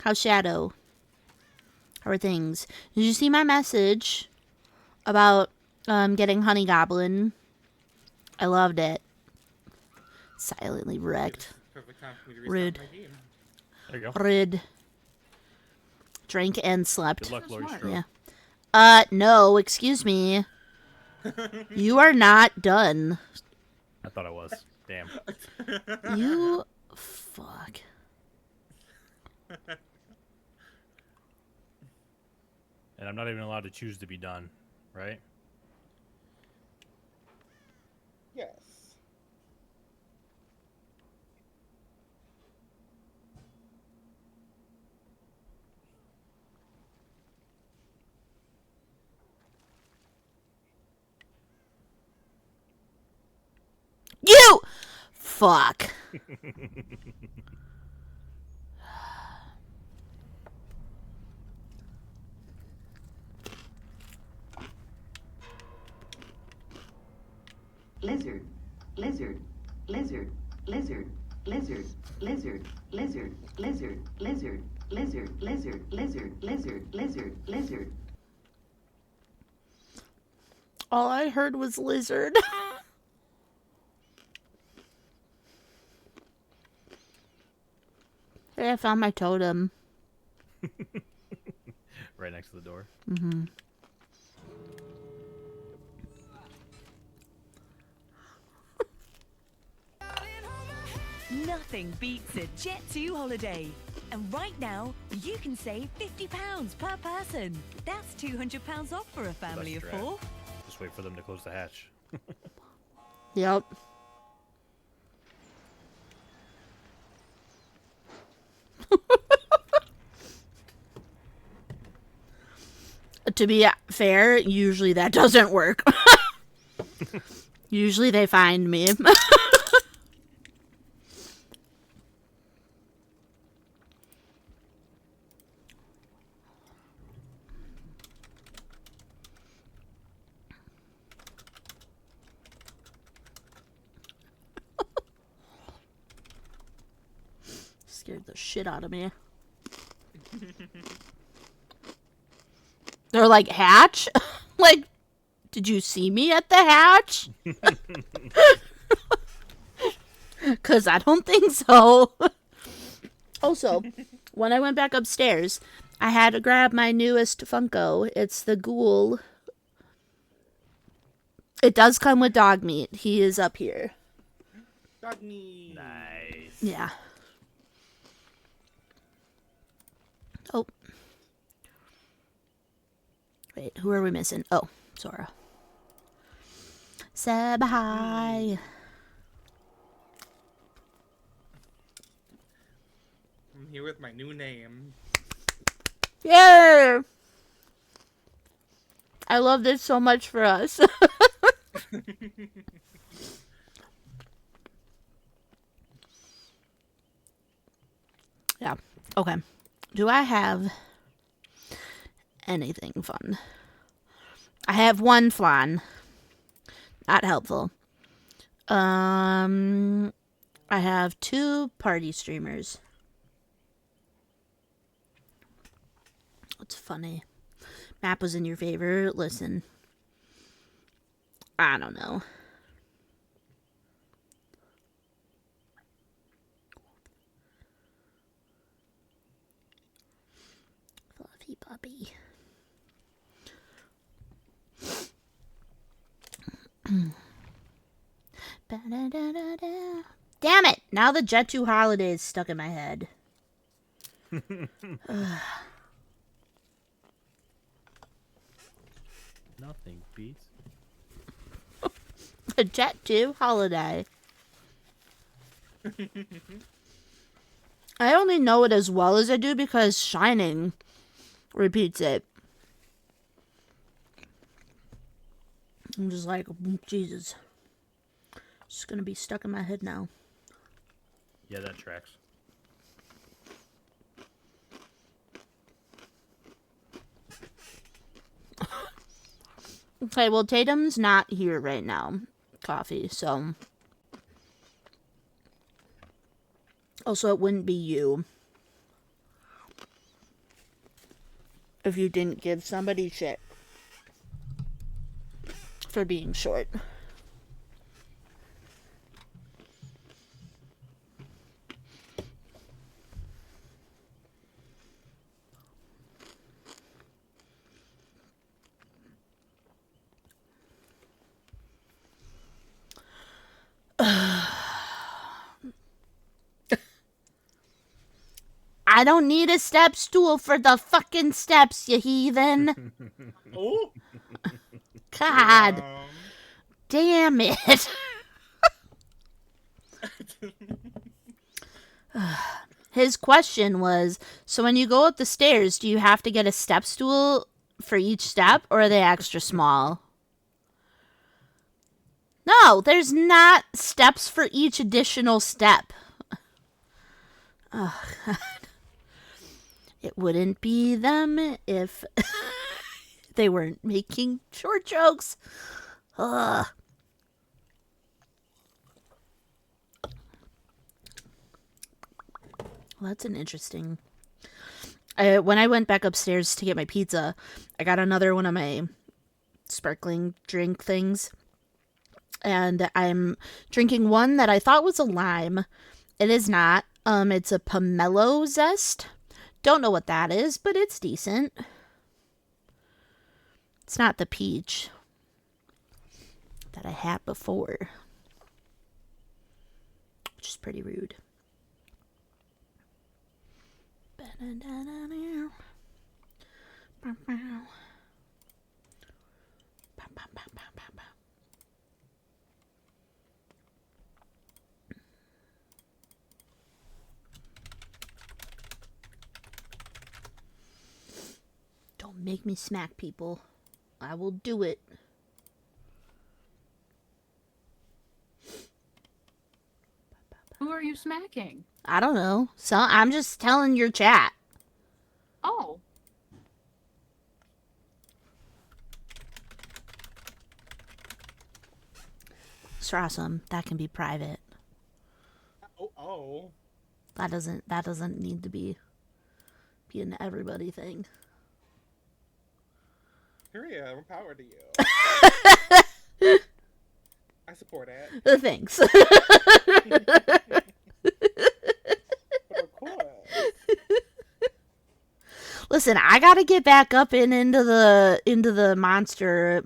How's Shadow? How are things? Did you see my message about getting Honey Goblin? I loved it. Silently wrecked. Perfect time for me to Rude. restart my game. There you go. Rude. Drank and slept. Good luck, Laurie smart. Strode. Yeah. No, excuse me. You are not done. I thought I was. Damn. You fuck. And I'm not even allowed to choose to be done, right? Yes. You fuck. Lizard, lizard, lizard, lizard, lizard, lizard, lizard, lizard, lizard, lizard, lizard, lizard, lizard, lizard, lizard. All I heard was lizard. Hey, I found my totem. Right next to the door. Mm-hmm. Nothing beats a Jet2 holiday. And right now, you can save £50 per person. That's £200 off for a family of Best strat. 4. Just wait for them to close the hatch. Yep. To be fair, usually that doesn't work. Usually they find me. Scared the shit out of me. They're like, hatch? Like, did you see me at the hatch? Because I don't think so. Also, when I went back upstairs, I had to grab my newest Funko. It's the ghoul. It does come with dog meat. He is up here. Dog me. Nice. Yeah. Oh. Wait, who are we missing? Oh, Sora. Seb, hi. I'm here with my new name. Yeah. I love this so much for us. Yeah. Okay. Do I have anything fun? I have one flan. Not helpful. I have 2 party streamers. What's funny? Map was in your favor. Listen. I don't know. Fluffy puppy. Ba-da-da-da-da. Damn it! Now the Jet 2 holiday is stuck in my head. Nothing beats. The Jet 2 holiday. I only know it as well as I do because Shining repeats it. I'm just like, Jesus. It's just gonna be stuck in my head now. Yeah, that tracks. Okay, well, Tatum's not here right now. Coffee, so. Also, it wouldn't be you if you didn't give somebody shit for being short. I don't need a step stool for the fucking steps, you heathen. Oh, God damn it. His question was, so when you go up the stairs, do you have to get a step stool for each step, or are they extra small? No, there's not steps for each additional step. Oh, God. It wouldn't be them if they weren't making short jokes. Ugh. Well, that's an interesting... when I went back upstairs to get my pizza, I got another one of my sparkling drink things. And I'm drinking one that I thought was a lime. It is not. It's a pomelo zest. Don't know what that is, but it's decent. It's not the peach that I had before, which is pretty rude. Don't make me smack people. I will do it. Who are you smacking? I don't know. So I'm just telling your chat. Oh. Srasum, that can be private. Oh. That doesn't need to be an everybody thing. Period. More power to you. I support it. Thanks. But of course. Listen, I gotta get back up and into the monster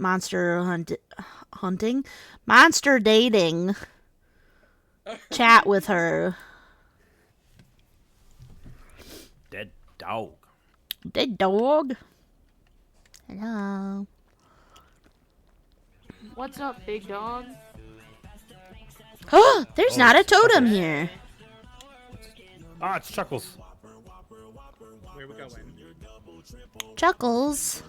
hunting, monster dating chat with her. Dead dog. Dead dog. Hello. What's up, big dog? Oh, there's not a totem here. Ah, it's Chuckles. Where we going? Chuckles.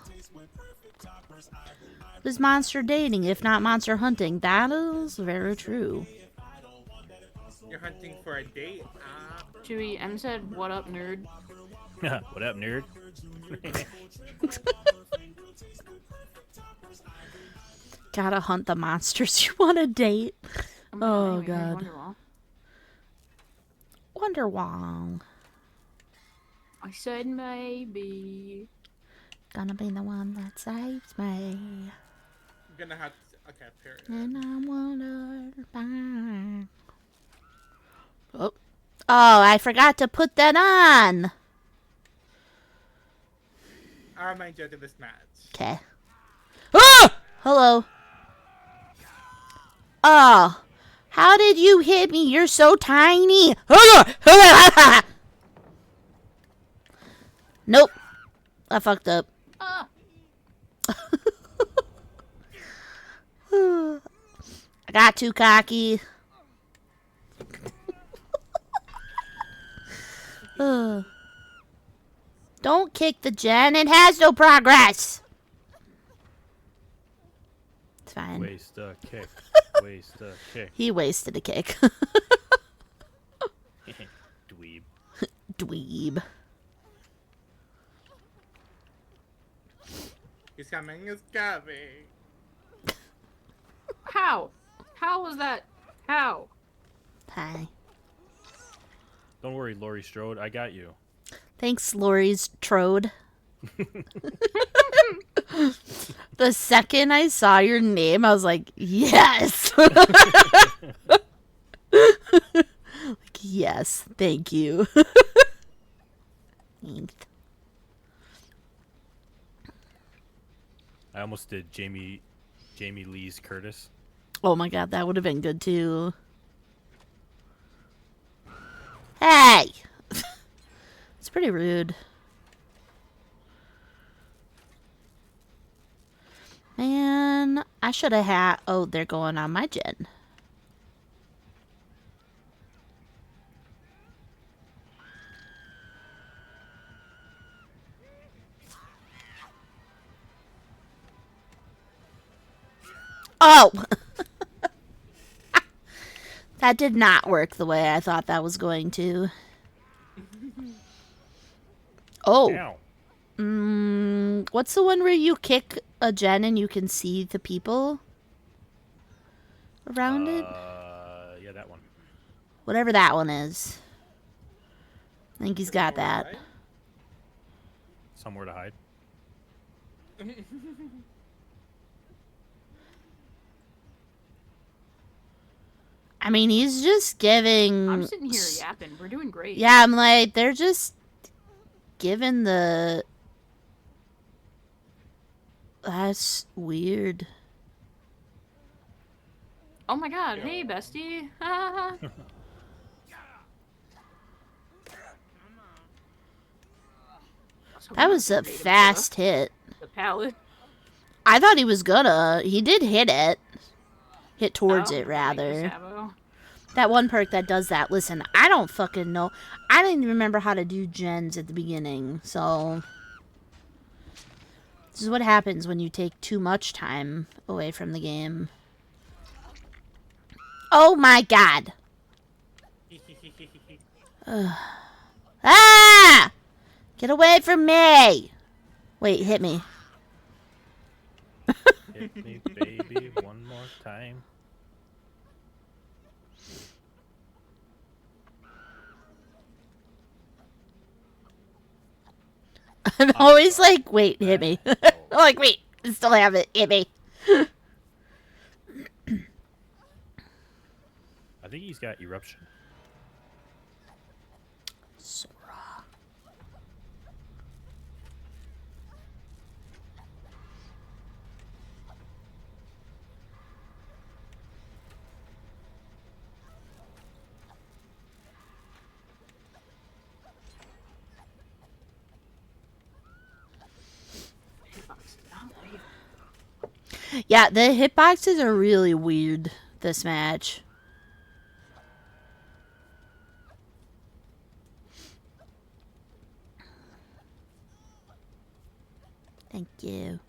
Is monster dating, if not monster hunting? That is very true. You're hunting for a date? Chewy, M said, what up, nerd? What up, nerd? Gotta hunt the monsters you want to date. Oh, God. Wonderwall. I said maybe. Gonna be the one that saves me. I'm gonna have to... Okay, period. And I wonder back. Oh, I forgot to put that on. I'll remind you after this match. Okay. Oh! Hello. Oh. How did you hit me? You're so tiny. Nope. I fucked up. I got too cocky. Don't kick the gen. It has no progress. It's fine. Waste a kick. Waste a kick. He wasted a kick. Dweeb. Dweeb. He's coming, he's coming. How? How was that? How? Hi. Don't worry, Laurie Strode. I got you. Thanks, Laurie's Trode. The second I saw your name, I was like, yes. Like, yes, thank you. Thanks. I almost did Jamie Lee's Curtis. Oh my god, that would have been good too. Hey! It's pretty rude. Man, I should have had... Oh, they're going on my gen. Oh! That did not work the way I thought that was going to. Oh. Ow. What's the one where you kick a gen and you can see the people around it? Yeah, that one. Whatever that one is. I think he's got that. Somewhere to hide. I mean, he's just giving... I'm sitting here yapping. We're doing great. Yeah, I'm like, they're just giving the... That's weird. Oh my god. Hey, bestie. That was a fast hit. The pallet. I thought he was gonna. He did hit it. Hit towards it, rather. That one perk that does that. Listen, I don't fucking know. I didn't even remember how to do gens at the beginning, so... This is what happens when you take too much time away from the game. Oh my god! Ah! Get away from me! Wait, hit me. Hit me, baby, one more time. I'm always like, wait, hit me. I'm like, wait, I still have it. Hit me. I think he's got eruption. Sora. Yeah, the hitboxes are really weird this match. Thank you.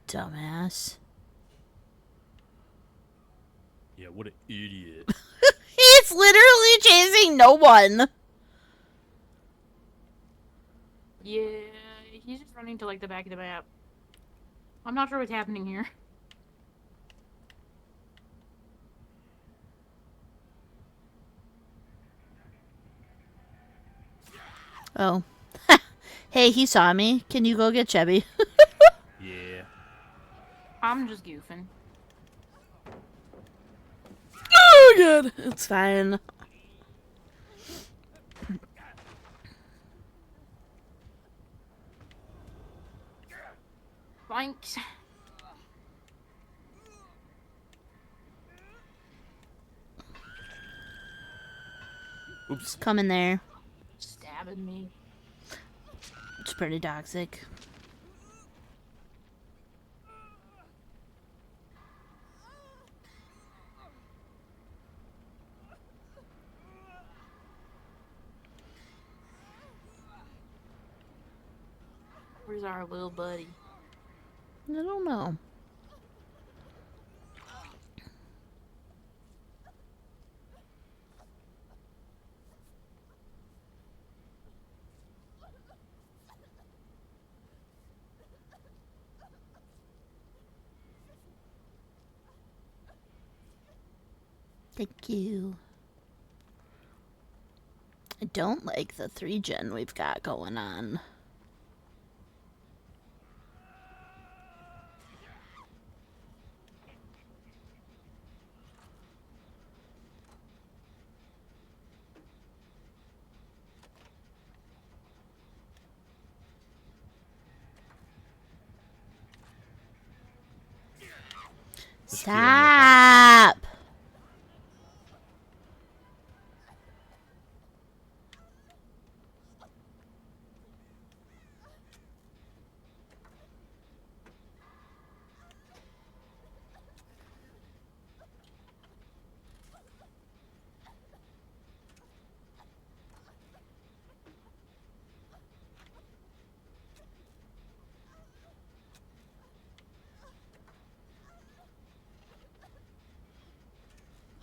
Dumbass. Yeah, what an idiot. He's literally chasing no one. Yeah, he's just running to like the back of the map. I'm not sure what's happening here. Oh. Hey, he saw me. Can you go get Chubby? Yeah. I'm just goofing. Oh, God. It's fine. Thanks. Oops. Come in there. Stabbing me. It's pretty toxic. Where's our little buddy? I don't know. Thank you. I don't like the 3-gen we've got going on. There's fear in your heart. Stop!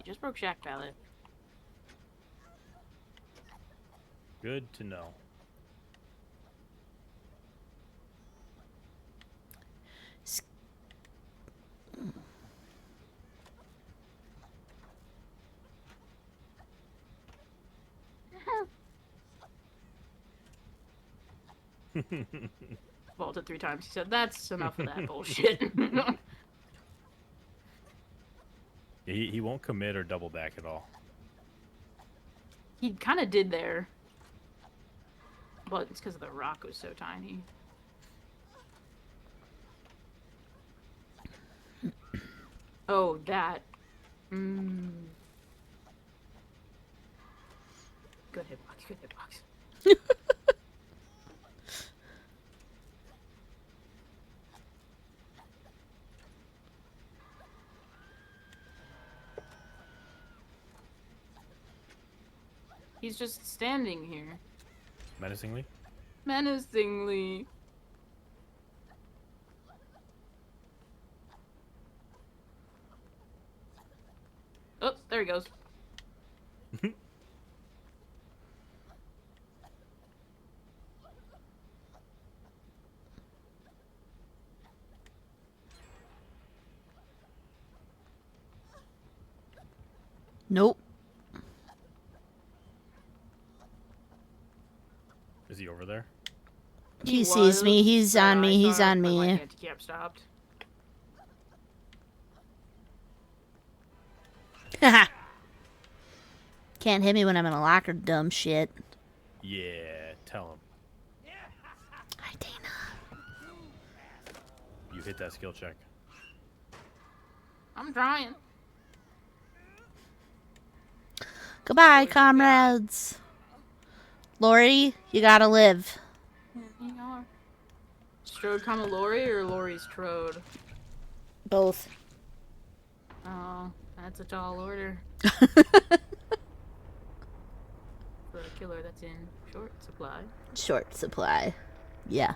You just broke Shack Pallet. Good to know. Vaulted 3 times. He said, that's enough of that bullshit. He won't commit or double back at all. He kind of did there. But it's because the rock was so tiny. Oh, that. Good hitbox, good hitbox. He's just standing here. Menacingly? Menacingly. Oh, there he goes. Nope. Is he over there? He sees me. He's on me. He's on My me. anti-cap stopped. Can't hit me when I'm in a locker, dumb shit. Yeah, tell him. Hi, Dana. You hit that skill check. I'm trying. Goodbye, comrades. Laurie, you gotta live. Strode comma Laurie or Laurie's Strode? Both. Oh, that's a tall order. For a killer that's in short supply. Short supply. Yeah.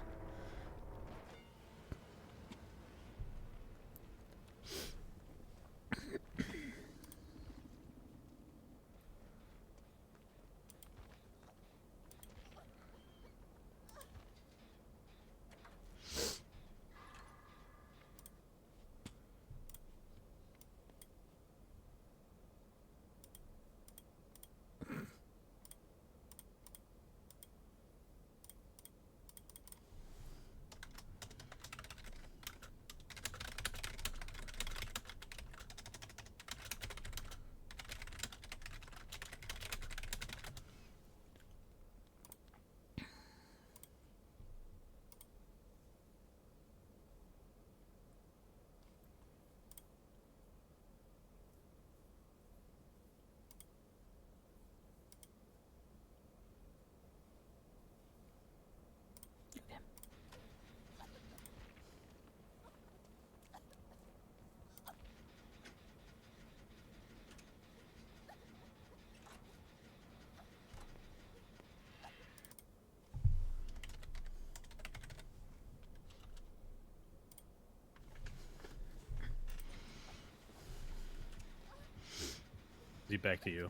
he back to you?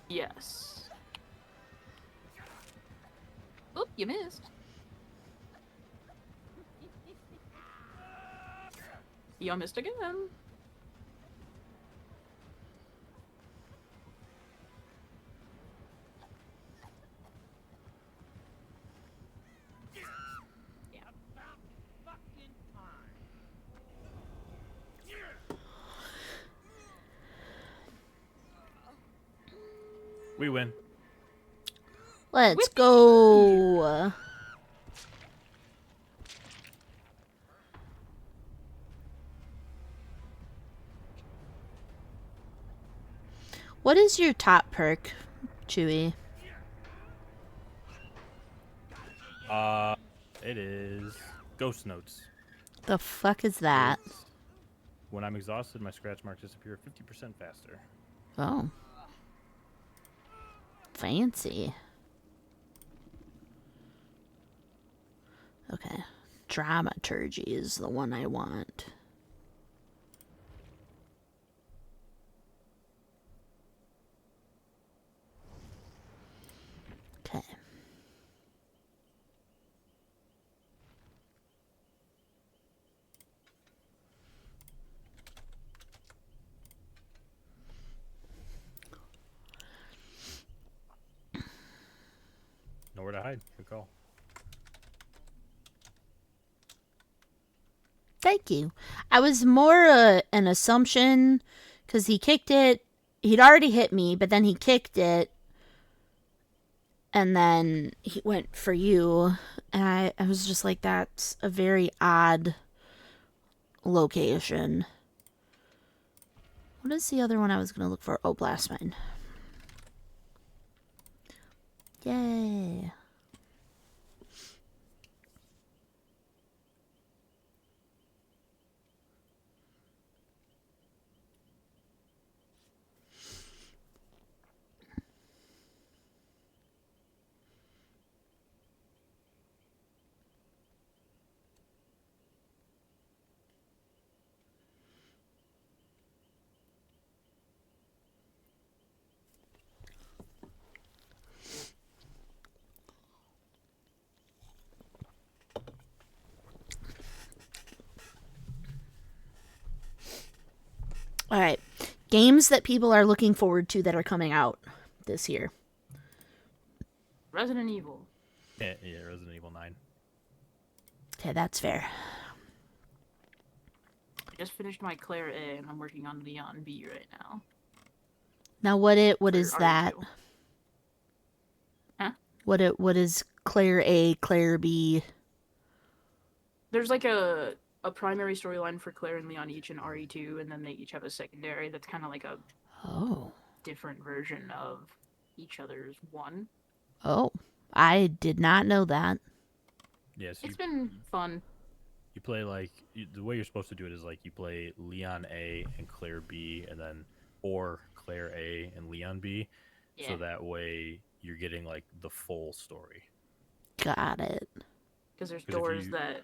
Yes. Oop, you missed. You missed again. We win. Let's go. What is your top perk, Chewy? It is Ghost Notes. The fuck is that? When I'm exhausted, my scratch marks disappear 50% faster. Oh. Fancy. Okay. Dramaturgy is the one I want. Okay. Nowhere to hide. Good call. Thank you. I was more an assumption because he kicked it. He'd already hit me, but then he kicked it. And then he went for you. And I was just like, that's a very odd location. What is the other one I was going to look for? Oh, Blast Mine. Yay. All right. Games that people are looking forward to that are coming out this year. Resident Evil. Yeah, Resident Evil 9. Okay, that's fair. I just finished my Claire A, and I'm working on Leon B right now. Now, what is For that? RE2. Huh? What is Claire A, Claire B? There's like a primary storyline for Claire and Leon each in RE2, and then they each have a secondary that's kind of like a different version of each other's one. Oh, I did not know that. Yes, It's been fun. You play the way you're supposed to do it is like you play Leon A and Claire B, and then or Claire A and Leon B, so that way you're getting like the full story. Got it. Because there's doors that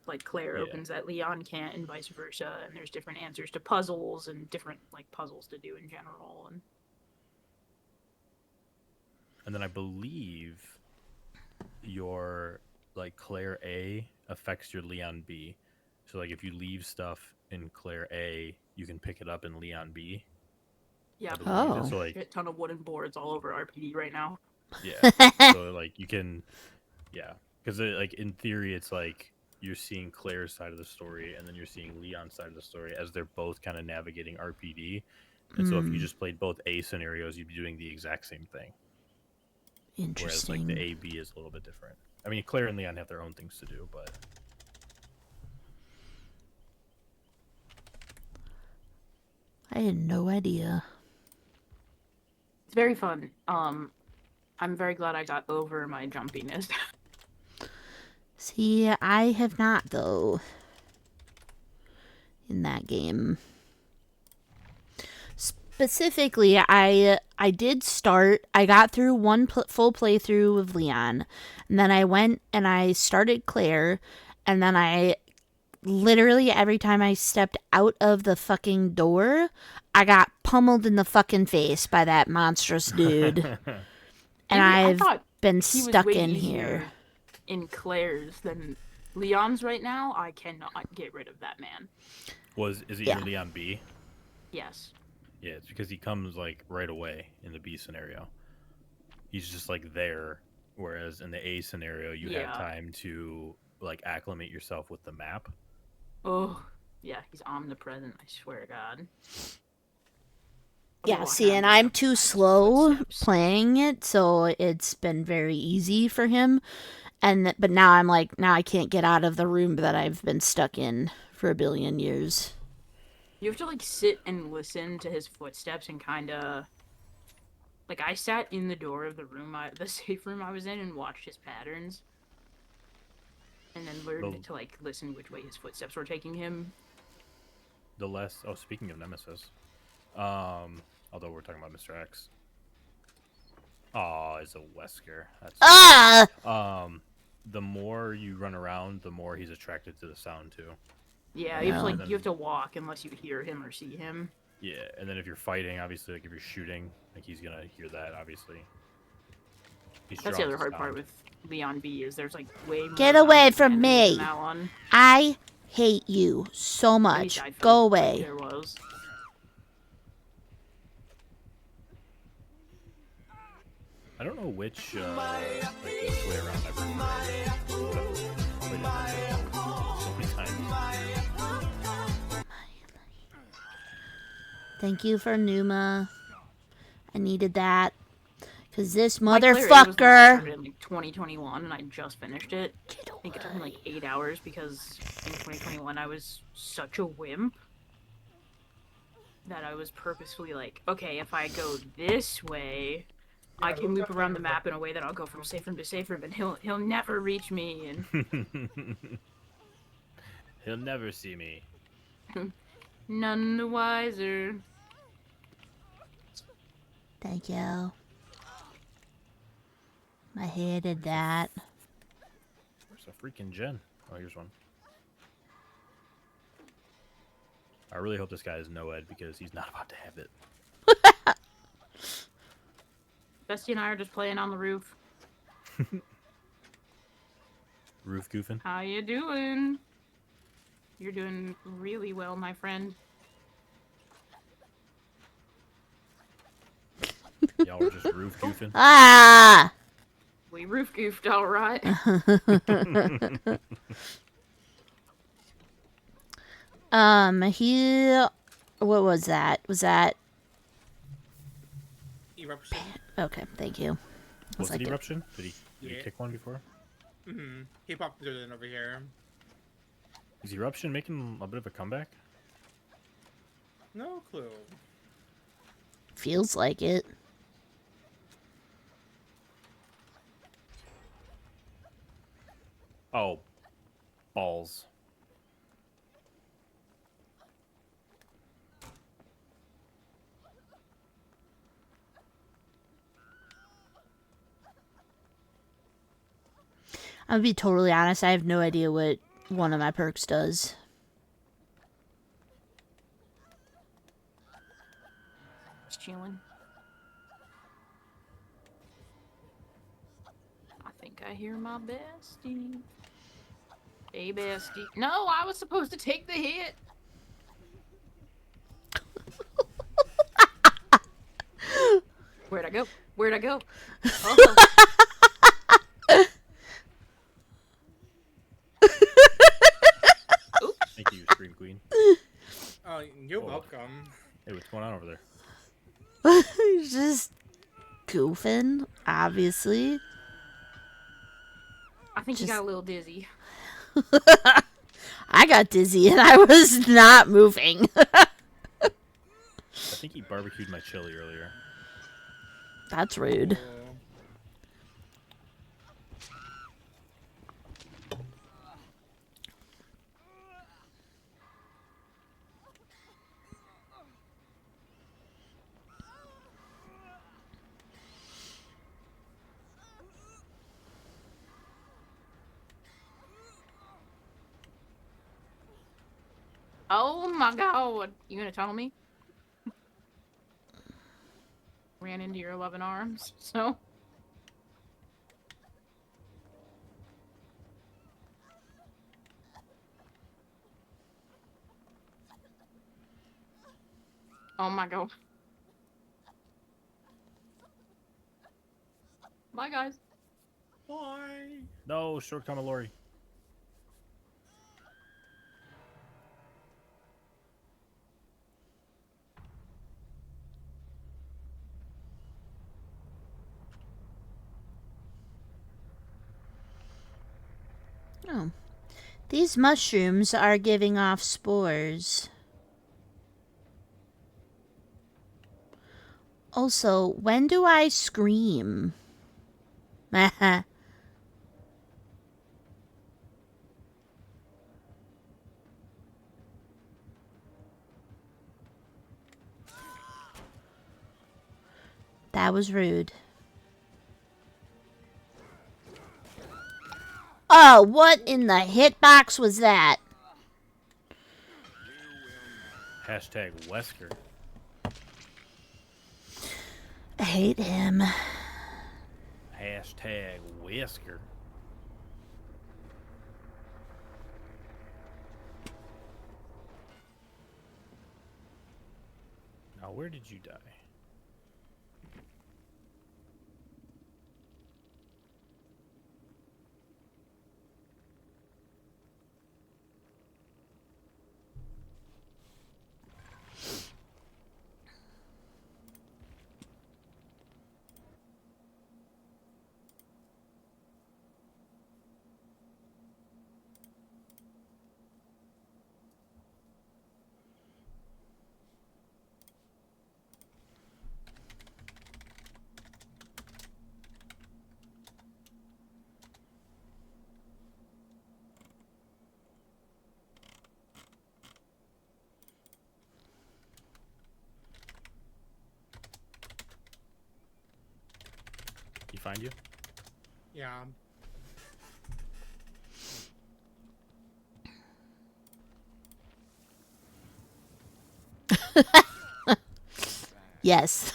like Claire opens that Leon can't, and vice versa, and there's different answers to puzzles and different like puzzles to do in general. And then I believe your like Claire A affects your Leon B. So like if you leave stuff in Claire A, you can pick it up in Leon B. Yeah. Oh. So like a ton of wooden boards all over RPD right now. Yeah. So like you can, because like in theory it's like you're seeing Claire's side of the story and then you're seeing Leon's side of the story as they're both kind of navigating RPD. And so if you just played both A scenarios, you'd be doing the exact same thing. Interesting. Whereas like the A B is a little bit different. I mean, Claire and Leon have their own things to do, but I had no idea. It's very fun. I'm very glad I got over my jumpiness. See, I have not though. In that game. Specifically, I did start. I got through one full playthrough of Leon, and then I went and I started Claire, and then I literally every time I stepped out of the fucking door, I got pummeled in the fucking face by that monstrous dude. And I I've thought been he was stuck way in easier here. in Claire's than Leon's right now. I cannot get rid of that man. Is it Yeah. your Leon B? Yes. Yeah, it's because he comes like right away in the B scenario. He's just like there, whereas in the A scenario, you have time to like acclimate yourself with the map. Oh, yeah, he's omnipresent. I swear to God. Yeah, see, and I'm too slow playing it, so it's been very easy for him. But now I'm like, now I can't get out of the room that I've been stuck in for a billion years. You have to like sit and listen to his footsteps and kind of like I sat in the door of the room, the safe room I was in, and watched his patterns, and then learned to like listen which way his footsteps were taking him. Speaking of Nemesis, although we're talking about Mr. X. Oh, it's a Wesker. That's the more you run around, the more he's attracted to the sound too. Yeah, you have to walk unless you hear him or see him. Yeah, and then if you're fighting, obviously, like if you're shooting, like he's gonna hear that. Obviously, that's the other hard part with Leon B is there's like way more. Get away from me! me! I hate you so much. Go away. Like there was. I don't know which way around I've heard so many times. Thank you for Numa. I needed that. Because this motherfucker... in like 2021 and I just finished it. I think it took me like 8 hours because in 2021 I was such a wimp that I was purposefully like, okay, if I go this way, I can loop around the map in a way that I'll go from safe room to safe room, and he'll never reach me, and he'll never see me. None the wiser. Thank you. I hated that. Where's a freaking gen? Oh, here's one. I really hope this guy is no-ed because he's not about to have it. Bestie and I are just playing on the roof. Roof goofing. How you doing? You're doing really well, my friend. Y'all were just roof goofing? Ah! We roof goofed, all right. What was that? Was that... Eruption. Okay, thank you. Was it Eruption? Did he kick one before? Mm-hmm. He popped it in over here. Is Eruption making a bit of a comeback? No clue. Feels like it. Oh, balls. I'll be totally honest, I have no idea what one of my perks does. Just chilling. I think I hear my bestie. Hey, bestie. No, I was supposed to take the hit. Where'd I go? Where'd I go? Oh. Thank you, Scream Queen. Oh, you're welcome. Hey, what's going on over there? He's just goofing, obviously. I think he got a little dizzy. I got dizzy and I was not moving. I think he barbecued my chili earlier. That's rude. Oh my god. You gonna tunnel me? Ran into your loving arms, so. Oh my god. Bye, guys. Bye. No, shortcome of Laurie. Oh. These mushrooms are giving off spores. Also, when do I scream? That was rude. Oh, what in the hitbox was that? Hashtag Wesker. I hate him. Hashtag Wesker. Now, where did you die? He find you? Yeah. Yes.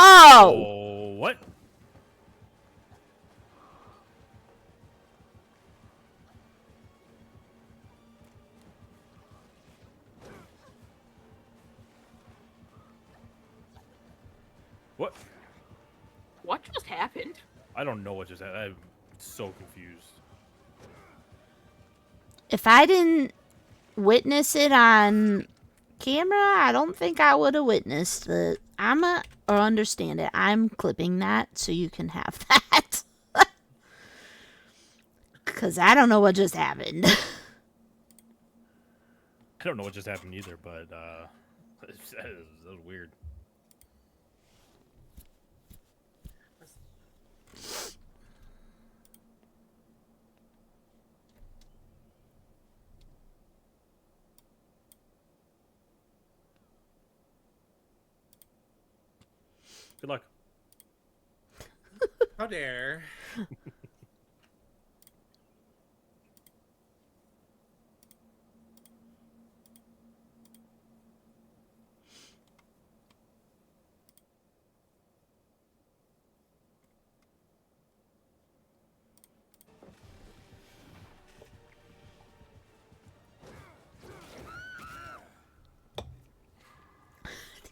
Oh! Oh, what? What? What just happened? I don't know what just happened. I'm so confused. If I didn't witness it on camera, I don't think I would have witnessed it. Or understand it. I'm clipping that so you can have that. Because I don't know what just happened. I don't know what just happened either, but that was weird. Good luck. How dare.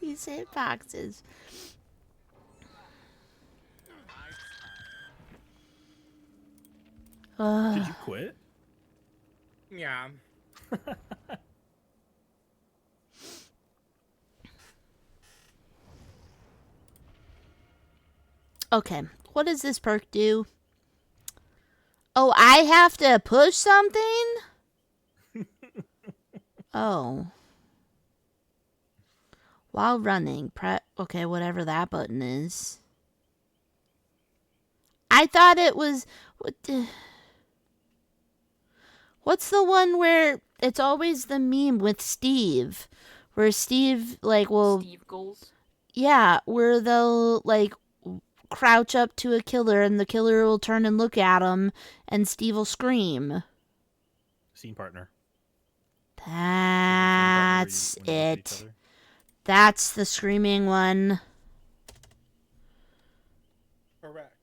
These hitboxes. Did you quit? Yeah. Okay, what does this perk do? Oh, I have to push something? Oh. While running, okay, whatever that button is. I thought it was... What's the one where it's always the meme with Steve? Where Steve, like, will... Steve goals. Yeah, where they'll, like, crouch up to a killer and the killer will turn and look at him and Steve will scream. Scene partner. That's it. That's the screaming one. Correct.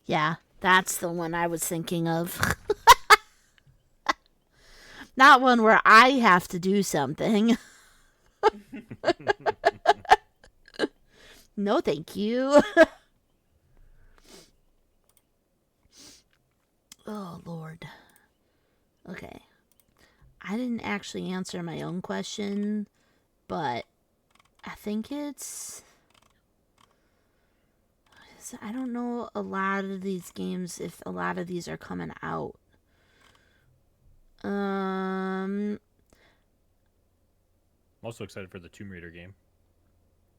Yeah, that's the one I was thinking of. Not one where I have to do something. No, thank you. Oh, Lord. Okay. I didn't actually answer my own question, but I think it's... I don't know a lot of these games, if a lot of these are coming out. I'm also excited for the Tomb Raider game.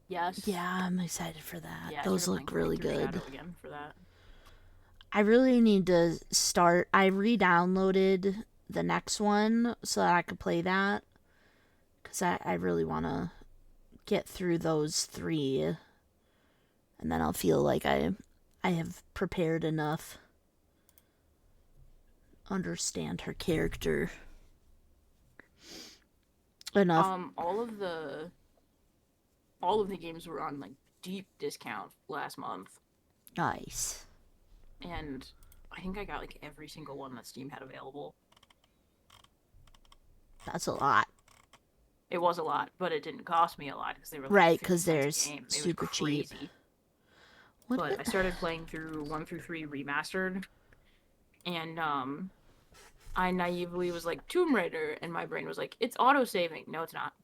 Yes. Yeah, I'm excited for that. Yeah, Those look really good. Again for that. I really need to start. I re-downloaded the next one so that I could play that. Because I really want to get through those 3. And then I'll feel like I have prepared enough. Understand her character enough. All of the games were on like deep discount last month. Nice. And I think I got like every single one that Steam had available. That's a lot. It was a lot, but it didn't cost me a lot because they were like right, because there's super cheap. But I started playing through 1 through 3 remastered, and I naively was like Tomb Raider, and my brain was like, it's auto saving. No, it's not.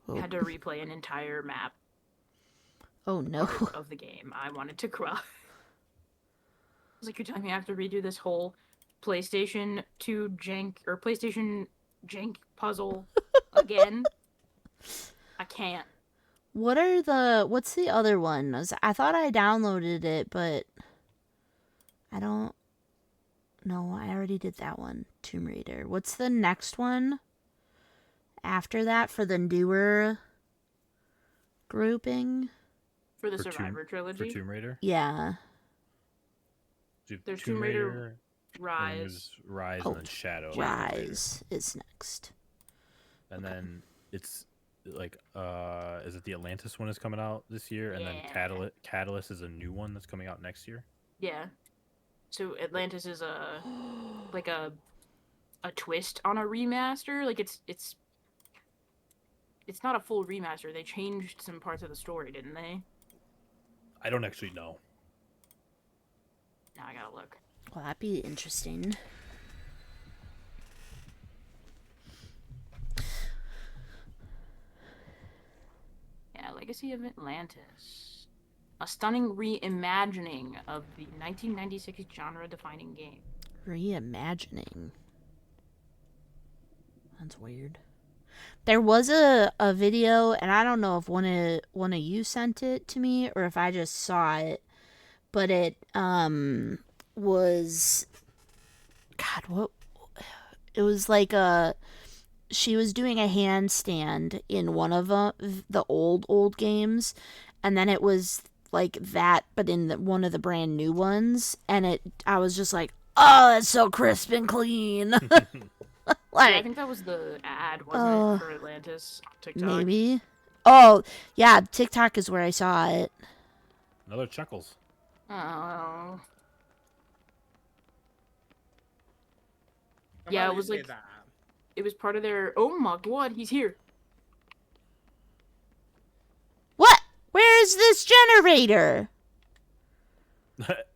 I had to replay an entire map. Oh no! Of the game, I wanted to cry. I was like, you're telling me I have to redo this whole PlayStation 2 jank or PlayStation jank puzzle again? I can't. What's the other one? I thought I downloaded it, but I don't know. I already did that one. Tomb Raider. What's the next one after that for the newer grouping? For the Survivor trilogy? For Tomb Raider? Yeah. There's Tomb Raider Rise. Rise and then Shadow. Rise is next. And then it's like is it the Atlantis one is coming out this year, and then Catalyst is a new one that's coming out next year? Yeah. So Atlantis is a like a twist on a remaster. Like it's not a full remaster. They changed some parts of the story, didn't they? I don't actually know. Now I gotta look. Well, that'd be interesting. Yeah, Legacy of Atlantis. A stunning reimagining of the 1996 genre-defining game. Reimagining. That's weird. There was a video, and I don't know if one of you sent it to me or if I just saw it, but it was, God, what? It was like she was doing a handstand in one of the old games, and then it was like that, but in one of the brand new ones, and I was just like, oh, that's so crisp and clean. Like, yeah, I think that was the ad, wasn't it, for Atlantis on TikTok? Maybe. Oh, yeah, TikTok is where I saw it. Another Chuckles. Oh. Yeah, it was like it was part of their. Oh my God, he's here. What? Where is this generator?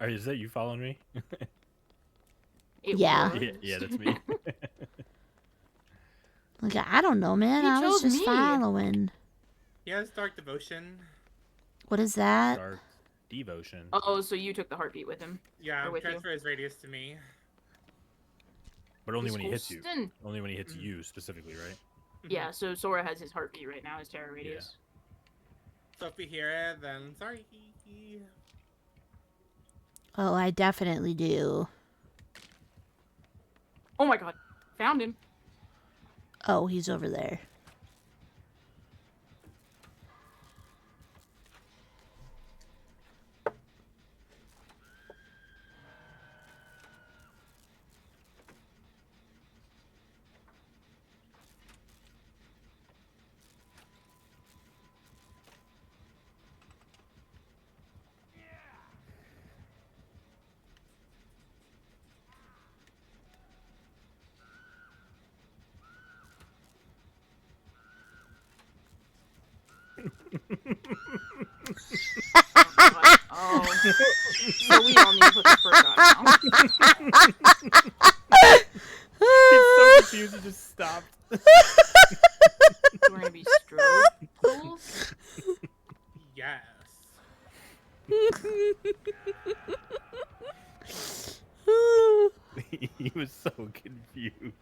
Is that you following me? Yeah. Yeah, that's me. Like, I don't know, man. I was just following. He has Dark Devotion. What is that? Dark devotion. Oh, so you took the heartbeat with him? Yeah, Or with you? transfer his radius to me. But only when he hits you. Disgusting. Only when he hits you specifically, right? Yeah, so Sora has his heartbeat right now, his terror radius. So if we hear it, then sorry. Oh, I definitely do. Oh my god. Found him. Oh, he's over there. Oh. So we all need to put the fur on now. He's so confused, he just stopped. We're gonna be Strode tools? Yes. He was so confused.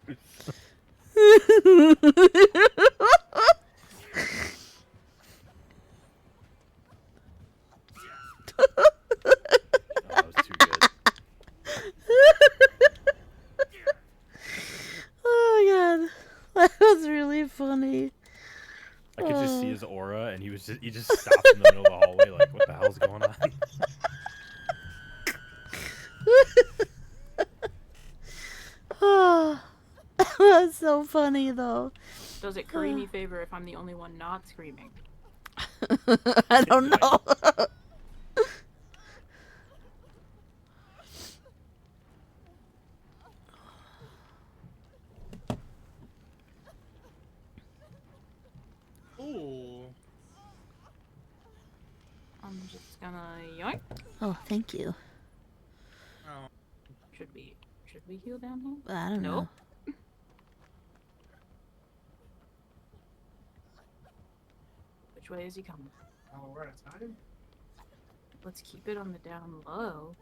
That was too good. Oh my god. That was really funny. I could just see his aura, and he just stopped in the middle of the hallway, like, what the hell's going on? Oh, that was so funny though. Does it curry me favor if I'm the only one not screaming? I don't know. Ooh. I'm just gonna yoink. Oh, thank you. Oh. Should we heal down here? I don't know. Nope. Which way is he coming? Oh, we're out of time. Let's keep it on the down low.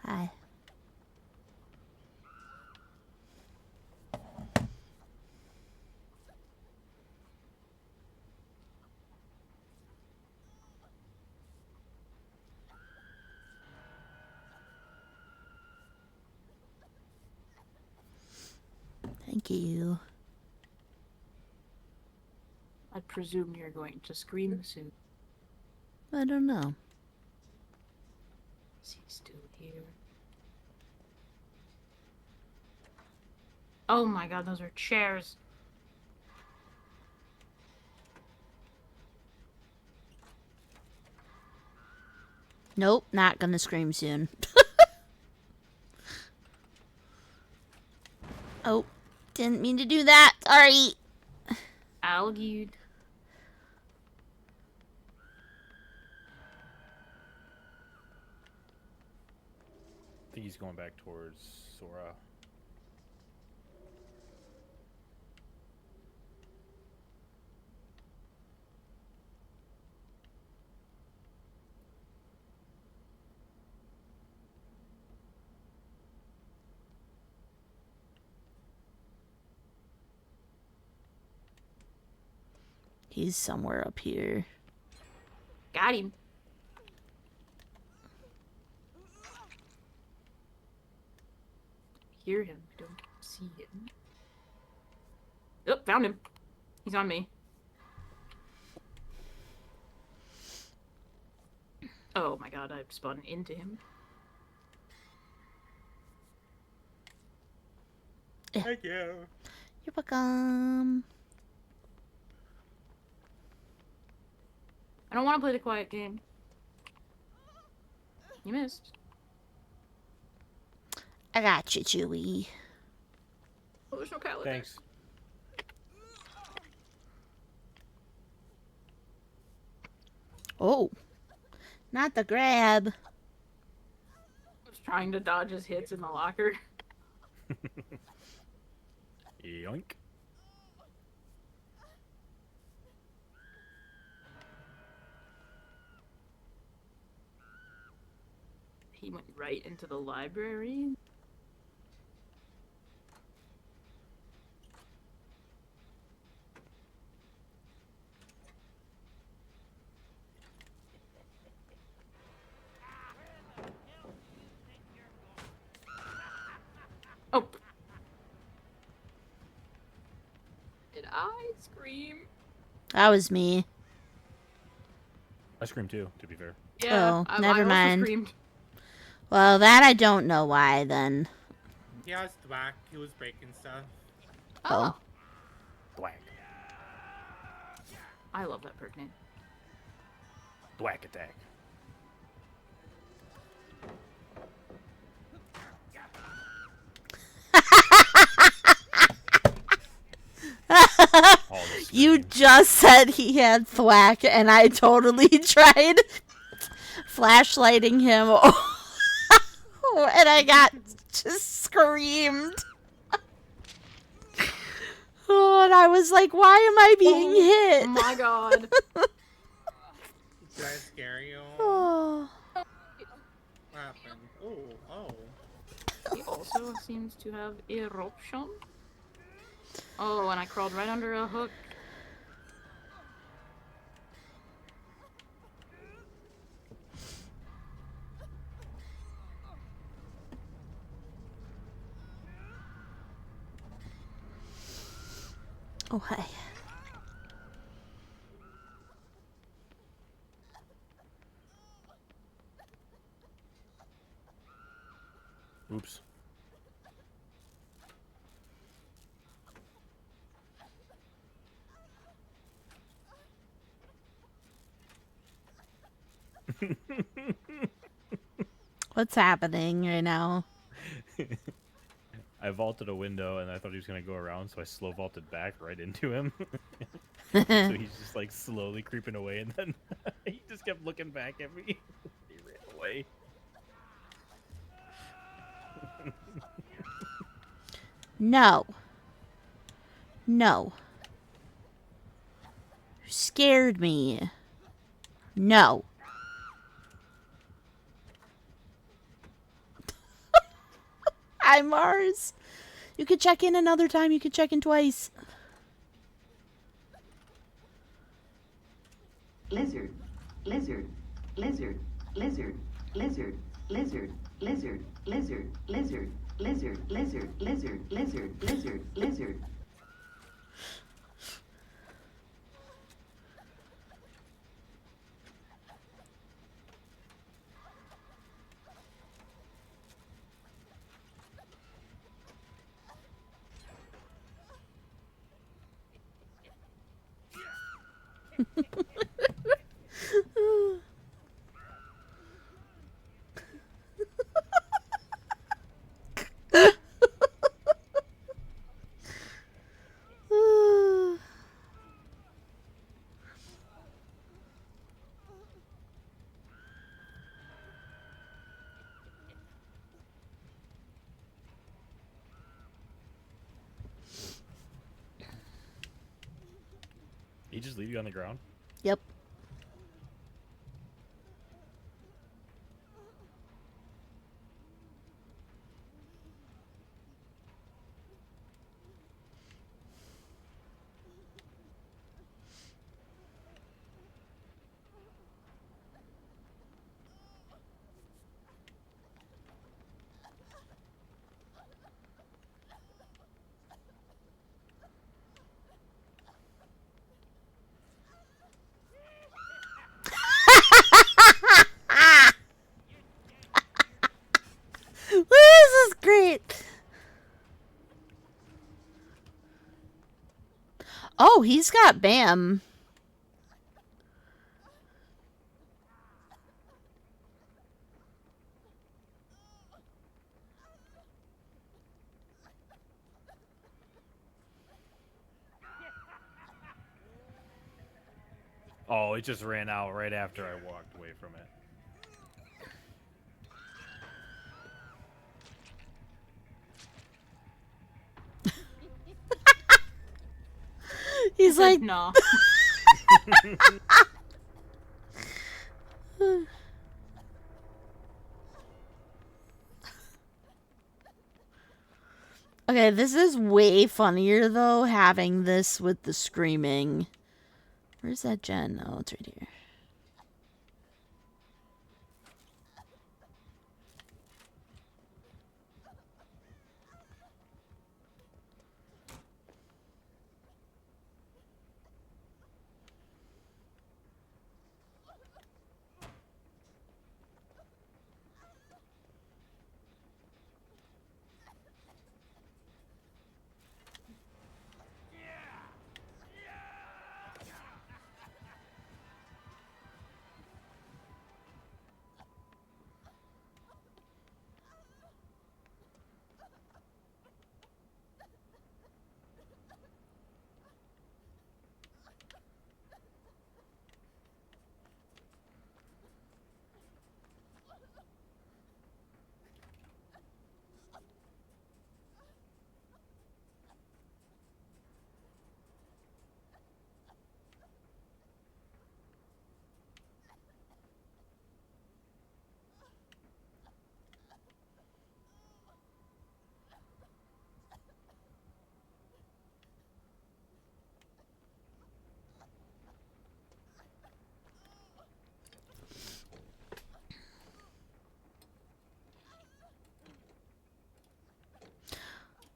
Hi. Thank you. I presume you're going to scream soon. I don't know. Is he still here? Oh my god, those are chairs. Nope, not gonna scream soon. Oh, didn't mean to do that. Sorry. Algued. I think he's going back towards Sora. He's somewhere up here. Got him. Hear him, I don't see him. Oh, found him. He's on me. Oh my god, I've spun into him. Thank you. You're welcome. I don't want to play the quiet game. You missed. I got you, Chewie. Oh, there's no cat. Thanks. Oh, not the grab. I was trying to dodge his hits in the locker. Yoink. He went right into the library. Oh. Did I scream? That was me. I screamed too, to be fair. Yeah, I never also mind. Screamed. Well, that I don't know why then. Yeah, it's Thwack. He was breaking stuff. Oh. Thwack. I love that perk name. Thwack attack. You just said he had thwack, and I totally tried flashlighting him, and I got just screamed. Oh, and I was like, why am I being hit? Oh my god. Did I scare you? Oh. What happened? Oh. He also seems to have eruption. Oh, and I crawled right under a hook. Oh, hi. Oops. What's happening right now? I vaulted a window and I thought he was going to go around, so I slow vaulted back right into him. So he's just like slowly creeping away, and then he just kept looking back at me. He ran away. No. No. You scared me. No. Hi, Mars. You could check in another time. You could check in twice. Lizard, lizard, lizard, lizard, lizard, lizard, lizard, lizard, lizard, lizard, lizard, lizard, lizard, lizard, lizard. He just leave you on the ground? Yep. This is great. Oh, he's got Bam. Oh, it just ran out right after I walked away from it. He's like, no. Okay, this is way funnier, though, having this with the screaming. Where's that gen? Oh, it's right here.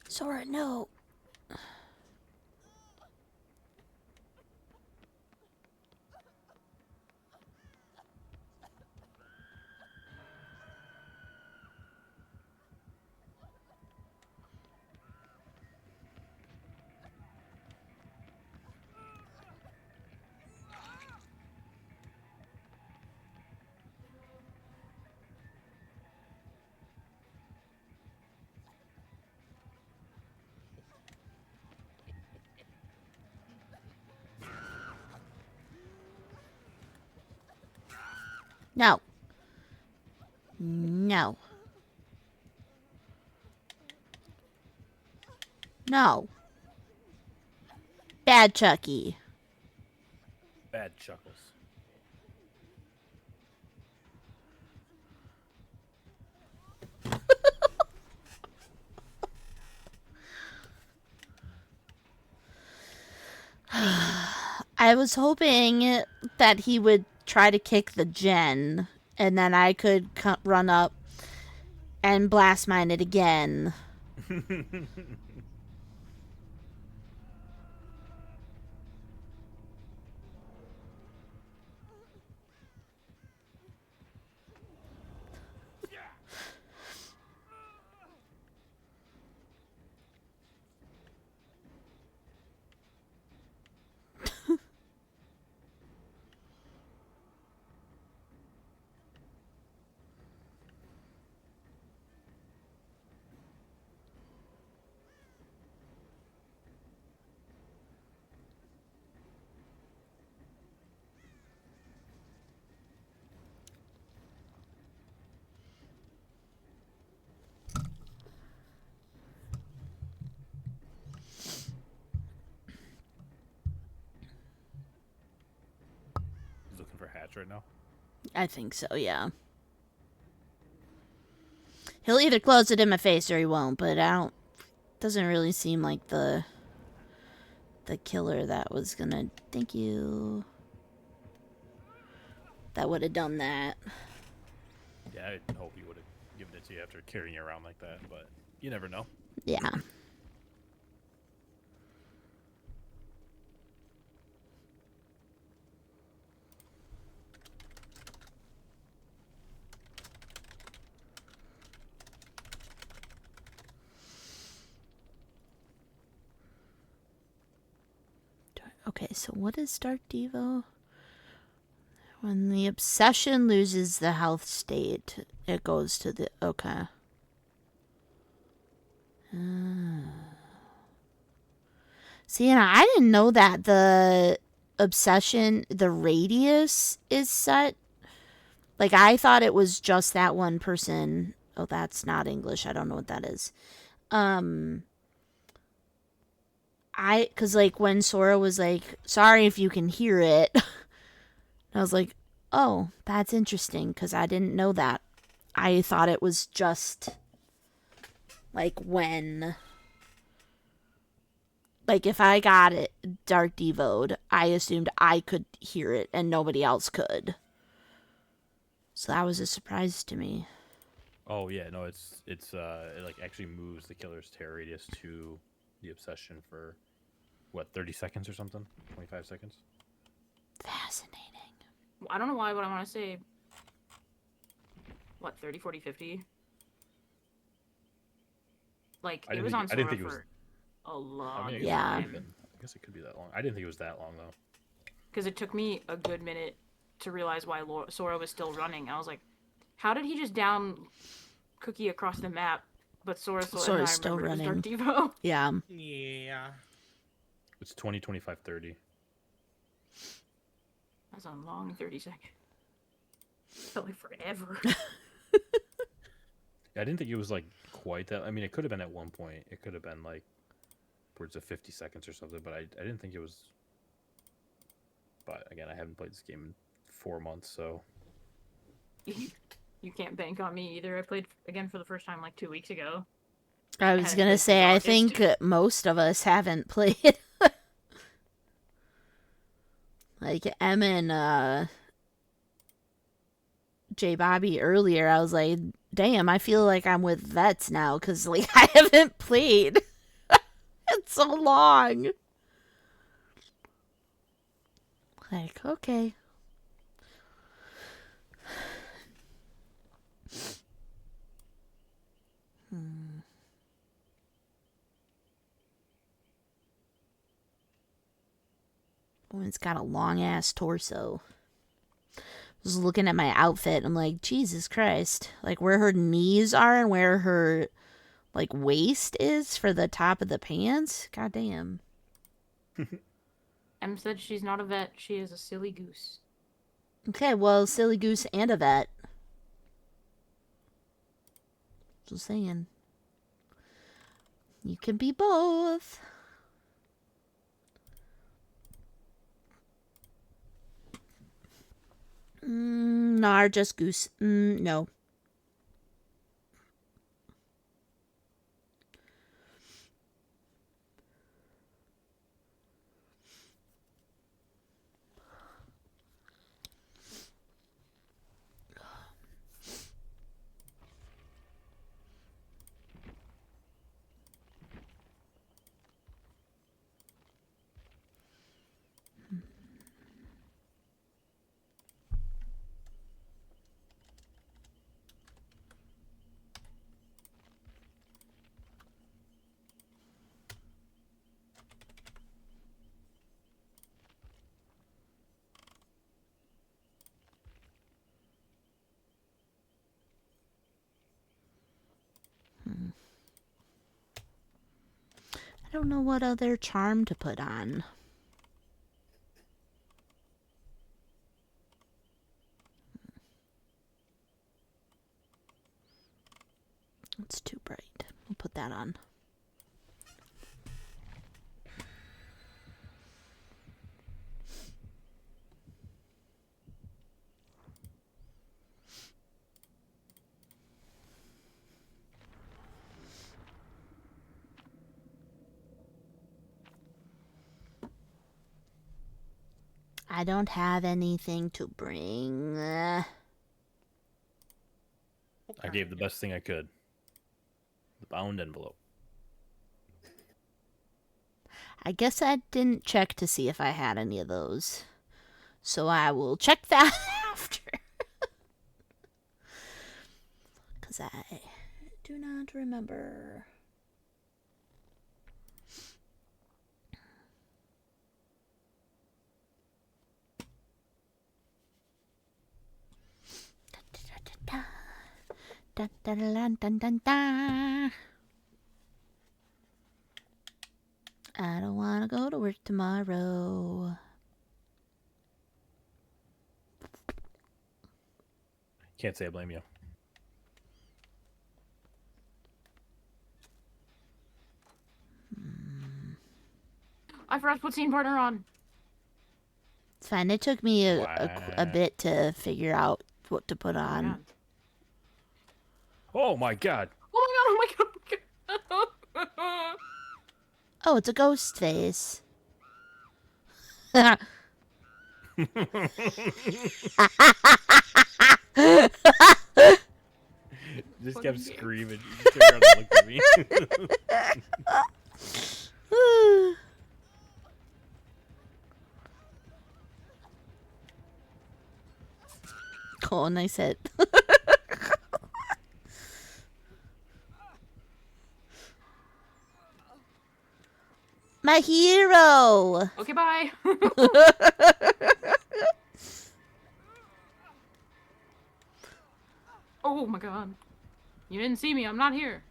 Sora, no. No. No. No. Bad Chucky. Bad Chuckles. I was hoping that he would try to kick the gen, and then I could run up and blast mine it again. He's looking for Hatch right now. I think so, yeah. He'll either close it in my face or he won't, but doesn't really seem like the killer that was gonna, thank you, that would have done that. Yeah, I hope he would have given it to you after carrying you around like that, but you never know. Yeah. Okay, so what is Dark Devo? When the obsession loses the health state, it goes to the... Okay. See, and I didn't know that the obsession, the radius is set. Like, I thought it was just that one person. Oh, that's not English. I don't know what that is. Cause like when Sora was like, sorry if you can hear it. I was like, oh, that's interesting. Cause I didn't know that. I thought it was just like when Like, if I got it Dark Devo'd, I assumed I could hear it and nobody else could. So that was a surprise to me. Oh yeah, no, it like actually moves the killer's terror radius to the obsession for what, 30 seconds or something? 25 seconds? Fascinating. I don't know why, but I want to say, what, 30, 40, 50? Like, it was on Sora for a long time. I guess it could be that long. I didn't think it was that long, though. Because it took me a good minute to realize why Sora was still running. I was like, how did he just down Cookie across the map, but Sora's still running? Dark Devo. Yeah. Yeah. It's 20, 25, 30. That's a long 30 seconds. Felt like forever. I didn't think it was like quite that. I mean, it could have been at one point. It could have been like upwards of 50 seconds or something, but I didn't think it was. But again, I haven't played this game in 4 months, so. You can't bank on me either. I played again for the first time like 2 weeks ago. I was going to say, I think most of us haven't played. Like, Em and J. Bobby earlier, I was like, damn, I feel like I'm with vets now, because, like, I haven't played in so long. Like, okay. Woman's got a long-ass torso. I was looking at my outfit, and I'm like, Jesus Christ. Like, where her knees are and where her, like, waist is for the top of the pants? God damn. Em said she's not a vet. She is a silly goose. Okay, well, silly goose and a vet. Just saying. You can be both. Nah, just goose. No. I don't know what other charm to put on. It's too bright. We'll put that on. I don't have anything to bring. I gave the best thing I could. The bound envelope. I guess I didn't check to see if I had any of those. So I will check that after. Because I do not remember. Da, da, da, da, da, da, da. I don't want to go to work tomorrow. Can't say I blame you. I forgot to put scene partner on. It's fine. It took me a bit to figure out what to put on. Oh my god. Oh my god, oh my god, oh my god. Oh, it's a ghost face. Just kept screaming. He turned around and looked at me. Cool, nice hit. My hero! Okay, bye. Oh my god. You didn't see me, I'm not here.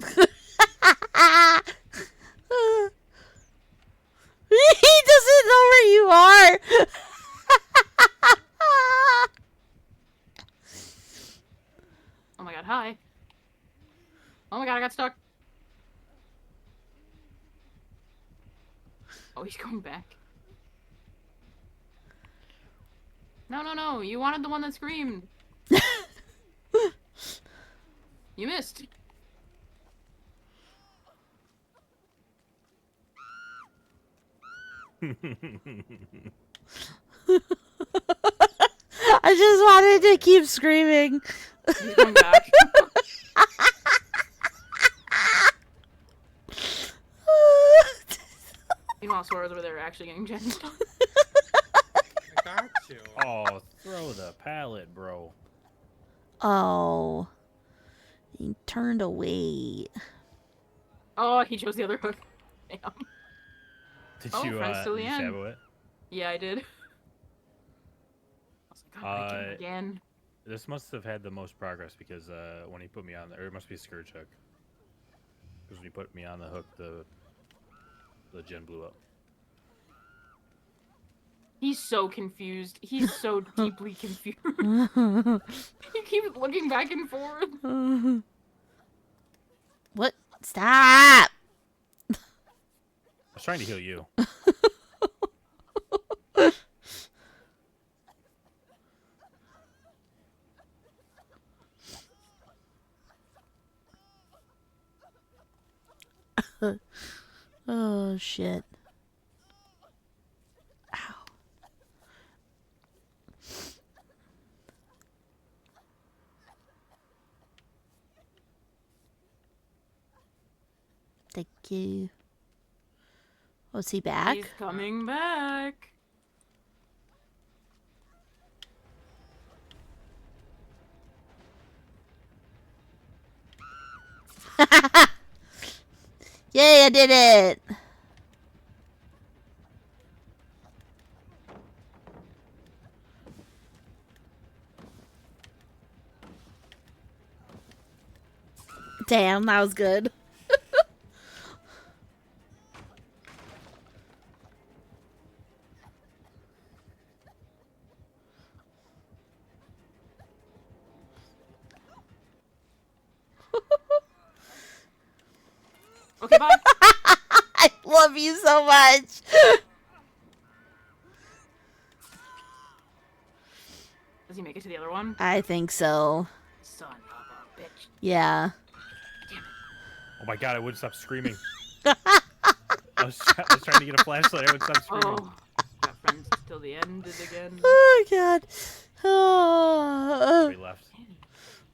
He doesn't know where you are! Oh my god, hi. Oh my god, I got stuck. Oh, he's going back. No, no, no. You wanted the one that screamed. You missed. I just wanted to keep screaming. He's going back. Meanwhile, Sora's over there actually getting gens done. I got you. Oh, throw the pallet, bro. Oh. He turned away. Oh, he chose the other hook. Damn. Did Oh, you friends till the end. shadow it? Yeah, I did. I was like, God, I did it again. This must have had the most progress because when he put me on there, or it must be a Scourge hook. Because when he put me on the hook, the gen blew up. He's so confused. He's so deeply confused. He keeps looking back and forth. What? Stop! I was trying to heal you. Oh, shit. Ow. Thank you. Was he back? He's coming back. Yay, I did it! Damn, that was good. Okay, bye. I love you so much. Does he make it to the other one? I think so. Son of a bitch. Yeah. Oh my god, I wouldn't stop screaming. I was trying to get a flashlight. I wouldn't stop screaming. Oh, got friends till the end again. Oh, God. Oh. We left.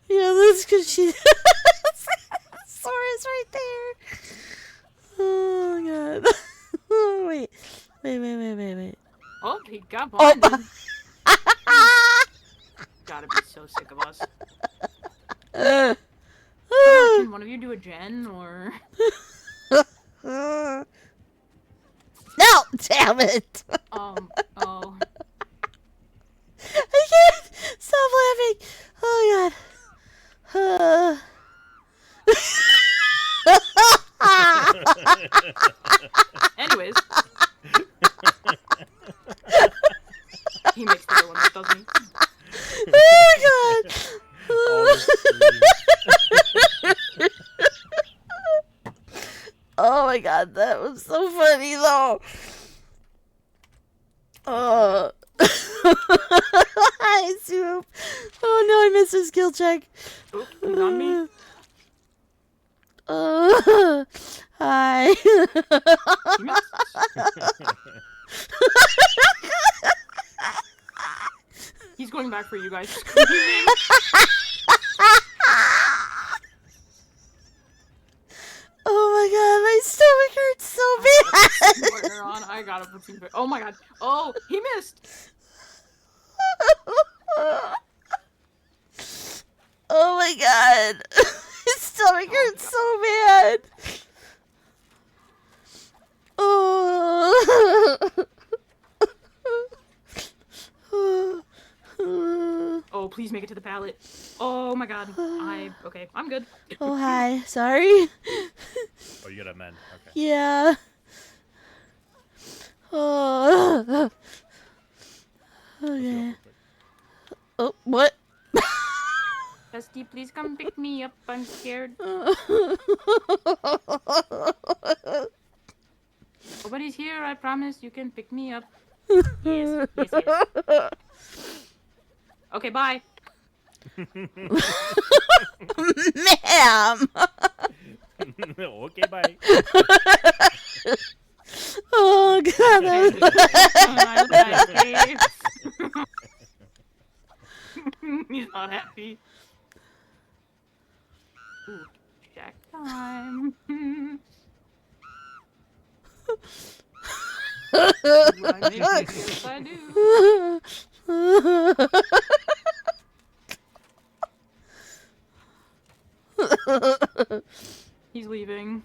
Yeah, that's because she... Sora's right there. Oh, God. Wait. Wait. Oh, he got bonded. Oh. Gotta be so sick of us. Can one of you do a gen, or... No! Damn it! Oh. I can't stop laughing! Oh, God. Anyways. He makes the other one up, doesn't he? Oh, God! Oh my God, that was so funny though. Hi, Soup. Oh no, I missed a skill check. Oh, he's on me. Hi. He missed. He's going back for you guys. Oh my god, my stomach hurts so bad. Partner on. I got him for 2. Oh my god. Oh, he missed. Oh my god. My stomach hurts so bad. Oh. Oh, please make it to the pallet. Oh my god. Okay, I'm good. Oh, hi. Sorry. Oh, you gotta mend. Okay. Yeah. Oh. Okay. Oh, what? Dusty, please come pick me up. I'm scared. Nobody's here. I promise you can pick me up. Yes. Okay, bye. Ma'am. Okay, bye. Oh god. He's not happy. Ooh, Jack time. Yes, I do. He's leaving.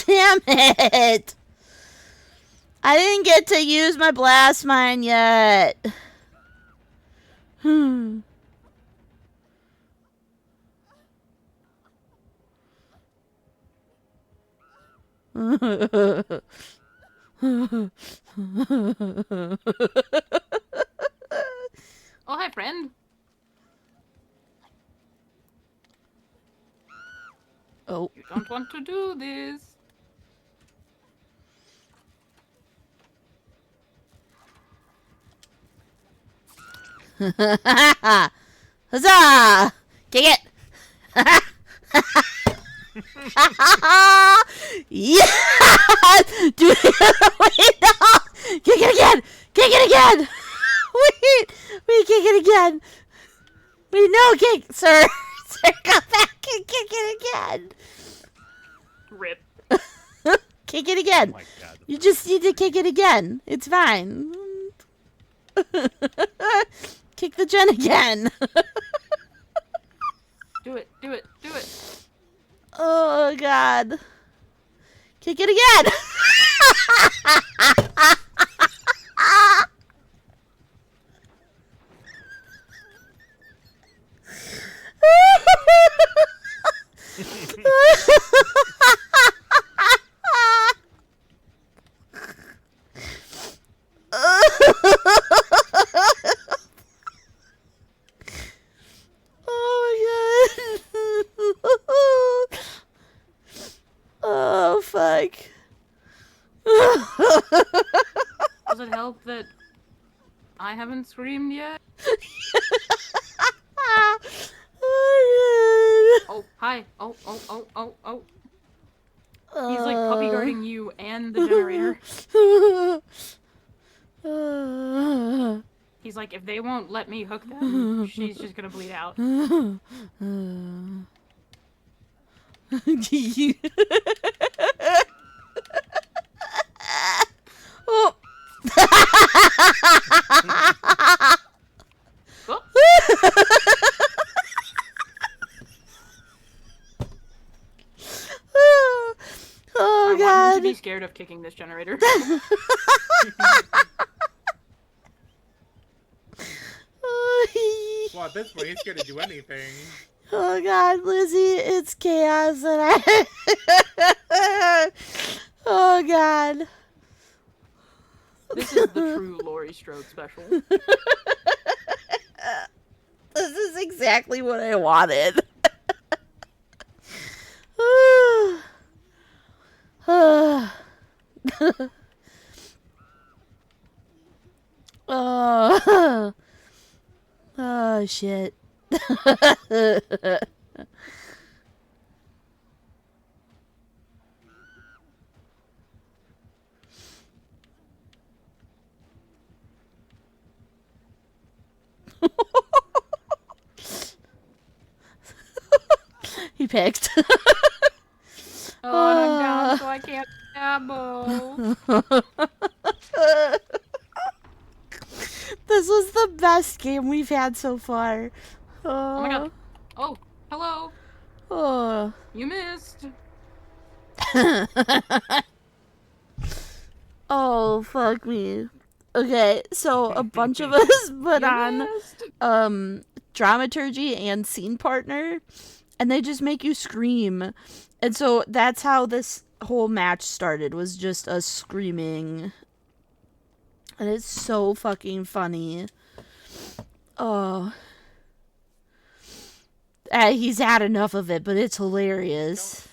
Damn it! I didn't get to use my blast mine yet. Oh, hi, friend. Oh. You don't want to do this. Huzzah! Kick it! Yeah! Do it! Wait, no! Kick it again! Kick it again! Wait, kick it again! Wait, no, kick! Sir! Sir, come back and kick it again! Rip. Kick it again! Oh my god. You just need to kick it again. It's fine. Kick the gen again. Do it. Oh god. Kick it again. Oh my god. Oh fuck. Does it help that I haven't screamed yet? Oh, hi. Oh. He's like puppy guarding you and the generator. He's like, if they won't let me hook them, she's just gonna bleed out. Oh. Oh. Oh I want him god. to be scared of kicking this generator. Well, at this point, he's scared to do anything. Oh god, Lizzie, it's chaos and I oh god. This is the true Laurie Strode special. This is exactly what I wanted. Oh, oh shit. He picked. Oh, and I'm down, so I can't ammo. This was the best game we've had so far. Oh my god. Oh, hello. Oh. You missed. Oh, fuck me. Okay, so a bunch of us put You on missed. dramaturgy and scene partner, and they just make you scream. And so that's how this whole match started, was just us screaming. And it's so fucking funny. Oh. He's had enough of it, but it's hilarious.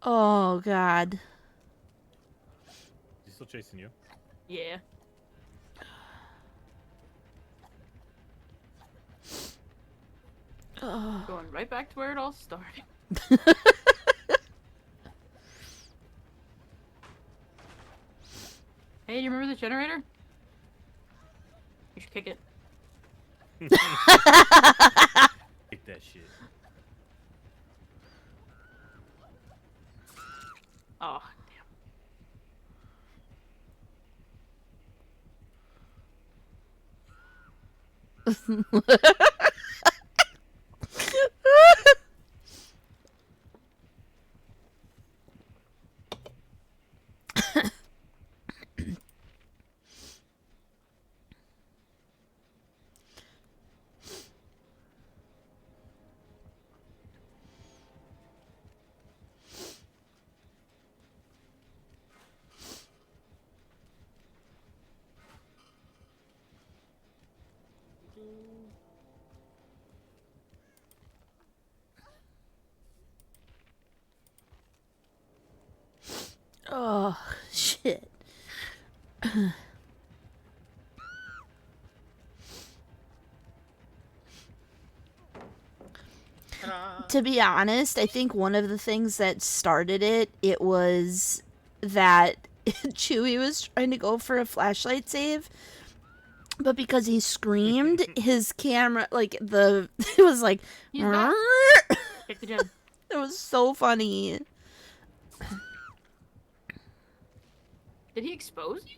Oh, God. Is he still chasing you? Yeah. Going right back to where it all started. Hey, do you remember the generator? You should kick it. Kick that shit. Oh, damn. Oh, shit. To be honest, I think one of the things that started it was that Chewie was trying to go for a flashlight save, but because he screamed, his camera, like, it was like, He's back. Kick the gen. it was so funny. Did he expose you?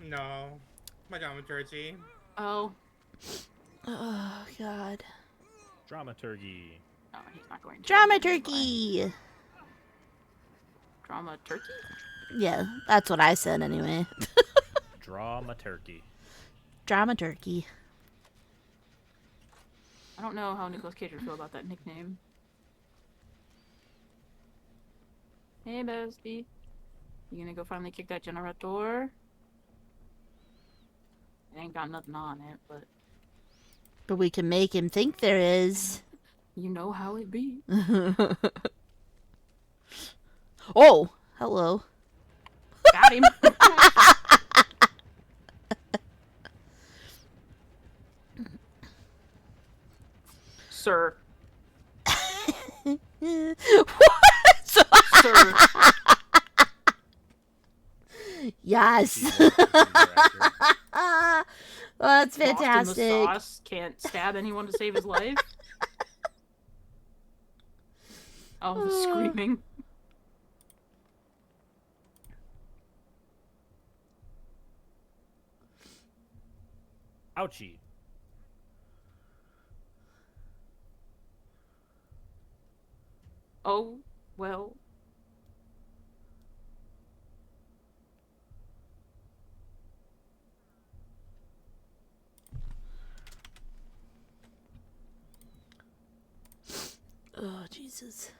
No. My dramaturgy. Oh. Oh, God. Dramaturgy. No, he's not going to. Dramaturgy! Drama turkey? Yeah, that's what I said anyway. Dramaturgy. Dramaturgy. I don't know how Nicolas Cage would feel about that nickname. Hey, bestie. You gonna go finally kick that generator? It ain't got nothing on it, but But we can make him think there is. you know how it be. Oh, hello. Got him. Sir. What? Sir. Yes. Oh, that's Lost in the fantastic. sauce, can't stab anyone to save his life. Oh, the screaming. Ouchie. Oh, well. Oh, Jesus.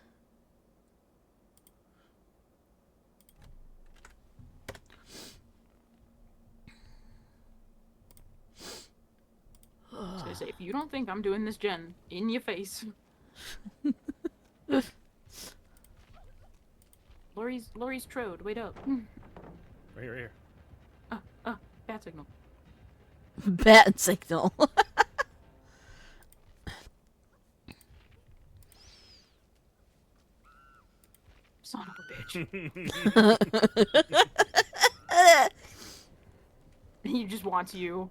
I was gonna say, if you don't think I'm doing this, Jen, in your face. Laurie's Strode. Wait up. Right here. Bat signal. Bat signal. Son of a bitch. He just wants you.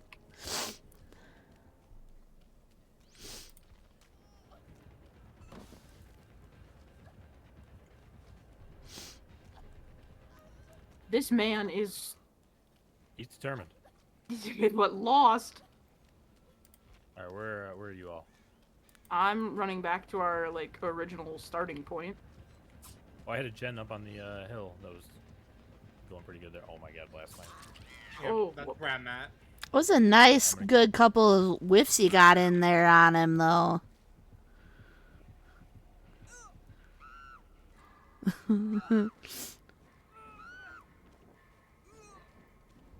This man is... He's determined. He's what, lost? Alright, where are you all? I'm running back to our, like, original starting point. Oh, I had a gen up on the hill that was going pretty good there. Oh my god, blast mine. Yeah, Oh, that's where I'm at. It was a nice, good couple of whiffs you got in there on him, though.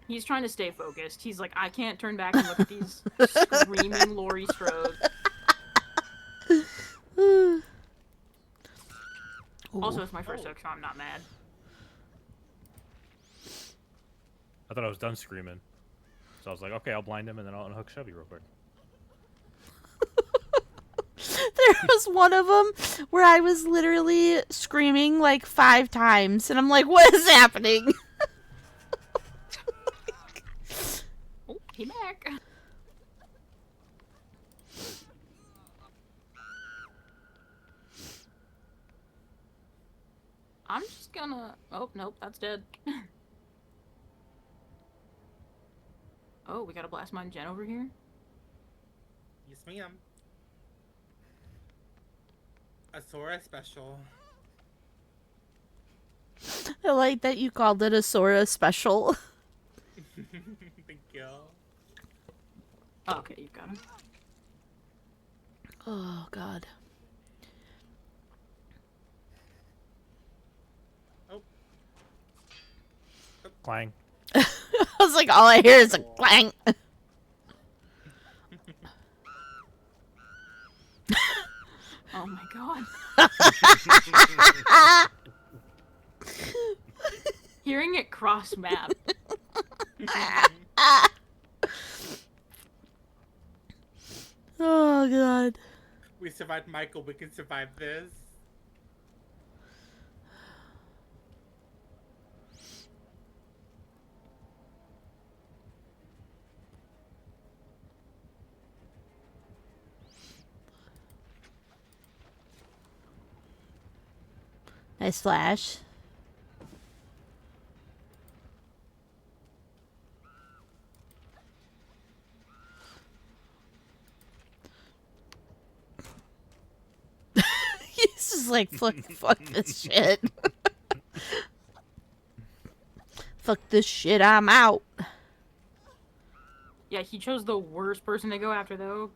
He's trying to stay focused. He's like, I can't turn back and look at these screaming Laurie Strode. Also, it's my first hook, so I'm not mad. I thought I was done screaming. So I was like, okay, I'll blind him and then I'll unhook Chevy real quick. There was one of them where I was literally screaming like 5 times, and I'm like, what is happening? Oh, he back. I'm just gonna... Oh, nope, that's dead. Oh, we got a blast mine gen over here? Yes, ma'am. A Sora special. I like that you called it a Sora special. Thank you. Oh, okay, you got him. Oh, God. Oh. Clang. I was like, all I hear is a clang. Oh my god. Hearing it cross map. Oh, God. We survived Michael, we can survive this. Nice flash. He's just like, fuck this shit. Fuck this shit, I'm out. Yeah, he chose the worst person to go after, though.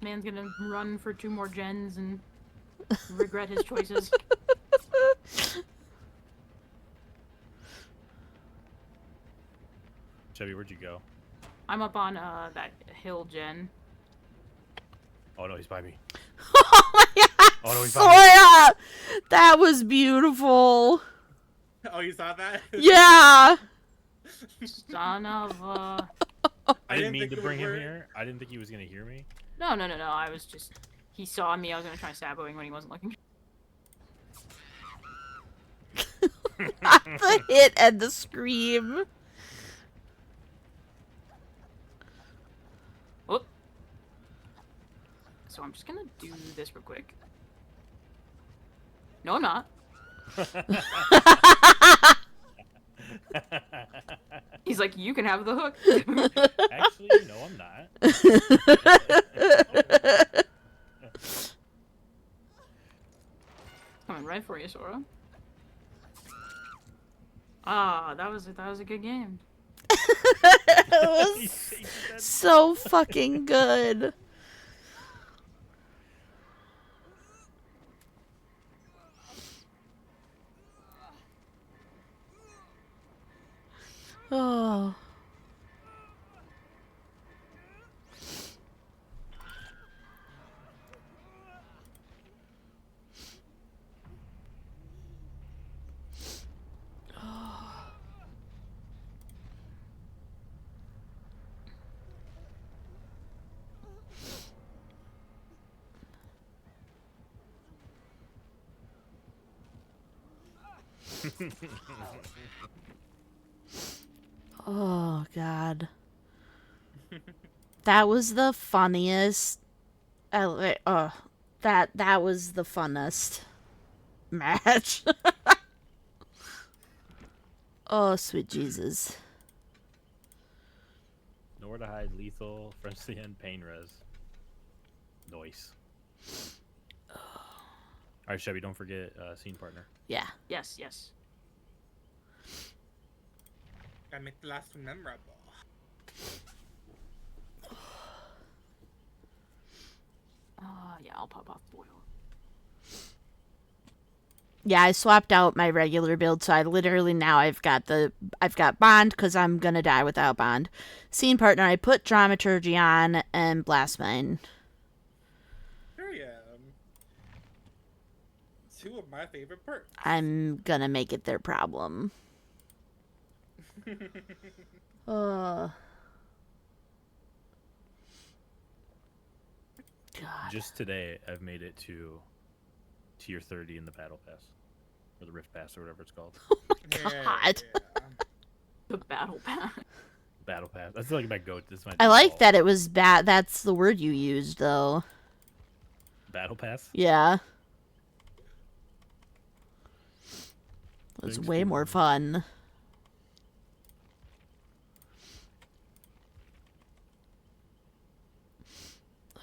Man's gonna run for 2 more gens and regret his choices. Chevy, where'd you go? I'm up on that hill gen. Oh no, he's by me. Oh my God, Oh no, he's by me. Sora! That was beautiful. Oh, you saw that? Yeah. Son of a... I didn't mean think to it bring would him work. here. I didn't think he was gonna hear me. No, I was just... He saw me, I was gonna try saboing when he wasn't looking. The hit and the scream. Oh. So I'm just gonna do this real quick. No, I'm not. He's like, you can have the hook. Actually, no, I'm not. Coming right for you, Sora. Ah, that was a good game. It was so fucking good. Oh. Oh God, that was the funniest. That was the funnest match. Oh, sweet Jesus. Nowhere to hide, lethal, frenzy, and pain res. Noise. All right, Chevy, don't forget scene partner. Yeah. Yes, yes. Gotta make the last one memorable. Yeah, I'll pop off Boyle. Yeah, I swapped out my regular build, so I literally now I've got Bond because I'm gonna die without Bond. Scene partner, I put Dramaturgy on and Blast Mine. Here I am. Two of my favorite perks. I'm gonna make it their problem. God. Just today, I've made it to tier 30 in the battle pass, or the rift pass, or whatever it's called. God. The battle pass. Battle pass. That's like my goat. This is my I like default. that it was bad. That's the word you used, though. Battle pass. Yeah. It was Thanks, way dude. more fun.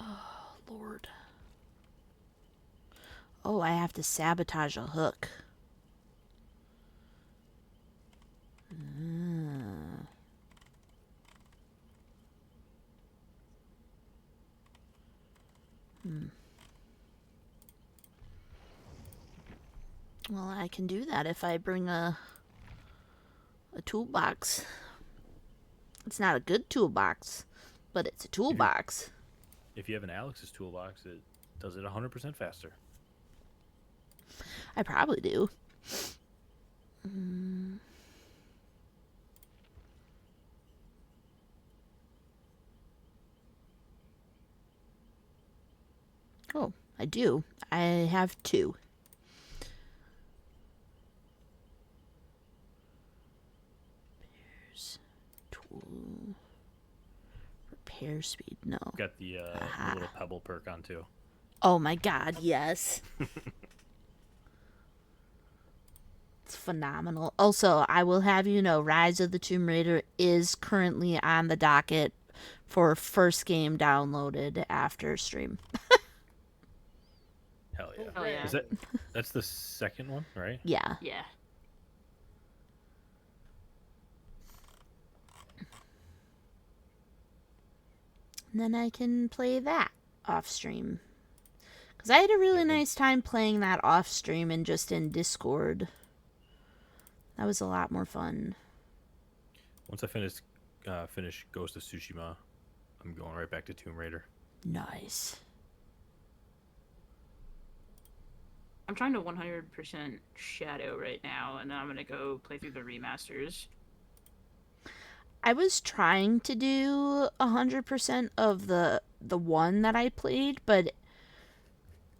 Oh, Lord. Oh, I have to sabotage a hook. Well, I can do that if I bring a toolbox. It's not a good toolbox, but it's a toolbox. If you have an Alex's toolbox, it does it 100% faster. I probably do. Oh, I do. I have two. Repairs. Tool. Repair speed. No. Got the little pebble perk on too. Oh my God, yes. It's phenomenal. Also, I will have you know, Rise of the Tomb Raider is currently on the docket for first game downloaded after stream. Hell yeah. Oh, yeah. That's the second one, right? Yeah. Yeah. And then I can play that off stream. Because I had a really nice time playing that off stream and just in Discord. That was a lot more fun. Once I finish Ghost of Tsushima, I'm going right back to Tomb Raider. Nice. I'm trying to 100% Shadow right now, and then I'm gonna go play through the remasters. I was trying to do 100% of the one that I played, but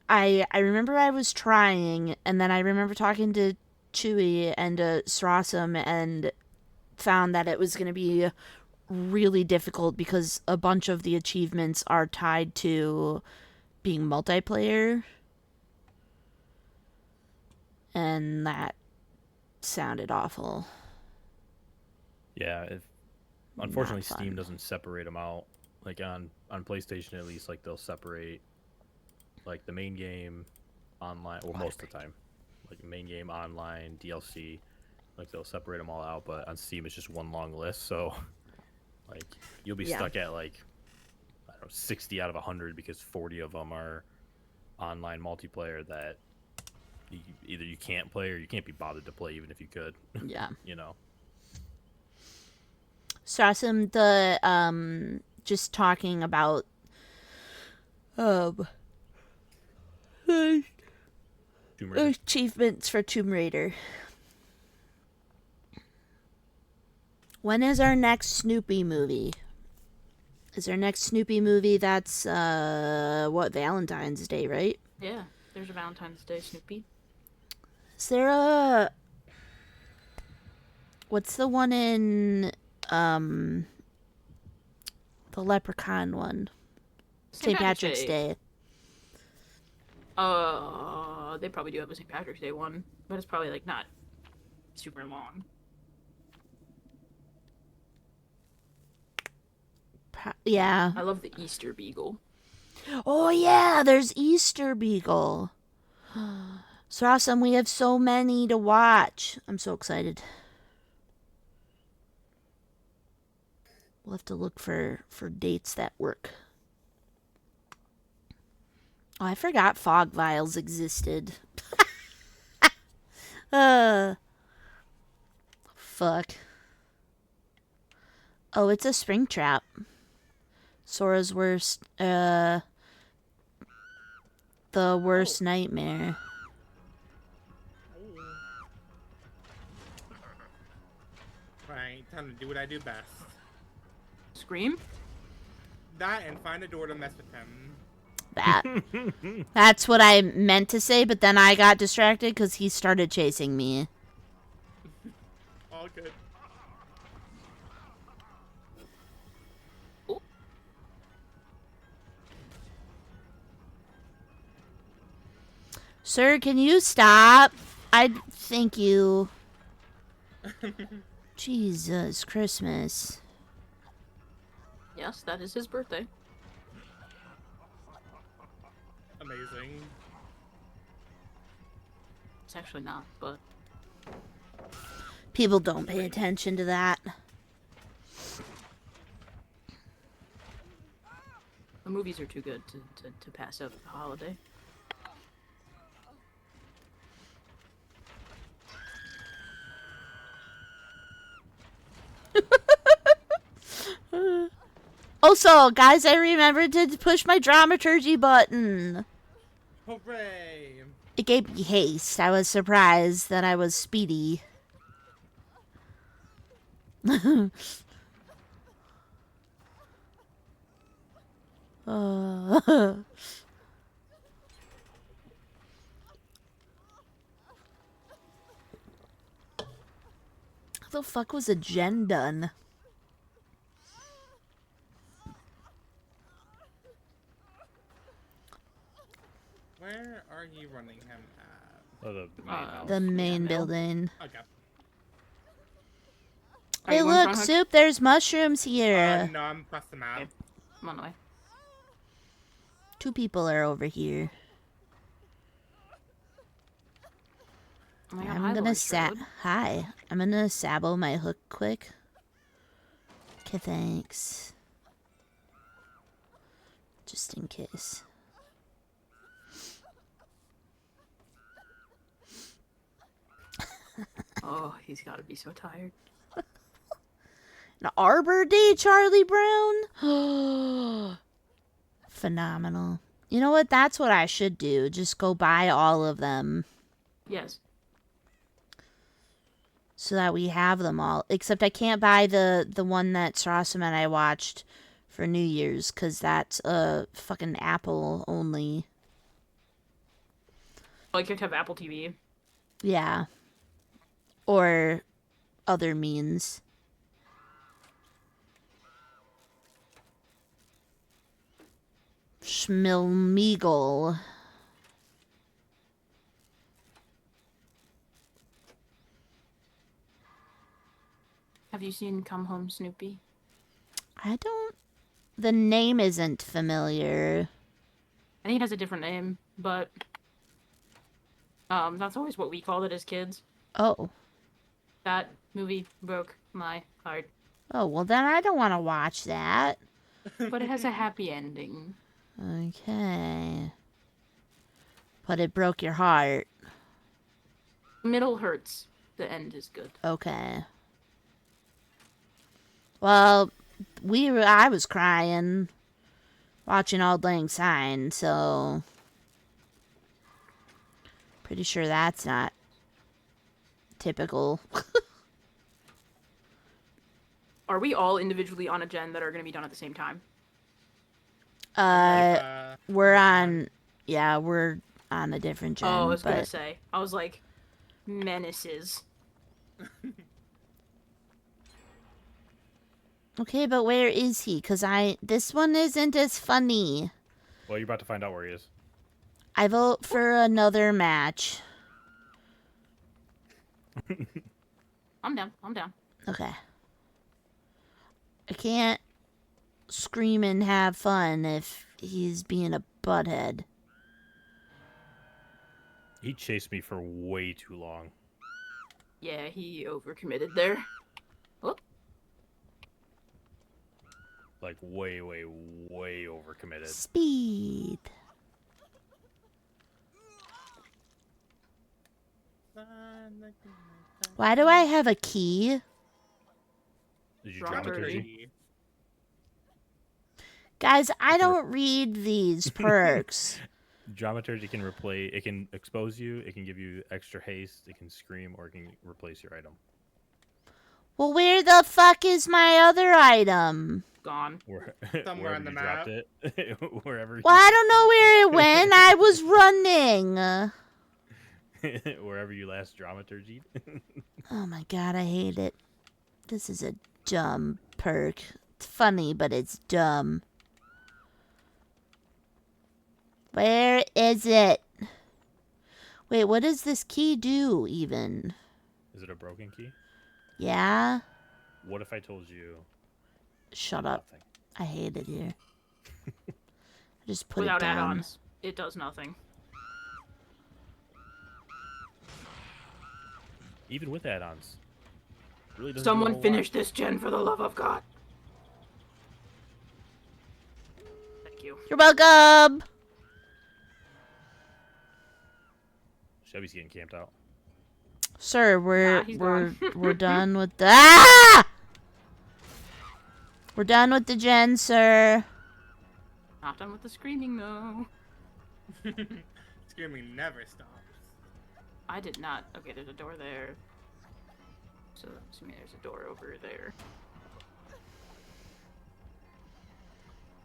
I remember I was trying, and then I remember talking to Chewy and Srasum and found that it was going to be really difficult because a bunch of the achievements are tied to being multiplayer. And that sounded awful. Yeah, unfortunately Not fun. Steam doesn't separate them out. Like on PlayStation at least, like they'll separate like the main game online, or most of the time. Like main game, online, DLC, like they'll separate them all out, but on Steam it's just one long list, so like you'll be stuck at like I don't know, 60 out of 100 because 40 of them are online multiplayer that either you can't play or you can't be bothered to play even if you could. Yeah. You know. Srasum, the just talking about Tomb Raider. achievements for Tomb Raider. When is our next Snoopy movie? Is our next Snoopy movie that's Valentine's Day, right? Yeah, there's a Valentine's Day Snoopy. Is there a What's the one in the Leprechaun one? St. Patrick's Day. They probably do have a St. Patrick's Day one, but it's probably like not super long. Yeah. I love the Easter Beagle. Oh yeah, there's Easter Beagle. So awesome, we have so many to watch. I'm so excited. We'll have to look for dates that work. Oh, I forgot Fog Vials existed. Fuck. Oh, it's a Springtrap. Sora's worst, the worst nightmare. Right, time to do what I do best. Scream? That and find a door to mess with him. That's what I meant to say, but then I got distracted because he started chasing me. All good. Sir, can you stop? Thank you. Jesus Christmas. Yes, that is his birthday. Amazing. It's actually not, but People don't pay attention to that. the movies are too good to pass up the holiday. Also, guys, I remembered to push my dramaturgy button. Hooray! It gave me haste. I was surprised that I was speedy. How the fuck was a gen done? Where are you running him at? Oh, the main house. The main Yeah, building. Okay. Are Hey, you going look, front hook? Soup, there's mushrooms here. No, I'm across the map. Okay. I'm on the way. 2 people are over here. Oh my God, I'm hi, gonna Laurie Strode. Hi. I'm gonna sabo my hook quick. Okay, thanks. Just in case. Oh, he's gotta be so tired. An Arbor Day, Charlie Brown? Phenomenal. You know what? That's what I should do. Just go buy all of them Yes. so that we have them all. Except I can't buy the one that Srosum and I watched for New Year's because that's fucking Apple only. Like you have to have Apple TV. Yeah. Or other means. Schmilmeagle. Have you seen Come Home Snoopy? I don't... The name isn't familiar. I think it has a different name, but that's always what we called it as kids. Oh. That movie broke my heart. Oh, well then I don't want to watch that. But it has a happy ending. Okay. But it broke your heart. Middle hurts. The end is good. Okay. Well, I was crying watching Auld Lang Syne, so pretty sure that's not typical. Are we all individually on a gen that are going to be done at the same time? We're on a different gen. Oh, I was going but to say. I was like, menaces. Okay, but where is he? Because this one isn't as funny. Well, you're about to find out where he is. I vote for another match. I'm down. I'm down. Okay. I can't scream and have fun if he's being a butthead. He chased me for way too long. Yeah, he overcommitted there. Oh, Like, way, way, way overcommitted. Speed. Why do I have a key? Did you Dramaturgy. Guys, I don't read these perks. Dramaturgy can replace. It can expose you. It can give you extra haste. It can scream, or it can replace your item. Well, where the fuck is my other item? gone. Somewhere on the map. Dropped it. Wherever. Well, I don't know where it went. I was running. Wherever you last dramaturgy. Oh my god, I hate it. This is a dumb perk. It's funny, but it's dumb. Where is it? Wait, what does this key do, even? Is it a broken key? Yeah? What if I told you... Shut up. Nothing. I hate it here. I just put Without it down. add-ons, it does nothing. Even with add-ons. Really doesn't Someone finish this gen for the love of God. Thank you. You're welcome! Chevy's getting camped out. Sir, we're gone. we're done with the ah! We're done with the gen, sir. Not done with the screaming though. Screaming never stops. I did not. Okay, there's a door there. So assuming there's a door over there.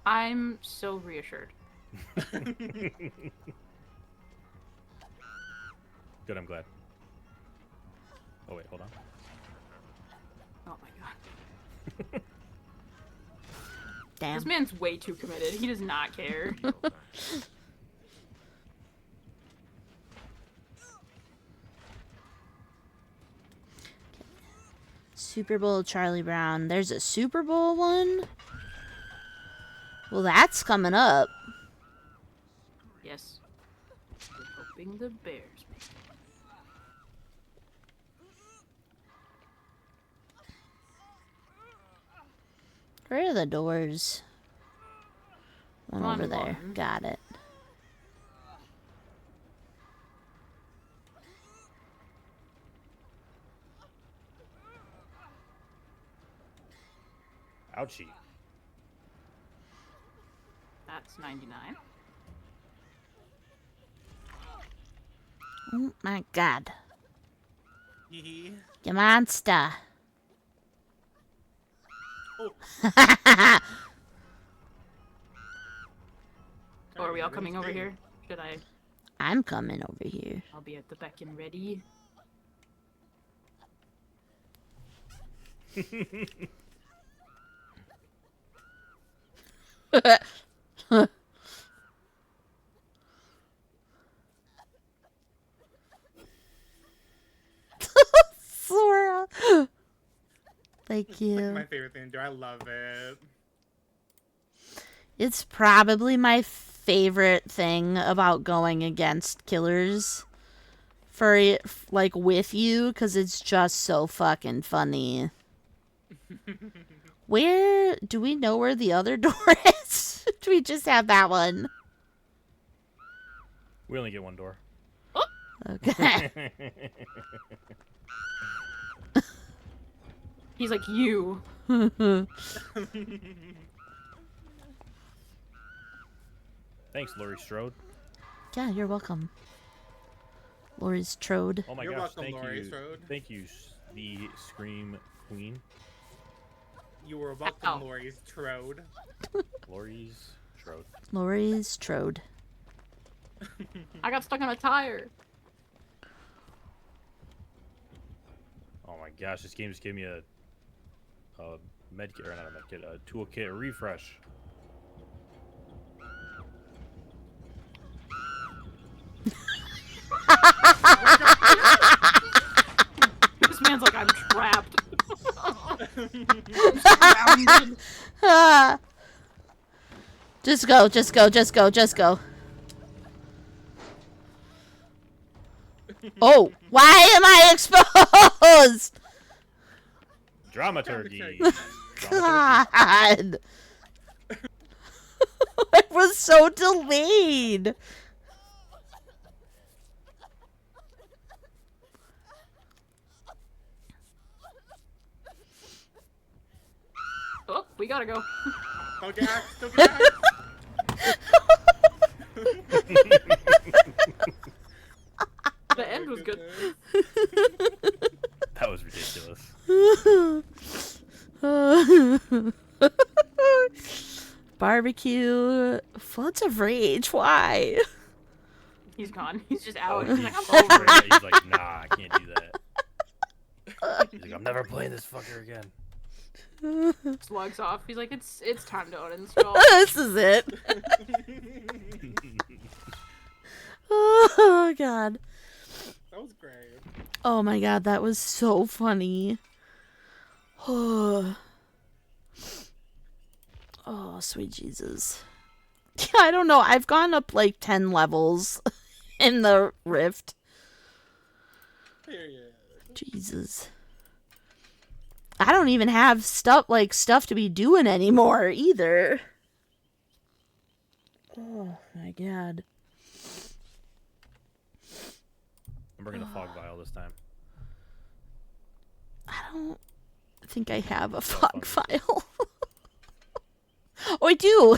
I'm so reassured. Good, I'm glad. Oh wait, hold on. Oh my god. Damn. This man's way too committed. He does not care. Super Bowl Charlie Brown. There's a Super Bowl one? Well, that's coming up. Yes. We're hoping the Bears make it. Where are the doors? One On over there. one. Got it. Ouchie. That's 99. Oh my god. Hee You monster. Oh. Oh, are we all coming over here? Should I? I'm coming over here. I'll be at the beck and ready. Sora. Thank It's you. like my favorite thing to do. I love it. It's probably my favorite thing about going against killers for like with you, because it's just so fucking funny. Where do we know where the other door is? Do we just have that one? We only get one door. Okay. He's like, you. Thanks, Laurie Strode. Yeah, you're welcome. Laurie Strode. Oh my You're gosh, welcome, thank Laurie you. Strode. Thank you, the Scream Queen. You were welcome, Ow. Laurie's Trode. Laurie's Strode. Laurie Strode. I got stuck on a tire. Oh my gosh, this game just gave me a medkit, or not a medkit, a toolkit refresh. This man's like, I'm trapped. I'm surrounded. Just go, just go, just go, just go. Oh, why am I exposed? Dramaturgy. God. I was so delayed. Oh, we gotta go. Don't get axed, don't get axed. The end was good. That was ridiculous. Barbecue. Floods of rage. Why? He's gone. He's just out. Oh, He's like, I'm over it. He's like, nah, I can't do that. He's like, I'm never playing this fucker again. Slugs off. He's like, it's time to uninstall. This is it. Oh, God. That was great. Oh, my God. That was so funny. Oh, sweet Jesus. Yeah, I don't know. I've gone up like 10 levels in the rift. Period. Jesus. I don't even have stuff to be doing anymore either. Oh my God. I'm bringing the fog vial this time. I don't think I have a fog vial. Oh, I do.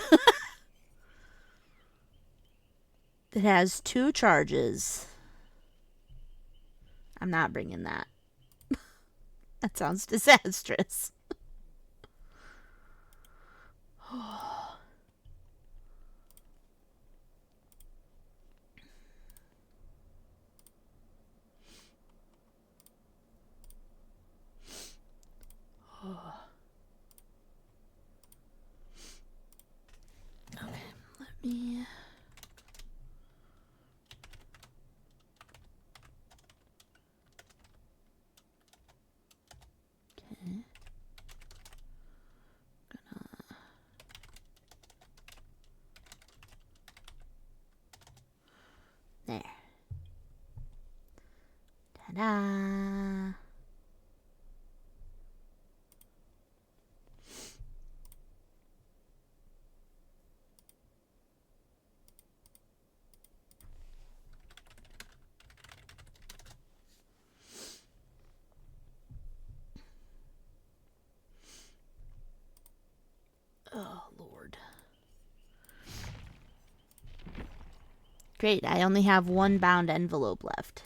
It has 2 charges. I'm not bringing that. That sounds disastrous. Okay, let me... Okay. There. Ta-da! Oh, Lord. Great, I only have 1 bound envelope left.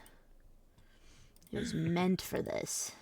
It was meant for this.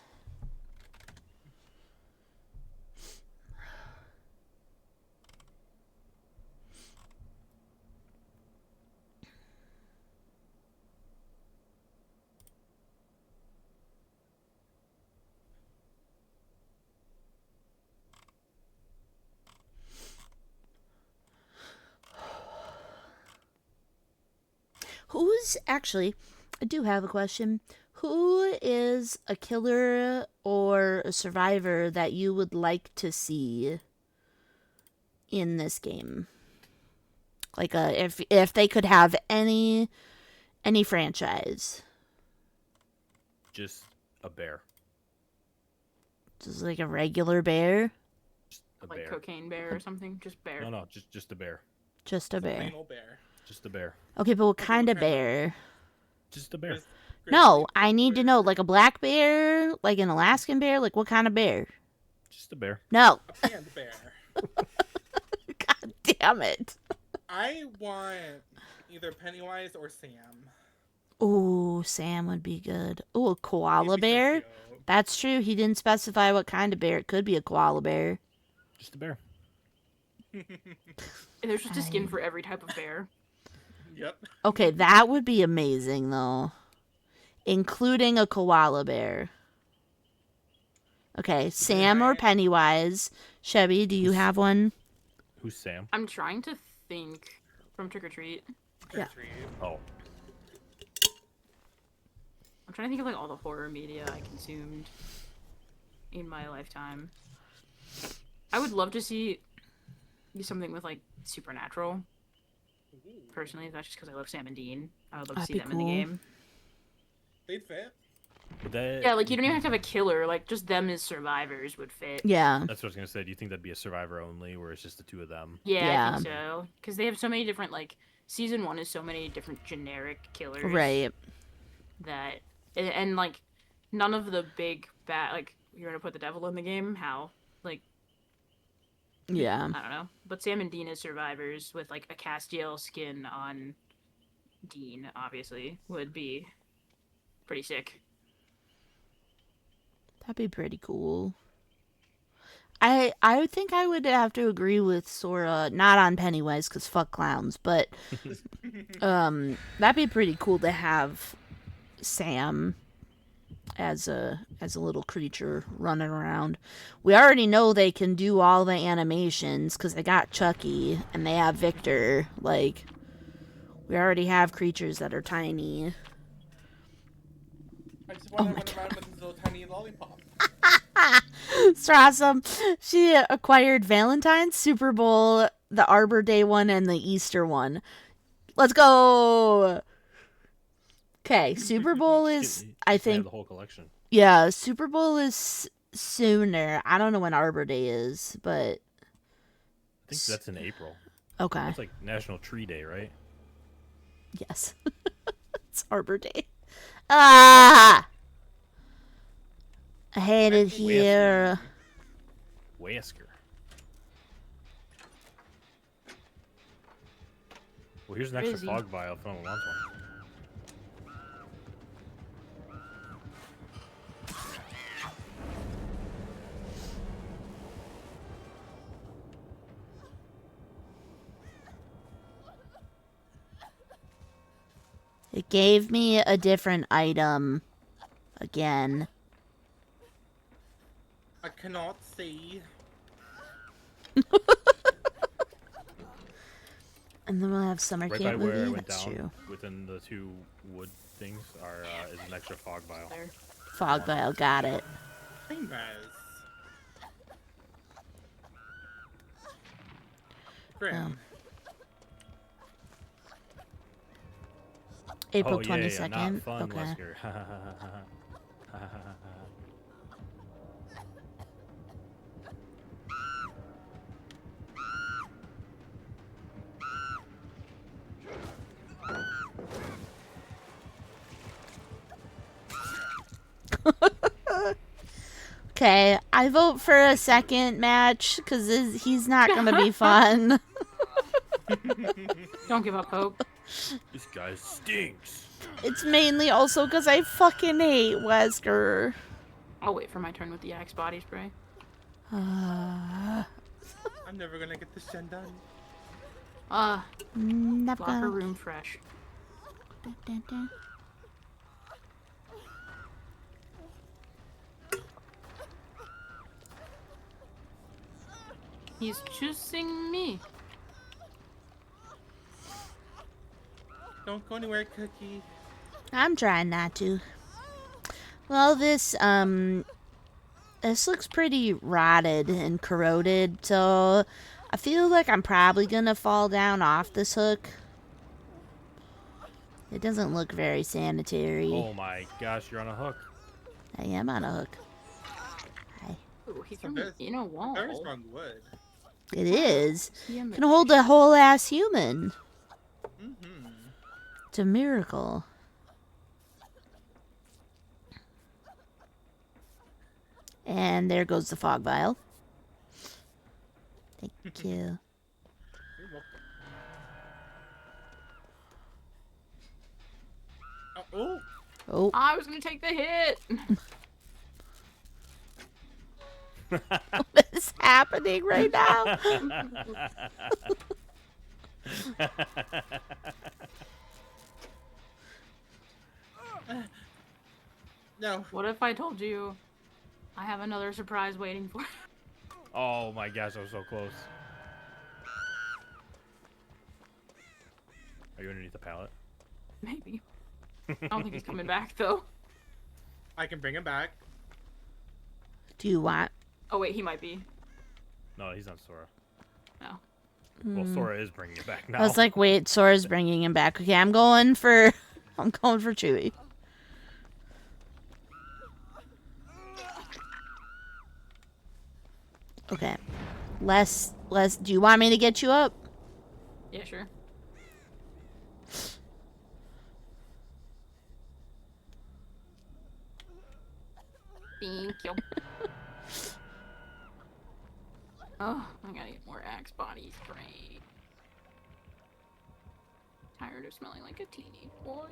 Who's actually, I do have a question. Who is a killer or a survivor that you would like to see in this game? Like if they could have any franchise. Just a bear. Just like a regular bear? Just a Like bear. cocaine bear or something. Just bear. No, just a bear. Just a bear. Plain old bear. Just a bear. Okay, but what kind of bear? Just a bear. No, I need to know, like a black bear, like an Alaskan bear, like what kind of bear? Just a bear. No. A panda bear. God damn it. I want either Pennywise or Sam. Ooh, Sam would be good. Ooh, a koala He'd be so bear? cute. That's true. He didn't specify what kind of bear. It could be a koala bear. Just a bear. There's just a skin for every type of bear. Yep. Okay, that would be amazing, though. Including a koala bear. Okay, Sam or Pennywise. Chevy, do you have one? Who's Sam? I'm trying to think from Trick or Treat. Yeah. Oh, I'm trying to think of like all the horror media I consumed in my lifetime. I would love to see something with like supernatural. Personally, that's just because I love Sam and Dean. I would love to That'd see be them in the cool. game. They'd fit. would that, Yeah, like you don't even have to have a killer. Like just them as survivors would fit. Yeah. That's what I was gonna say. Do you think that'd be a survivor only, where it's just the two of them? Yeah, Yeah. I think so. Because they have so many different like season 1 is so many different generic killers. Right. That and like none of the big bad like you're gonna put the devil in the game. How like Yeah. I don't know. But Sam and Dean as survivors with like a Castiel skin on Dean, obviously, would be pretty sick. That'd be pretty cool. I think I would have to agree with Sora, not on Pennywise because fuck clowns, but that'd be pretty cool to have Sam as a little creature running around. We already know they can do all the animations because they got Chucky and they have Victor. Like, we already have creatures that are tiny. I just want to run around with this little tiny lollipop. It's awesome. She acquired Valentine's, Super Bowl, the Arbor Day one, and the Easter one. Let's go. Okay, Super Bowl is, I think, the whole collection. yeah, Super Bowl is sooner. I don't know when Arbor Day is, but I think that's in April. okay. It's like National Tree Day, right? Yes. It's Arbor Day. Ah! I hate it here. Wesker. Well, here's an extra Busy. fog vial if anyone wants one. It gave me a different item again. I cannot see. And then we'll have summer Right by camp where I movie. went That's down, true. within the two wood things, is an extra fog vial. There. Fog vial, got it. Famous. Grim. April Oh, yeah, 22nd. yeah, not fun, Okay. Wesker. Okay, I vote for a second match because he's not going to be fun. Don't give up hope. This guy stinks. It's mainly also because I fucking hate Wesker. I'll wait for my turn with the Axe body spray. I'm never gonna get this gen done. Never Locker gonna... room fresh. Dun, dun, dun. He's choosing me. Don't go anywhere, Cookie. I'm trying not to. Well, this looks pretty rotted and corroded, so I feel like I'm probably gonna fall down off this hook. It doesn't look very sanitary. Oh my gosh, you're on a hook. I am on a hook. Hi. Ooh, he threw me in a wall. Very strong wood. It is. Yeah, Can hold a whole ass human. Mm-hmm. It's a miracle. And there goes the fog vial. Thank you. You're welcome. Oh. Oh, I was gonna take the hit. what is happening right now? No. What if I told you I have another surprise waiting for you. Oh my gosh, I was so close. Are you underneath the pallet? Maybe. I don't think he's coming back, though. I can bring him back. Do you want? Oh, wait, he might be. No, he's not Sora. No. Well, Sora is bringing it back now. I was like, wait, Sora's bringing him back. Okay, I'm going for Chewie. Okay. Les, do you want me to get you up? Yeah, sure. Thank you. Oh, I gotta get more axe bodies. Great. Tired of smelling like a teeny boy.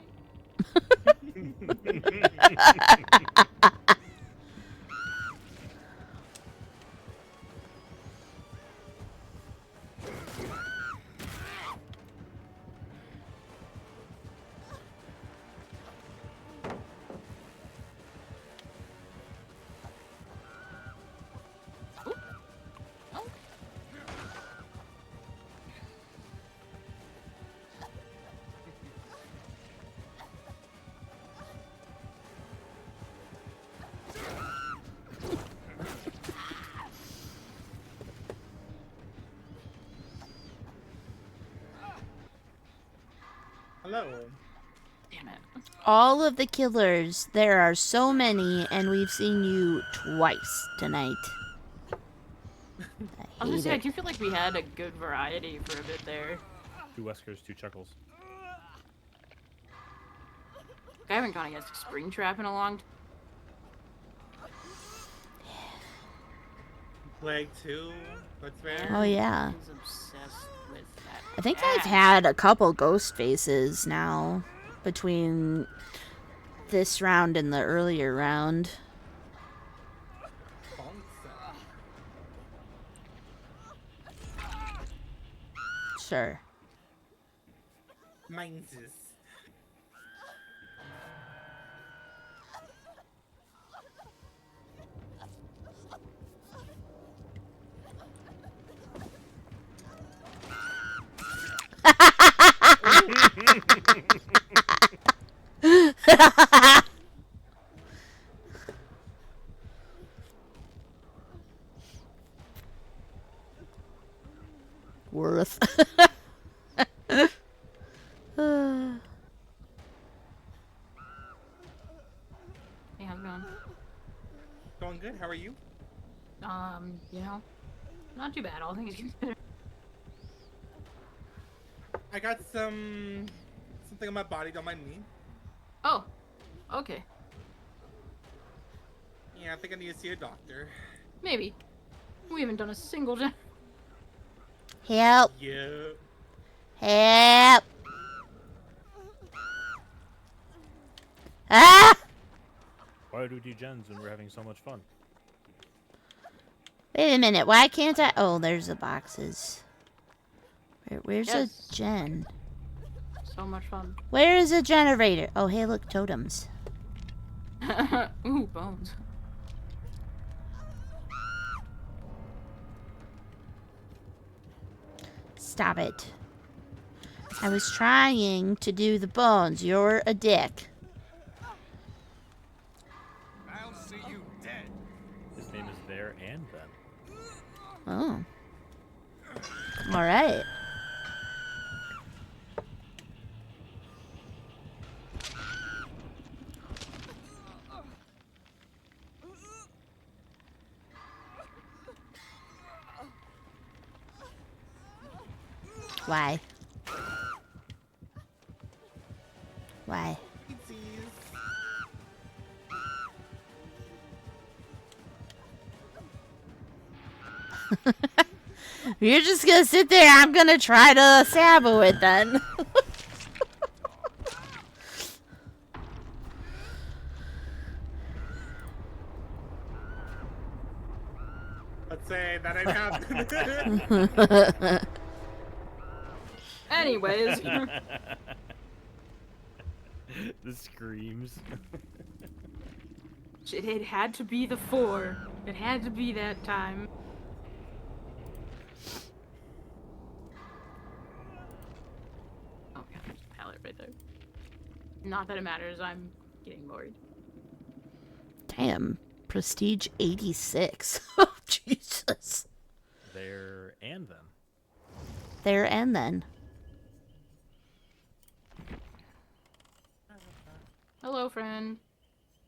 Hello. Damn it. All of the killers. There are so many, and we've seen you twice tonight. I was gonna say, I do feel like we had a good variety for a bit there. 2 Weskers, 2 Chuckles. I haven't gone against a spring trap in a long time. Plague 2. What's fair? Oh, yeah. He's obsessed with that. I think I've had a couple ghost faces now between this round and the earlier round. Sure. Mine's is. Worth. Hey, how's it going? Going good. How are you? You know, not too bad. All things considered. I got something on my body. Don't mind me. Oh, okay. Yeah, I think I need to see a doctor. Maybe. We haven't done a single Help. Yeah. Help. Ah! Why do we do gens when we're having so much fun? Wait a minute. Why can't I? Oh, there's the boxes. Where's Yes. a gen? So much fun. Where is a generator? Oh, hey, look, totems. Ooh, bones. Stop it. I was trying to do the bones. You're a dick. I'll see you dead. His name is There and Then. Oh. All right. Why? Why? You're just gonna sit there. I'm gonna try to sabo it then. Let's say that ain't happening. Anyways. The screams. It had to be the 4. It had to be that time. Oh god, there's a pallet right there. Not that it matters, I'm getting bored. Damn. Prestige 86. Oh, Jesus. There and then. There and then. Hello, friend.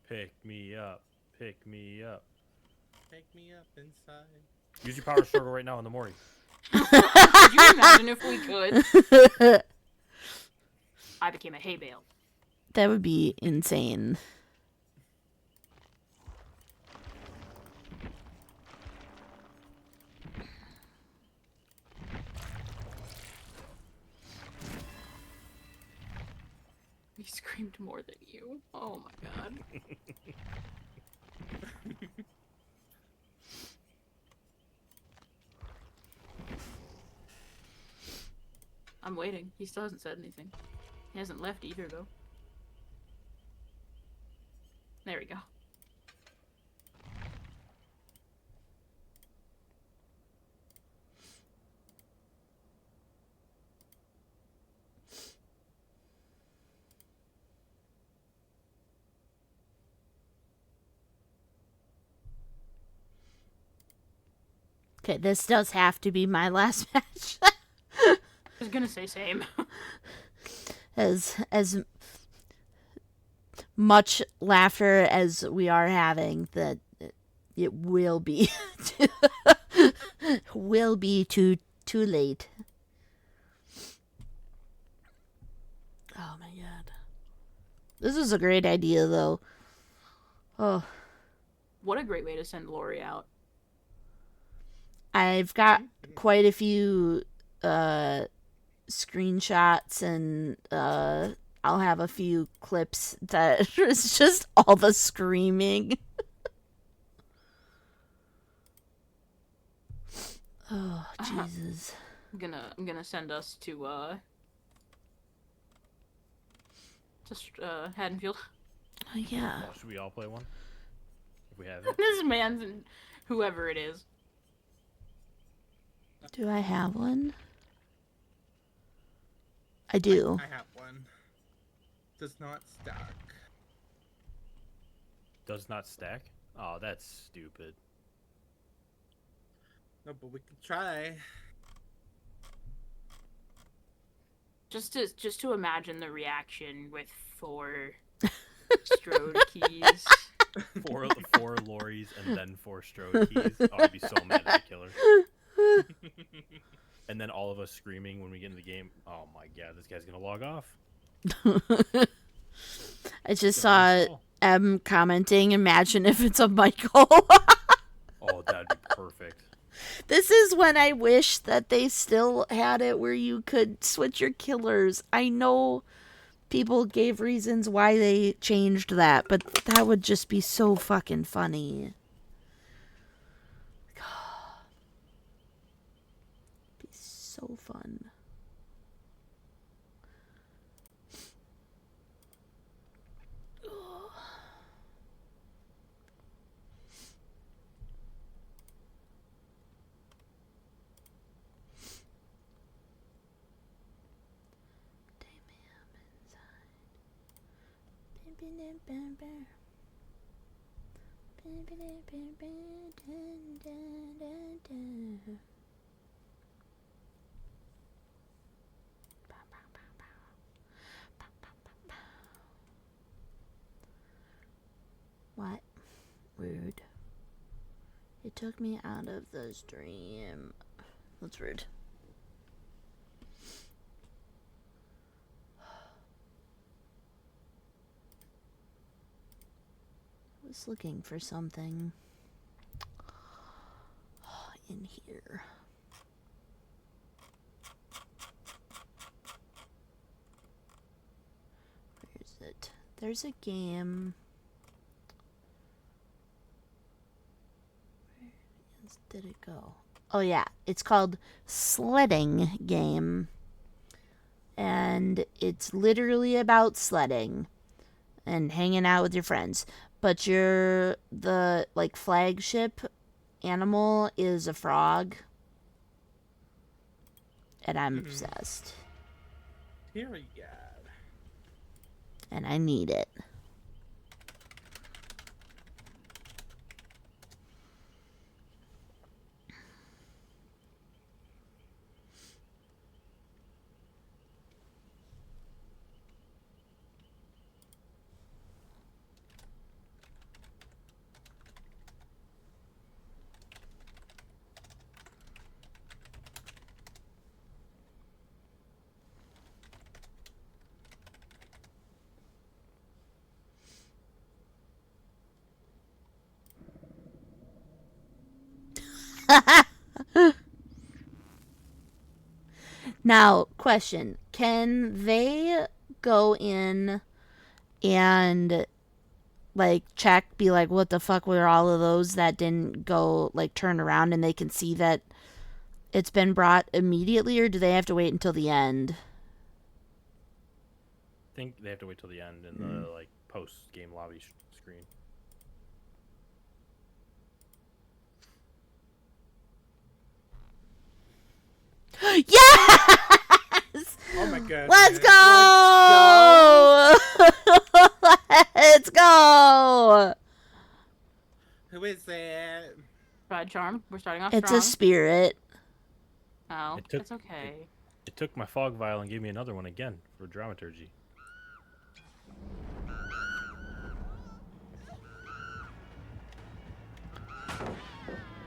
Pick me up. Pick me up. Take me up inside. Use your power struggle right now in the morning. Could you imagine if we could? I became a hay bale. That would be insane. He screamed more than you. Oh my god. I'm waiting. He still hasn't said anything. He hasn't left either, though. There we go. Okay, this does have to be my last match. I was gonna say same. as much laughter as we are having, that it will be will be too late. Oh my god. This is a great idea though. Oh. What a great way to send Laurie out. I've got quite a few screenshots, and I'll have a few clips that is just all the screaming. Oh, Jesus. I'm gonna send us to Haddonfield. Oh, yeah. Oh, should we all play one? If we have it. This man's and whoever it is. Do I have one? I do. I have one. Does not stack. Does not stack? Oh, that's stupid. No, but we can try. Just to imagine the reaction with 4 Strode keys. 4 Lauries and then 4 Strode keys. Oh, I'd be so mad at the killer. And then all of us screaming when we get in the game. Oh my god, this guy's gonna log off. I just saw M commenting, imagine if it's a Michael. Oh, that'd be perfect. This is when I wish that they still had it where you could switch your killers. I know people gave reasons why they changed that, but that would just be so fucking funny. Be so fun. What? Rude. It took me out of the stream. That's rude. I was looking for something in here. Where is it? There's a game. Where did it go? Oh yeah, it's called Sledding Game. And it's literally about sledding and hanging out with your friends. but the like flagship animal is a frog, and I'm obsessed, Period. and I need it. Now, question. Can they go in and like check, be like, what the fuck were all of those that didn't go like turn around, and they can see that it's been brought immediately, or do they have to wait until the end? I think they have to wait till the end in the like post game lobby screen. Yes! Oh my god. Let's go! Let's go! Who is it? Pride Charm. We're starting off It's strong. a spirit. Oh, It took- it's okay. It took my fog vial and gave me another one again for dramaturgy.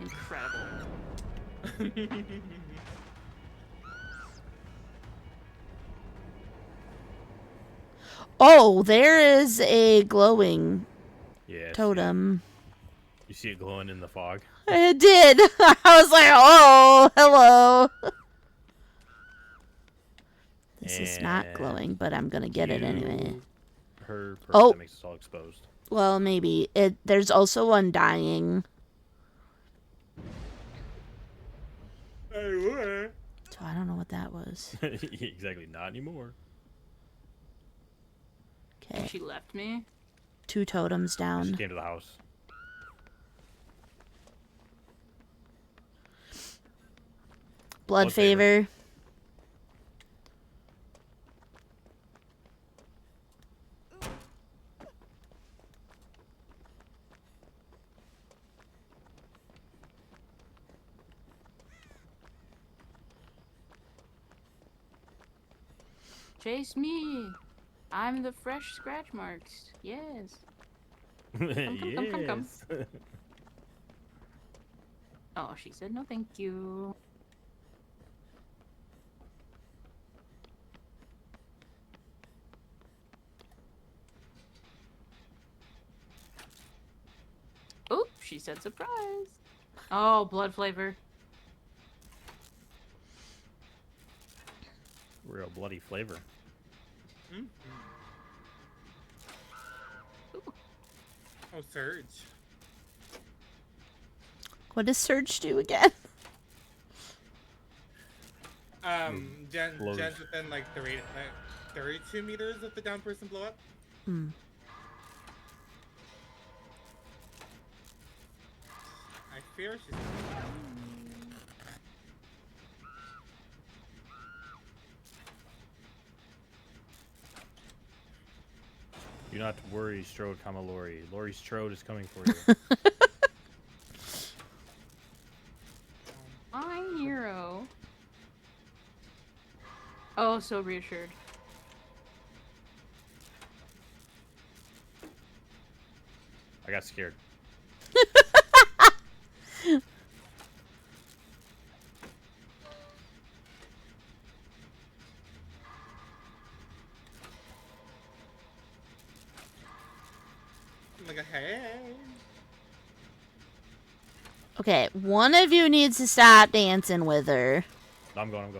Incredible. Oh, there is a glowing Yeah. totem. You see it glowing in the fog? I did. I was like, oh, hello. This is not glowing, but I'm going to get it anyway. Her perk Oh. that makes us all exposed. Well, maybe. There's also undying. Hey, what? So I don't know what that was. Exactly, not anymore. Okay. She left me. 2 totems She down. came to the house. Blood favor. Chase me. I'm the fresh scratch marks. Yes. Come. Yes. Oh, she said no thank you. Oop, she said surprise. Oh, blood flavor. Real bloody flavor. Oh, Surge. What does Surge do again? Jen's Blows. within like 32 meters of the down person blow up. Hmm. I fear she's. Do not worry, Strode, Laurie. Laurie Strode is coming for you. I'm hero. Oh, so reassured. I got scared. I'm like, hey. Okay, one of you needs to stop dancing with her. No, I'm going.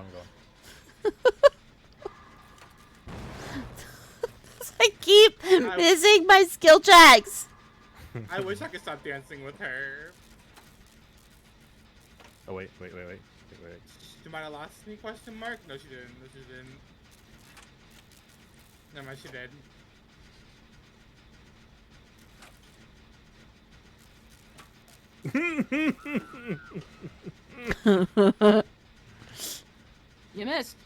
I keep missing my skill checks. I wish I could stop dancing with her. Oh, wait. She might have lost me, question mark? No, she didn't. Never mind, she did. You missed.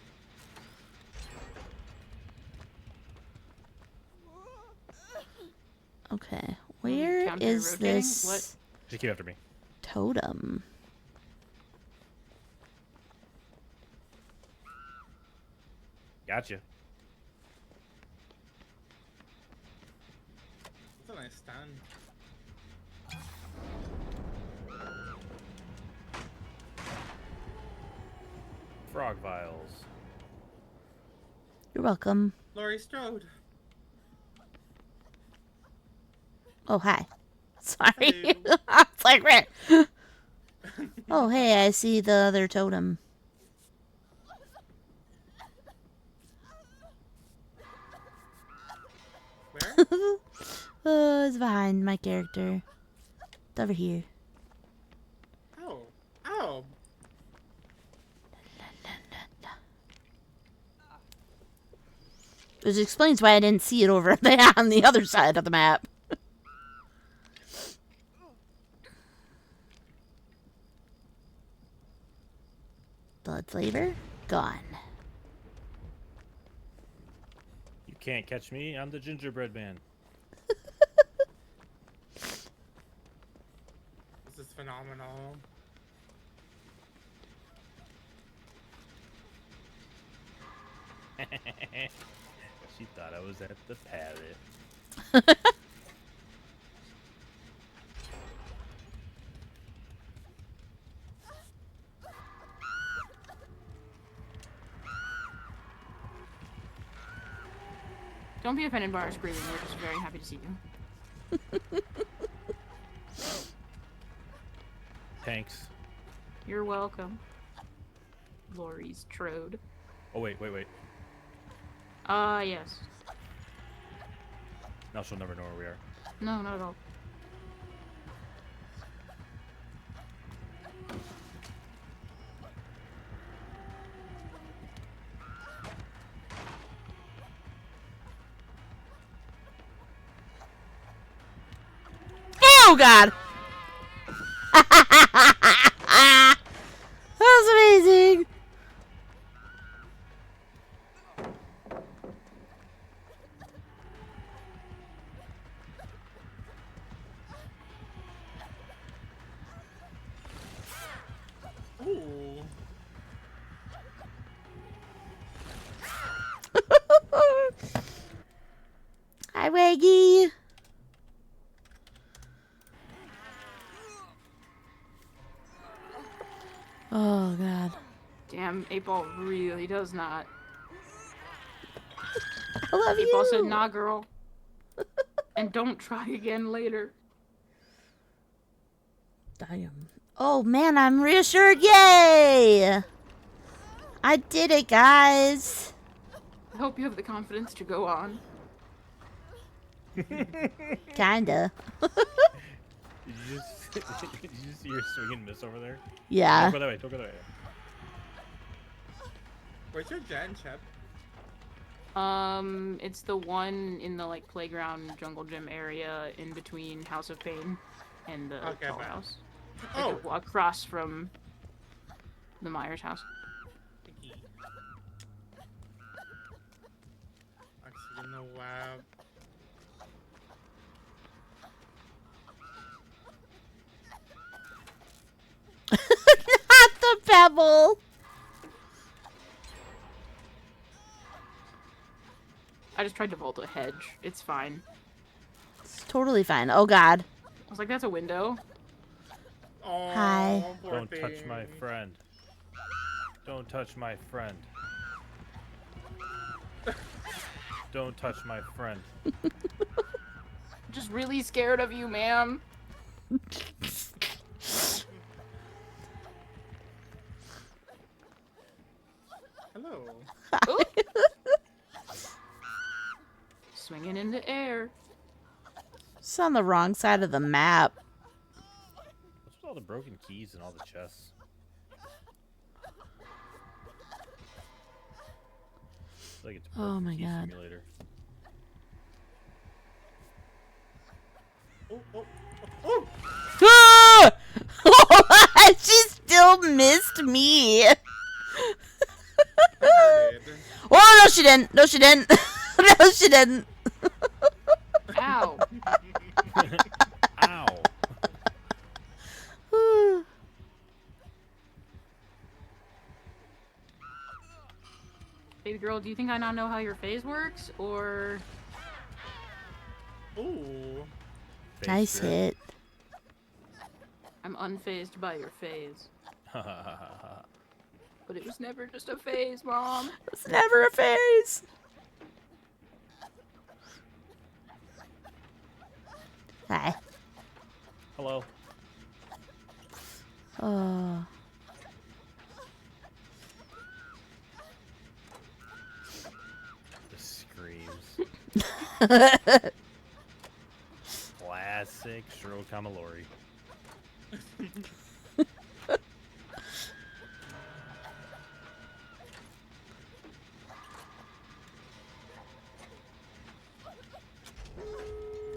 Okay, where Counter is rotating? this What? Just keep after me. totem? Gotcha. That's a nice stand. Frog vials. You're welcome. Laurie Strode. Oh, hi. Sorry. Hello. It's like, where? Oh, hey, I see the other totem. Where? Oh, it's behind my character. It's over here. Oh. Oh. Which explains why I didn't see it over there on the other side of the map. Blood flavor? Gone. You can't catch me. I'm the gingerbread man. This is phenomenal. She thought I was at the parrot. Don't be offended by our screaming. We're just very happy to see you. Thanks. You're welcome. Laurie's Strode. Oh, wait. Yes. Now she'll never know where we are. No, not at all. Oh, God! That was amazing! Ooh. Hi, Waggy! Oh, God. Damn, 8-Ball really does not. I love 8-Ball said, you! nah, girl. And don't try again later. Damn. Oh, man, I'm reassured. Yay! I did it, guys. I hope you have the confidence to go on. Kinda. Did you just see your swing and miss over there? Yeah. Don't go that way. Don't go that way. Where's your gen, Chip? It's the one in the, like, playground jungle gym area in between House of Pain and the tall fine. house. Oh. Like, across from the Myers house. Actually, you know what? Not the pebble. I just tried to vault a hedge. It's fine. It's totally fine. Oh, God. I was like, that's a window. Oh, Hi. poor Don't touch thing. my friend. Don't touch my friend. Don't touch my friend. Just really scared of you, ma'am. Hello. Ooh. Swinging in the air. It's on the wrong side of the map. What's with all the broken keys and all the chests? It's like it's a Oh broken my key God. simulator. Oh, oh, oh, oh. Ah! me. I heard it. Oh, no, she didn't. No, she didn't. No, she didn't. Ow. Ow. Baby girl, do you think I now know how your phase works, or... Ooh. Nice hit. I'm unfazed by your phase. But it was never just a phase, Mom. It's never a phase. Hi. Hello. Oh. The screams. Classic Strode, Laurie.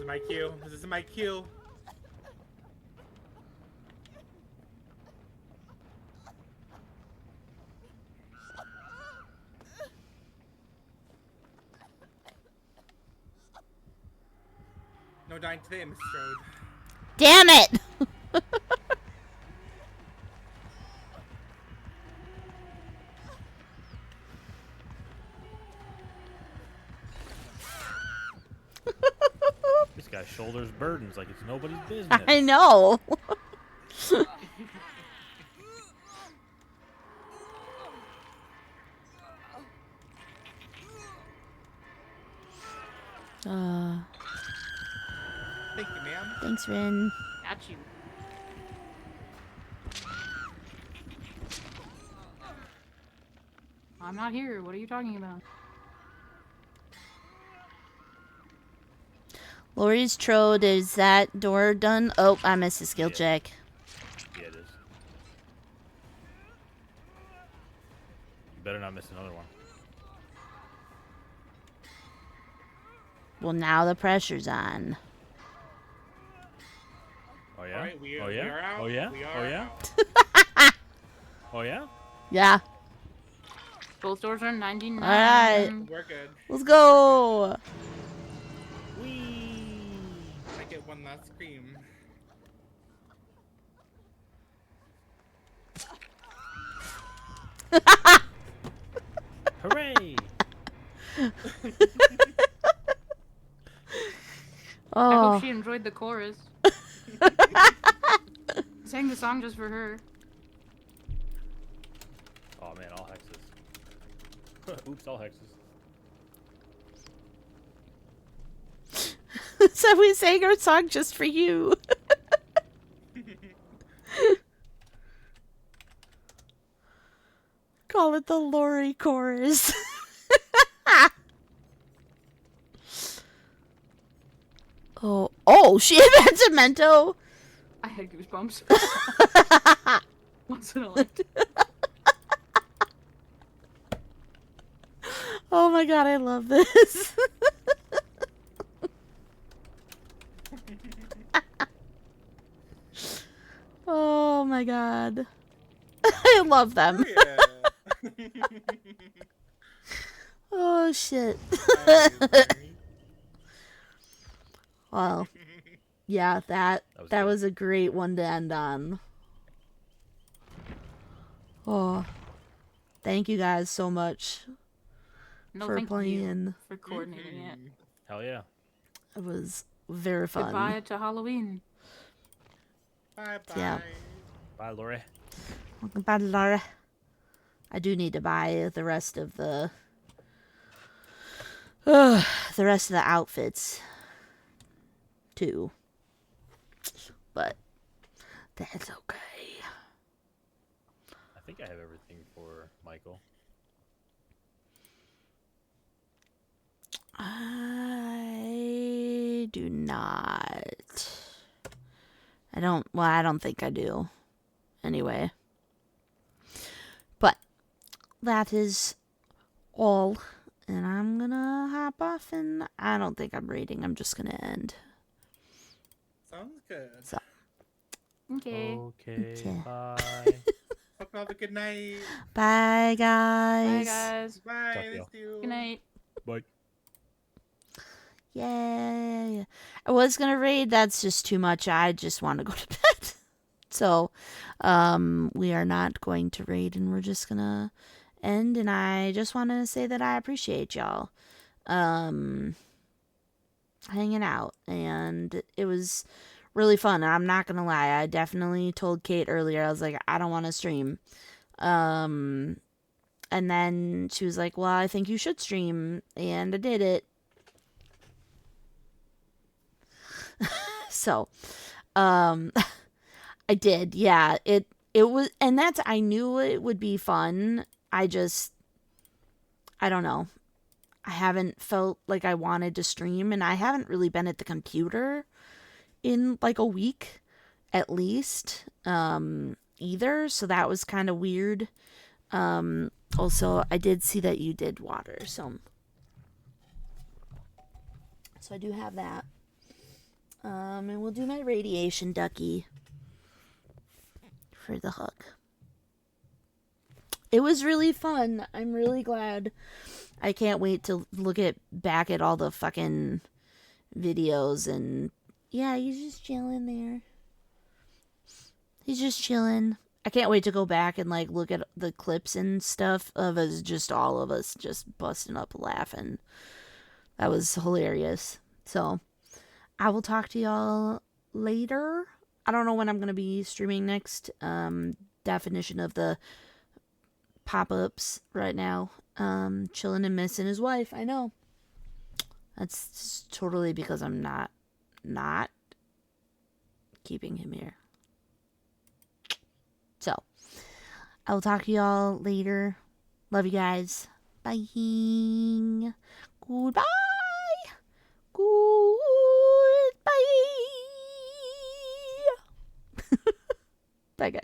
This is my cue. This is my cue. No dying today, Miss Strode. Damn it. This guy shoulders burdens like it's nobody's business. I know. Thank you, ma'am. Thanks, Rin. Got you. I'm not here. What are you talking about? Laurie's Trode, is that door done? Oh, I missed a skill check. Yeah, it is. You better not miss another one. Well, now the pressure's on. Oh yeah? Alright, we oh are yeah? out. Oh yeah? We Oh are yeah? out. Oh yeah? Yeah. Both doors are 99. Alright. We're good. Let's go. Whee! I get one last scream. Hooray! I Oh. hope she enjoyed the chorus. Sang the song just for her. Oh man, all hexes. Oops, all hexes. So we sang our song just for you. Call it the Laurie chorus. Oh, she invented Mento. I had goosebumps. Once in a life. Oh my god, I love this. Oh my god. I love them. Yeah. Oh shit. Well, yeah, that was a great one to end on. Oh, thank you guys so much No, for thank playing. you for coordinating it. Hell yeah. It was very fun. Goodbye to Halloween. Bye bye. Yeah. Bye, Laurie. Welcome back, Laura. I do need to buy the rest of the outfits too, but that's okay. I think I have everything for Michael. I do not. I don't think I do. Anyway. But that is all. And I'm gonna hop off, and I don't think I'm reading. I'm just gonna end. Sounds good. So. Okay. Okay, Okay. bye. Fuck all the good night. Bye, Bye, guys. guys. Bye. Talk to Miss y'all. you. Good night. Bye. Yay. I was going to raid. That's just too much. I just want to go to bed. So, we are not going to raid, and we're just going to end. And I just want to say that I appreciate y'all hanging out. And it was really fun. I'm not going to lie. I definitely told Kate earlier, I was like, I don't want to stream. And then she was like, well, I think you should stream. And I did it. So, I did. Yeah, it was, and that's, I knew it would be fun. I don't know. I haven't felt like I wanted to stream, and I haven't really been at the computer in like a week at least, either. So that was kind of weird. Also, I did see that you did water, so I do have that. And we'll do my radiation ducky for the hook. It was really fun. I'm really glad. I can't wait to look back at all the fucking videos. And yeah, he's just chilling there. He's just chilling. I can't wait to go back and like look at the clips and stuff of us, just all of us just busting up laughing. That was hilarious. So I will talk to y'all later. I don't know when I'm going to be streaming next. Definition of the pop-ups right now. Chilling and missing his wife. I know. That's totally because I'm not keeping him here. So, I will talk to y'all later. Love you guys. Bye. Goodbye. Goodbye. Bye, guys.